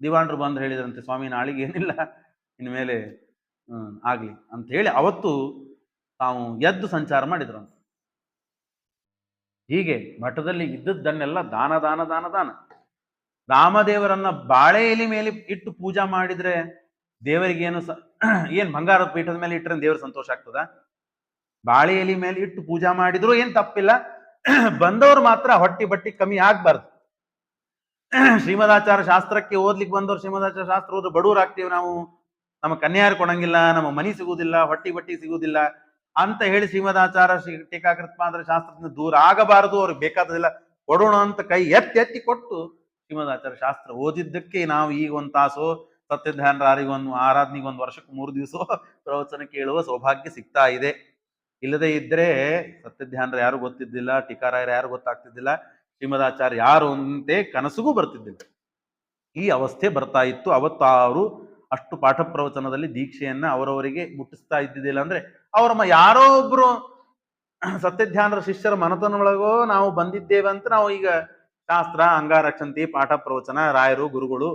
ದಿವಾಣರು ಬಂದು ಹೇಳಿದ್ರಂತೆ, ಸ್ವಾಮಿ ನಾಳಿಗೆ ಏನಿಲ್ಲ, ಇನ್ಮೇಲೆ ಆಗ್ಲಿ ಅಂತ ಹೇಳಿ ಅವತ್ತು ತಾವು ಎದ್ದು ಸಂಚಾರ ಮಾಡಿದ್ರಂತೆ. ಹೀಗೆ ಮಠದಲ್ಲಿ ಇದ್ದದ್ದನ್ನೆಲ್ಲ ದಾನ ದಾನ ದಾನ ದಾನ. ರಾಮದೇವರನ್ನ ಬಾಳೆ ಎಲೆ ಮೇಲೆ ಇಟ್ಟು ಪೂಜಾ ಮಾಡಿದ್ರೆ ದೇವರಿಗೆ ಏನ್ ಬಂಗಾರದ ಪೀಠದ ಮೇಲೆ ಇಟ್ಟರೆ ದೇವ್ರ ಸಂತೋಷ ಆಗ್ತದ? ಬಾಳೆ ಎಲೆ ಮೇಲೆ ಇಟ್ಟು ಪೂಜಾ ಮಾಡಿದ್ರು ಏನ್ ತಪ್ಪಿಲ್ಲ, ಬಂದವರು ಮಾತ್ರ ಹೊಟ್ಟಿ ಬಟ್ಟಿ ಕಮ್ಮಿ ಆಗ್ಬಾರ್ದು. ಶ್ರೀಮದಾಚಾರ ಶಾಸ್ತ್ರಕ್ಕೆ ಓದ್ಲಿಕ್ಕೆ ಬಂದವರು ಶ್ರೀಮದಾಚಾರ ಶಾಸ್ತ್ರ ಓದ್ರೆ ಬಡವ್ರು ಆಗ್ತೀವಿ ನಾವು, ನಮ್ಮ ಕನ್ಯಾರು ಕೊಡಂಗಿಲ್ಲ, ನಮ್ಮ ಮನಿ ಸಿಗುವುದಿಲ್ಲ, ಹೊಟ್ಟಿ ಬಟ್ಟಿ ಸಿಗುವುದಿಲ್ಲ ಅಂತ ಹೇಳಿ ಶ್ರೀಮದಾಚಾರ ಟೀಕಾಕೃತ್ಪಾದರ ಶಾಸ್ತ್ರದಿಂದ ದೂರ ಆಗಬಾರದು. ಅವ್ರಿಗೆ ಬೇಕಾದದಿಲ್ಲ ಕೊಡೋಣ ಅಂತ ಕೈ ಎತ್ತಿ ಕೊಟ್ಟು ಶ್ರೀಮದಾಚಾರ್ಯ ಶಾಸ್ತ್ರ ಓದಿದ್ದಕ್ಕೆ ನಾವು ಈಗ ಒಂದು ತಾಸು ಸತ್ಯಧ್ಯಾನರಾರಿಗೆ ಒಂದು ಆರಾಧನೆಗೆ ಒಂದು ವರ್ಷಕ್ಕೆ 3 ದಿವಸ ಪ್ರವಚನ ಕೇಳುವ ಸೌಭಾಗ್ಯ ಸಿಗ್ತಾ ಇದೆ. ಇಲ್ಲದೆ ಇದ್ರೆ ಸತ್ಯಧ್ಯಾನರ ಯಾರು ಗೊತ್ತಿದ್ದಿಲ್ಲ, ಟೀಕಾರಾಯರು ಯಾರು ಗೊತ್ತಾಗ್ತಿದ್ದಿಲ್ಲ, ಶ್ರೀಮದಾಚಾರ್ಯ ಯಾರು ಅಂತೆ ಕನಸಿಗೂ ಬರ್ತಿದ್ದಿಲ್ಲ. ಈ ಅವಸ್ಥೆ ಬರ್ತಾ ಇತ್ತು. ಅವತ್ತು ಅವರು ಅಷ್ಟು ಪಾಠ ಪ್ರವಚನದಲ್ಲಿ ದೀಕ್ಷೆಯನ್ನ ಅವರವರಿಗೆ ಮುಟ್ಟಿಸ್ತಾ ಇದ್ದಿದ್ದಿಲ್ಲ. ಅಂದ್ರೆ ಅವರ ಯಾರೋ ಒಬ್ರು ಸತ್ಯಧ್ಯಾನರ ಶಿಷ್ಯರ ಮನತನೊಳಗೋ ನಾವು ಬಂದಿದ್ದೇವೆ ಅಂತ ನಾವು ಈಗ ಶಾಸ್ತ್ರ, ಅಂಗಾರಕ್ಷಂತಿ, ಪಾಠ ಪ್ರವಚನ, ರಾಯರು, ಗುರುಗಳು,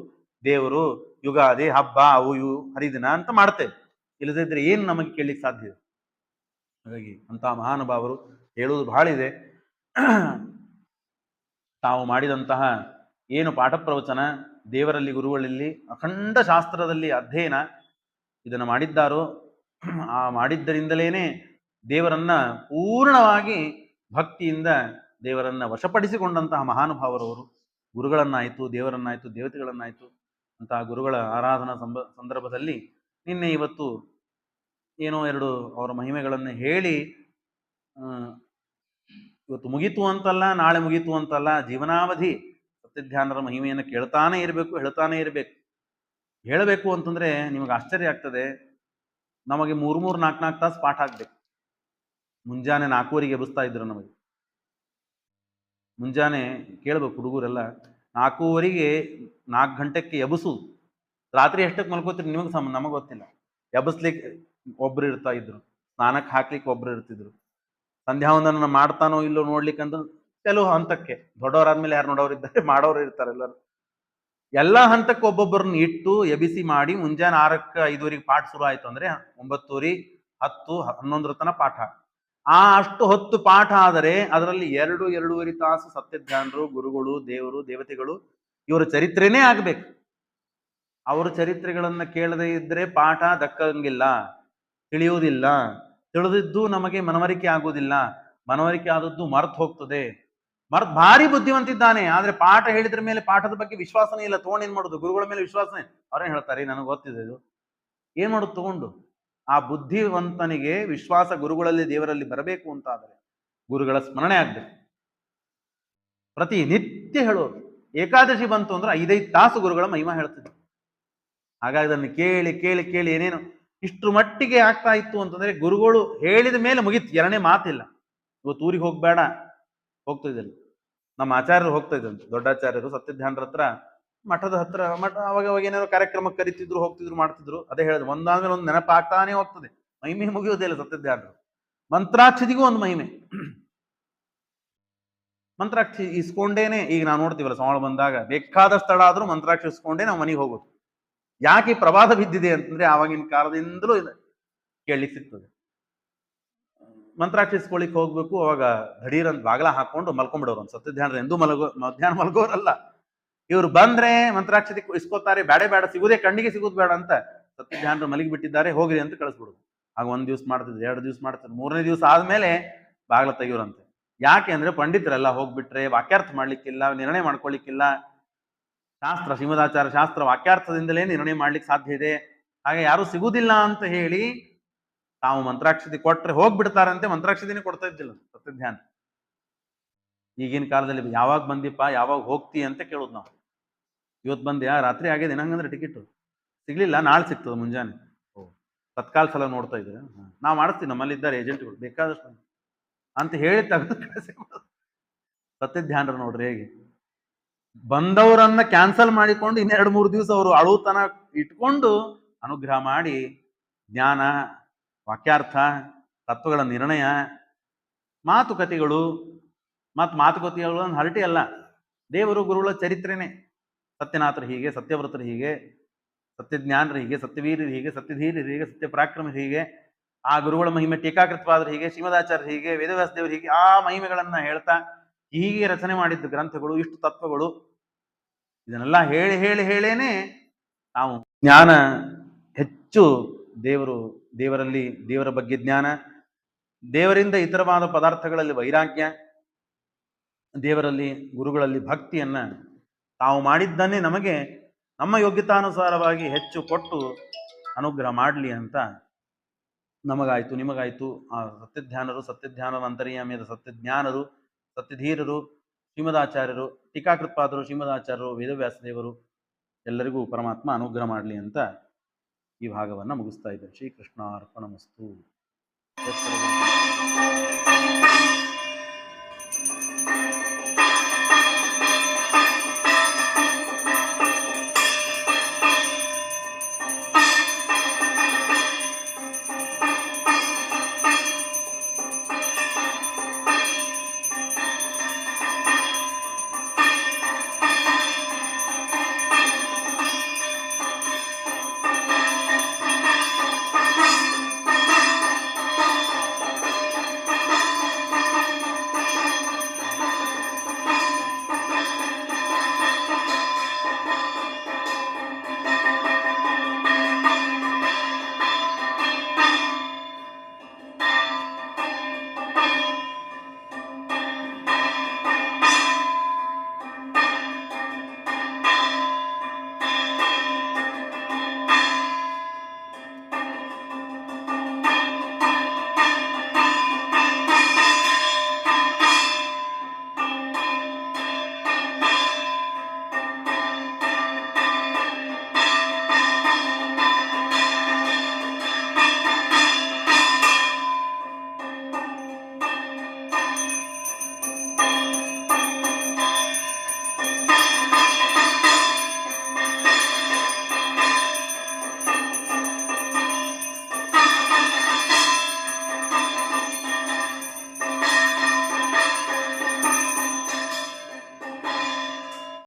ದೇವರು, ಯುಗಾದಿ, ಹಬ್ಬ, ಅವು ಇವು ಹರಿದಿನ ಅಂತ ಮಾಡ್ತೇವೆ. ಇಲ್ಲದಿದ್ರೆ ಏನು ನಮಗೆ ಕೇಳಲಿಕ್ಕೆ ಸಾಧ್ಯ ಇದೆ? ಹಾಗಾಗಿ ಅಂತ ಮಹಾನುಭಾವರು ಹೇಳುವುದು ಬಹಳ ಇದೆ. ತಾವು ಮಾಡಿದಂತಹ ಏನು ಪಾಠ ಪ್ರವಚನ, ದೇವರಲ್ಲಿ ಗುರುಗಳಲ್ಲಿ ಅಖಂಡ ಶಾಸ್ತ್ರದಲ್ಲಿ ಅಧ್ಯಯನ ಇದನ್ನು ಮಾಡಿದ್ದಾರೋ ಆ ಮಾಡಿದ್ದರಿಂದಲೇ ದೇವರನ್ನ ಪೂರ್ಣವಾಗಿ ಭಕ್ತಿಯಿಂದ ದೇವರನ್ನ ವಶಪಡಿಸಿಕೊಂಡಂತಹ ಮಹಾನುಭಾವರವರು. ಗುರುಗಳನ್ನಾಯಿತು, ದೇವರನ್ನಾಯಿತು, ದೇವತೆಗಳನ್ನಾಯಿತು ಅಂತಹ ಗುರುಗಳ ಆರಾಧನಾ ಸಂದರ್ಭದಲ್ಲಿ ನಿನ್ನೆ ಇವತ್ತು ಏನೋ ಎರಡು ಅವರ ಮಹಿಮೆಗಳನ್ನು ಹೇಳಿ ಇವತ್ತು ಮುಗೀತು ಅಂತಲ್ಲ, ನಾಳೆ ಮುಗೀತು ಅಂತಲ್ಲ, ಜೀವನಾವಧಿ ಸತ್ಯಧ್ಯಾನರ ಮಹಿಮೆಯನ್ನು ಕೇಳ್ತಾನೆ ಇರಬೇಕು, ಹೇಳ್ತಾನೆ ಇರಬೇಕು. ಹೇಳಬೇಕು ಅಂತಂದ್ರೆ ನಿಮಗೆ ಆಶ್ಚರ್ಯ ಆಗ್ತದೆ. ನಮಗೆ 3-4 ತಾಸು ಪಾಠ ಆಗ್ಬೇಕು. ಮುಂಜಾನೆ 4:15 ಎಬ್ಬಿಸ್ತಾ ಇದ್ರು ನಮಗೆ. ಮುಂಜಾನೆ ಕೇಳ್ಬೇಕು ಹುಡುಗರೆಲ್ಲ, 4:15 4 ಗಂಟೆಗೆ ಎಬ್ಬಿಸು. ರಾತ್ರಿ ಎಷ್ಟಕ್ಕೆ ಮಲ್ಕೋತೀರಿ ನಿಮಗೆ ನಮಗೆ ಗೊತ್ತಿಲ್ಲ. ಎಬ್ಬಿಸ್ಲಿಕ್ಕೆ ಒಬ್ರು ಇರ್ತಾ ಇದ್ರು, ಸ್ನಾನಕ್ಕೆ ಹಾಕ್ಲಿಕ್ಕೆ ಒಬ್ರು ಇರ್ತಿದ್ರು, ಸಂಧ್ಯಾವಂದನ ಮಾಡ್ತಾನೋ ಇಲ್ಲೋ ನೋಡ್ಲಿಕ್ಕಂತ ಕೆಲವು ಹಂತಕ್ಕೆ, ದೊಡ್ಡವರಾದ್ಮೇಲೆ ಯಾರು ನೋಡೋರು ಇದ್ದಾರೆ, ಮಾಡೋರು ಇರ್ತಾರೆ ಎಲ್ಲರೂ. ಎಲ್ಲಾ ಹಂತಕ್ಕೆ ಒಬ್ಬೊಬ್ಬರನ್ನ ಇಟ್ಟು ಎಬಿಸಿ ಮಾಡಿ ಮುಂಜಾನೆ 6ಕ್ಕೆ 5:15 ಪಾಠ ಶುರು ಆಯ್ತು ಅಂದ್ರೆ 9:30, 10, 11 ತನ ಪಾಠ. ಅಷ್ಟು ಹೊತ್ತು ಪಾಠ ಆದರೆ ಅದರಲ್ಲಿ 2-2.5 ತಾಸು ಸತ್ಯಜ್ಞಾನರು, ಗುರುಗಳು, ದೇವರು, ದೇವತೆಗಳು ಇವರ ಚರಿತ್ರೆನೇ ಆಗ್ಬೇಕು. ಅವರ ಚರಿತ್ರೆಗಳನ್ನ ಕೇಳದೇ ಇದ್ರೆ ಪಾಠ ದಕ್ಕಂಗಿಲ್ಲ, ತಿಳಿಯುವುದಿಲ್ಲ. ತಿಳಿದಿದ್ದು ನಮಗೆ ಮನವರಿಕೆ ಆಗುವುದಿಲ್ಲ. ಮನವರಿಕೆ ಆದದ್ದು ಮರ್ತು ಹೋಗ್ತದೆ. ಭಾರಿ ಬುದ್ಧಿವಂತಿದ್ದಾನೆ, ಆದ್ರೆ ಪಾಠ ಹೇಳಿದ್ರ ಮೇಲೆ ಪಾಠದ ಬಗ್ಗೆ ವಿಶ್ವಾಸನೇ ಇಲ್ಲ. ತಗೊಂಡು ಏನ್ ಮಾಡುದು? ಗುರುಗಳ ಮೇಲೆ ವಿಶ್ವಾಸನೇ. ಅವ್ರೇನ್ ಹೇಳ್ತಾರೆ, ನನಗೆ ಗೊತ್ತಿದೆ ಇದು, ಏನ್ ಮಾಡುದು ತಗೊಂಡು? ಆ ಬುದ್ಧಿವಂತನಿಗೆ ವಿಶ್ವಾಸ ಗುರುಗಳಲ್ಲಿ, ದೇವರಲ್ಲಿ ಬರಬೇಕು ಅಂತ ಆದರೆ ಗುರುಗಳ ಸ್ಮರಣೆ ಆಗ್ಬೇಕು. ಪ್ರತಿ ನಿತ್ಯ ಹೇಳೋರು. ಏಕಾದಶಿ ಬಂತು ಅಂದ್ರೆ 5-5 ತಾಸು ಗುರುಗಳ ಮಹಿಮಾ ಹೇಳ್ತಿದ್ರು. ಹಾಗಾಗಿ ಅದನ್ನು ಕೇಳಿ ಕೇಳಿ ಕೇಳಿ ಏನೇನು ಇಷ್ಟ್ರ ಮಟ್ಟಿಗೆ ಆಗ್ತಾ ಇತ್ತು ಅಂತಂದ್ರೆ ಗುರುಗಳು ಹೇಳಿದ ಮೇಲೆ ಮುಗಿತು, ಎರಡನೇ ಮಾತಿಲ್ಲ. ಇವತ್ತು ಊರಿಗೆ ಹೋಗ್ಬೇಡ, ಹೋಗ್ತಾ ಇದ್ದಿಲ್ಲ. ನಮ್ಮ ಆಚಾರ್ಯರು ಹೋಗ್ತಾ ಇದ್ದಂತೆ, ದೊಡ್ಡಾಚಾರ್ಯರು ಸತ್ಯಧ್ಯಾನರ ಹತ್ರ, ಮಠದ ಹತ್ರ. ಅವಾಗ ಏನಾದ್ರು ಕಾರ್ಯಕ್ರಮಕ್ಕೆ ಕರಿತಿದ್ರು, ಹೋಗ್ತಿದ್ರು, ಮಾಡ್ತಿದ್ರು. ಅದೇ ಹೇಳಿದ್ರು, ಒಂದಾದ್ಮೇಲೆ ಒಂದು ನೆನಪು ಆಗ್ತಾನೆ ಹೋಗ್ತದೆ. ಮಹಿಮೆ ಮುಗಿಯೋದೇ ಇಲ್ಲ ಸತ್ಯಧ್ಯಾನರು. ಮಂತ್ರಾಕ್ಷದಿಗೂ ಒಂದು ಮಹಿಮೆ. ಮಂತ್ರಾಕ್ಷಿ ಇಸ್ಕೊಂಡೇನೆ, ಈಗ ನಾವು ನೋಡ್ತೀವಲ್ಲ ಸವಾಳು ಬಂದಾಗ ಬೇಕಾದ ಸ್ಥಳ ಆದ್ರೂ ಮಂತ್ರಾಕ್ಷಿ ಇಸ್ಕೊಂಡೇ ನಾವು ಮನೆಗೆ ಹೋಗೋದು. ಯಾಕೆ ಪ್ರವಾದ ಬಿದ್ದಿದೆ ಅಂತಂದ್ರೆ ಆವಾಗಿನ ಕಾಲದಿಂದಲೂ ಕೇಳಲಿಕ್ಕೆ ಸಿಗ್ತದೆ. ಮಂತ್ರಾಕ್ಷಿ ಇಸ್ಕೊಳ್ಳಿಕ್ ಹೋಗ್ಬೇಕು, ಅವಾಗ ಧಡೀರಂತ ಬಾಗ್ಲ ಹಾಕೊಂಡು ಮಲ್ಕೊಂಡ್ಬಿಡೋರು. ಸತ್ಯಧ್ಯಾನರು ಎಂದೂ ಮಧ್ಯಾಹ್ನ ಮಲ್ಗೋರಲ್ಲ. ಇವ್ರು ಬಂದ್ರೆ ಮಂತ್ರಾಕ್ಷಿ ಇಸ್ಕೋತಾರೆ, ಬೇಡ ಸಿಗುದೇ, ಕಣ್ಣಿಗೆ ಸಿಗುದು ಬೇಡ ಅಂತ ಸತ್ಯಧ್ಯಾನರು ಮಲಗಿ ಬಿಟ್ಟಿದ್ದಾರೆ, ಹೋಗ್ರಿ ಅಂತ ಕಳಿಸ್ಬಿಡುದು. ಆಗ 1 ದಿವಸ ಮಾಡ್ತಿದ್ರು, 2 ದಿವಸ ಮಾಡ್ತಿದ್ರು, 3ನೇ ದಿವಸ ಆದ್ಮೇಲೆ ಬಾಗ್ಲ ತೆಗಿಯೋರಂತೆ. ಯಾಕೆ ಅಂದ್ರೆ ಪಂಡಿತರೆಲ್ಲ ಹೋಗ್ಬಿಟ್ರೆ ವಾಕ್ಯಾರ್ಥ ಮಾಡ್ಲಿಕ್ಕಿಲ್ಲ, ನಿರ್ಣಯ ಮಾಡ್ಕೊಳ್ಲಿಕ್ಕಿಲ್ಲ. ಶಾಸ್ತ್ರ, ಶ್ರೀಮದಾಚಾರ್ಯ ಶಾಸ್ತ್ರ ವಾಕ್ಯಾರ್ಥದಿಂದಲೇ ನಿರ್ಣಯ ಮಾಡ್ಲಿಕ್ಕೆ ಸಾಧ್ಯ ಇದೆ. ಹಾಗೆ ಯಾರು ಸಿಗುದಿಲ್ಲ ಅಂತ ಹೇಳಿ ತಾವು ಮಂತ್ರಾಕ್ಷತೆ ಕೊಟ್ರೆ ಹೋಗ್ಬಿಡ್ತಾರಂತೆ. ಮಂತ್ರಾಕ್ಷತೆನೇ ಕೊಡ್ತಾ ಇದ್ದಿಲ್ಲ ಸತ್ಯಧ್ಯಾನ. ಈಗಿನ ಕಾಲದಲ್ಲಿ ಯಾವಾಗ ಬಂದಿಪ್ಪ, ಯಾವಾಗ ಹೋಗ್ತಿ ಅಂತ ಕೇಳೋದು ನಾವು. ಇವತ್ತು ಬಂದ್ಯಾ, ರಾತ್ರಿ ಆಗಿದೆ ನಂಗಂದ್ರೆ ಟಿಕೆಟ್ ಸಿಗ್ಲಿಲ್ಲ, ನಾಳೆ ಸಿಗ್ತದೆ ಮುಂಜಾನೆ. ತತ್ಕಾಲ ಸಲ ನೋಡ್ತಾ ಇದ್ರೆ ನಾವು ಮಾಡಿಸ್ತೀವಿ, ನಮ್ಮಲ್ಲಿ ಇದ್ದಾರೆ ಏಜೆಂಟ್ಗಳು ಬೇಕಾದಷ್ಟು ಅಂತ ಹೇಳಿ ತೆಗೆದು ಕಳಿಸಿ. ಸತ್ಯಧ್ಯಾನರು ನೋಡ್ರಿ ಹೇಗೆ ಬಂದವರನ್ನ ಕ್ಯಾನ್ಸಲ್ ಮಾಡಿಕೊಂಡು 2-3 ದಿವಸ ಅವರು ಅಳುತನ ಇಟ್ಕೊಂಡು ಅನುಗ್ರಹ ಮಾಡಿ ಜ್ಞಾನ, ವಾಕ್ಯಾರ್ಥ, ತತ್ವಗಳ ನಿರ್ಣಯ, ಮಾತುಕತೆಗಳು. ಮಾತುಕತೆಗಳು ಹರಟಿ ಅಲ್ಲ, ದೇವರು ಗುರುಗಳ ಚರಿತ್ರೆನೇ. ಸತ್ಯನಾಥರು ಹೀಗೆ, ಸತ್ಯವ್ರತರು ಹೀಗೆ, ಸತ್ಯಜ್ಞಾನರು ಹೀಗೆ, ಸತ್ಯವೀರರು ಹೀಗೆ, ಸತ್ಯಧೀರರು ಹೀಗೆ, ಸತ್ಯಪರಾಕ್ರಮರು ಹೀಗೆ, ಆ ಗುರುಗಳ ಮಹಿಮೆ ಟೀಕಾಕೃತವಾದ್ರು ಹೀಗೆ, ಶ್ರೀಮದಾಚಾರ್ಯರು ಹೀಗೆ, ವೇದವ್ಯಾಸ ದೇವರು ಹೀಗೆ, ಆ ಮಹಿಮೆಗಳನ್ನ ಹೇಳ್ತಾ ಹೀಗೆ ರಚನೆ ಮಾಡಿದ್ದು ಗ್ರಂಥಗಳು, ಇಷ್ಟು ತತ್ವಗಳು. ಇದನ್ನೆಲ್ಲ ಹೇಳಿ ಹೇಳಿ ಹೇಳೇನೆ ನಾವು ಜ್ಞಾನ ಹೆಚ್ಚು, ದೇವರಲ್ಲಿ ದೇವರ ಬಗ್ಗೆ ಜ್ಞಾನ, ದೇವರಿಂದ ಇತರವಾದ ಪದಾರ್ಥಗಳಲ್ಲಿ ವೈರಾಗ್ಯ, ದೇವರಲ್ಲಿ ಗುರುಗಳಲ್ಲಿ ಭಕ್ತಿಯನ್ನ ತಾವು ಮಾಡಿದ್ದನ್ನೇ ನಮಗೆ ನಮ್ಮ ಯೋಗ್ಯತಾನುಸಾರವಾಗಿ ಹೆಚ್ಚು ಕೊಟ್ಟು ಅನುಗ್ರಹ ಮಾಡಲಿ ಅಂತ ನಮಗಾಯ್ತು, ನಿಮಗಾಯ್ತು. ಆ ಸತ್ಯಧ್ಯಾನರು, ಸತ್ಯಧ್ಯಾನರ ಅಂತರ್ಯಾಮಿಯಾದ ಸತ್ಯಜ್ಞಾನರು, ಸತ್ಯಧೀರರು, ಶ್ರೀಮದಾಚಾರ್ಯರು, ಟೀಕಾಕೃತ್ಪಾದರು, ಶ್ರೀಮದಾಚಾರ್ಯರು, ವೇದವ್ಯಾಸ ದೇವರು ಎಲ್ಲರಿಗೂ ಪರಮಾತ್ಮ ಅನುಗ್ರಹ ಮಾಡಲಿ ಅಂತ ಈ ಭಾಗವನ್ನು ಮುಗಿಸ್ತಾ ಇದ್ದಾರೆ. ಶ್ರೀಕೃಷ್ಣಾರ್ಪಣಮಸ್ತು.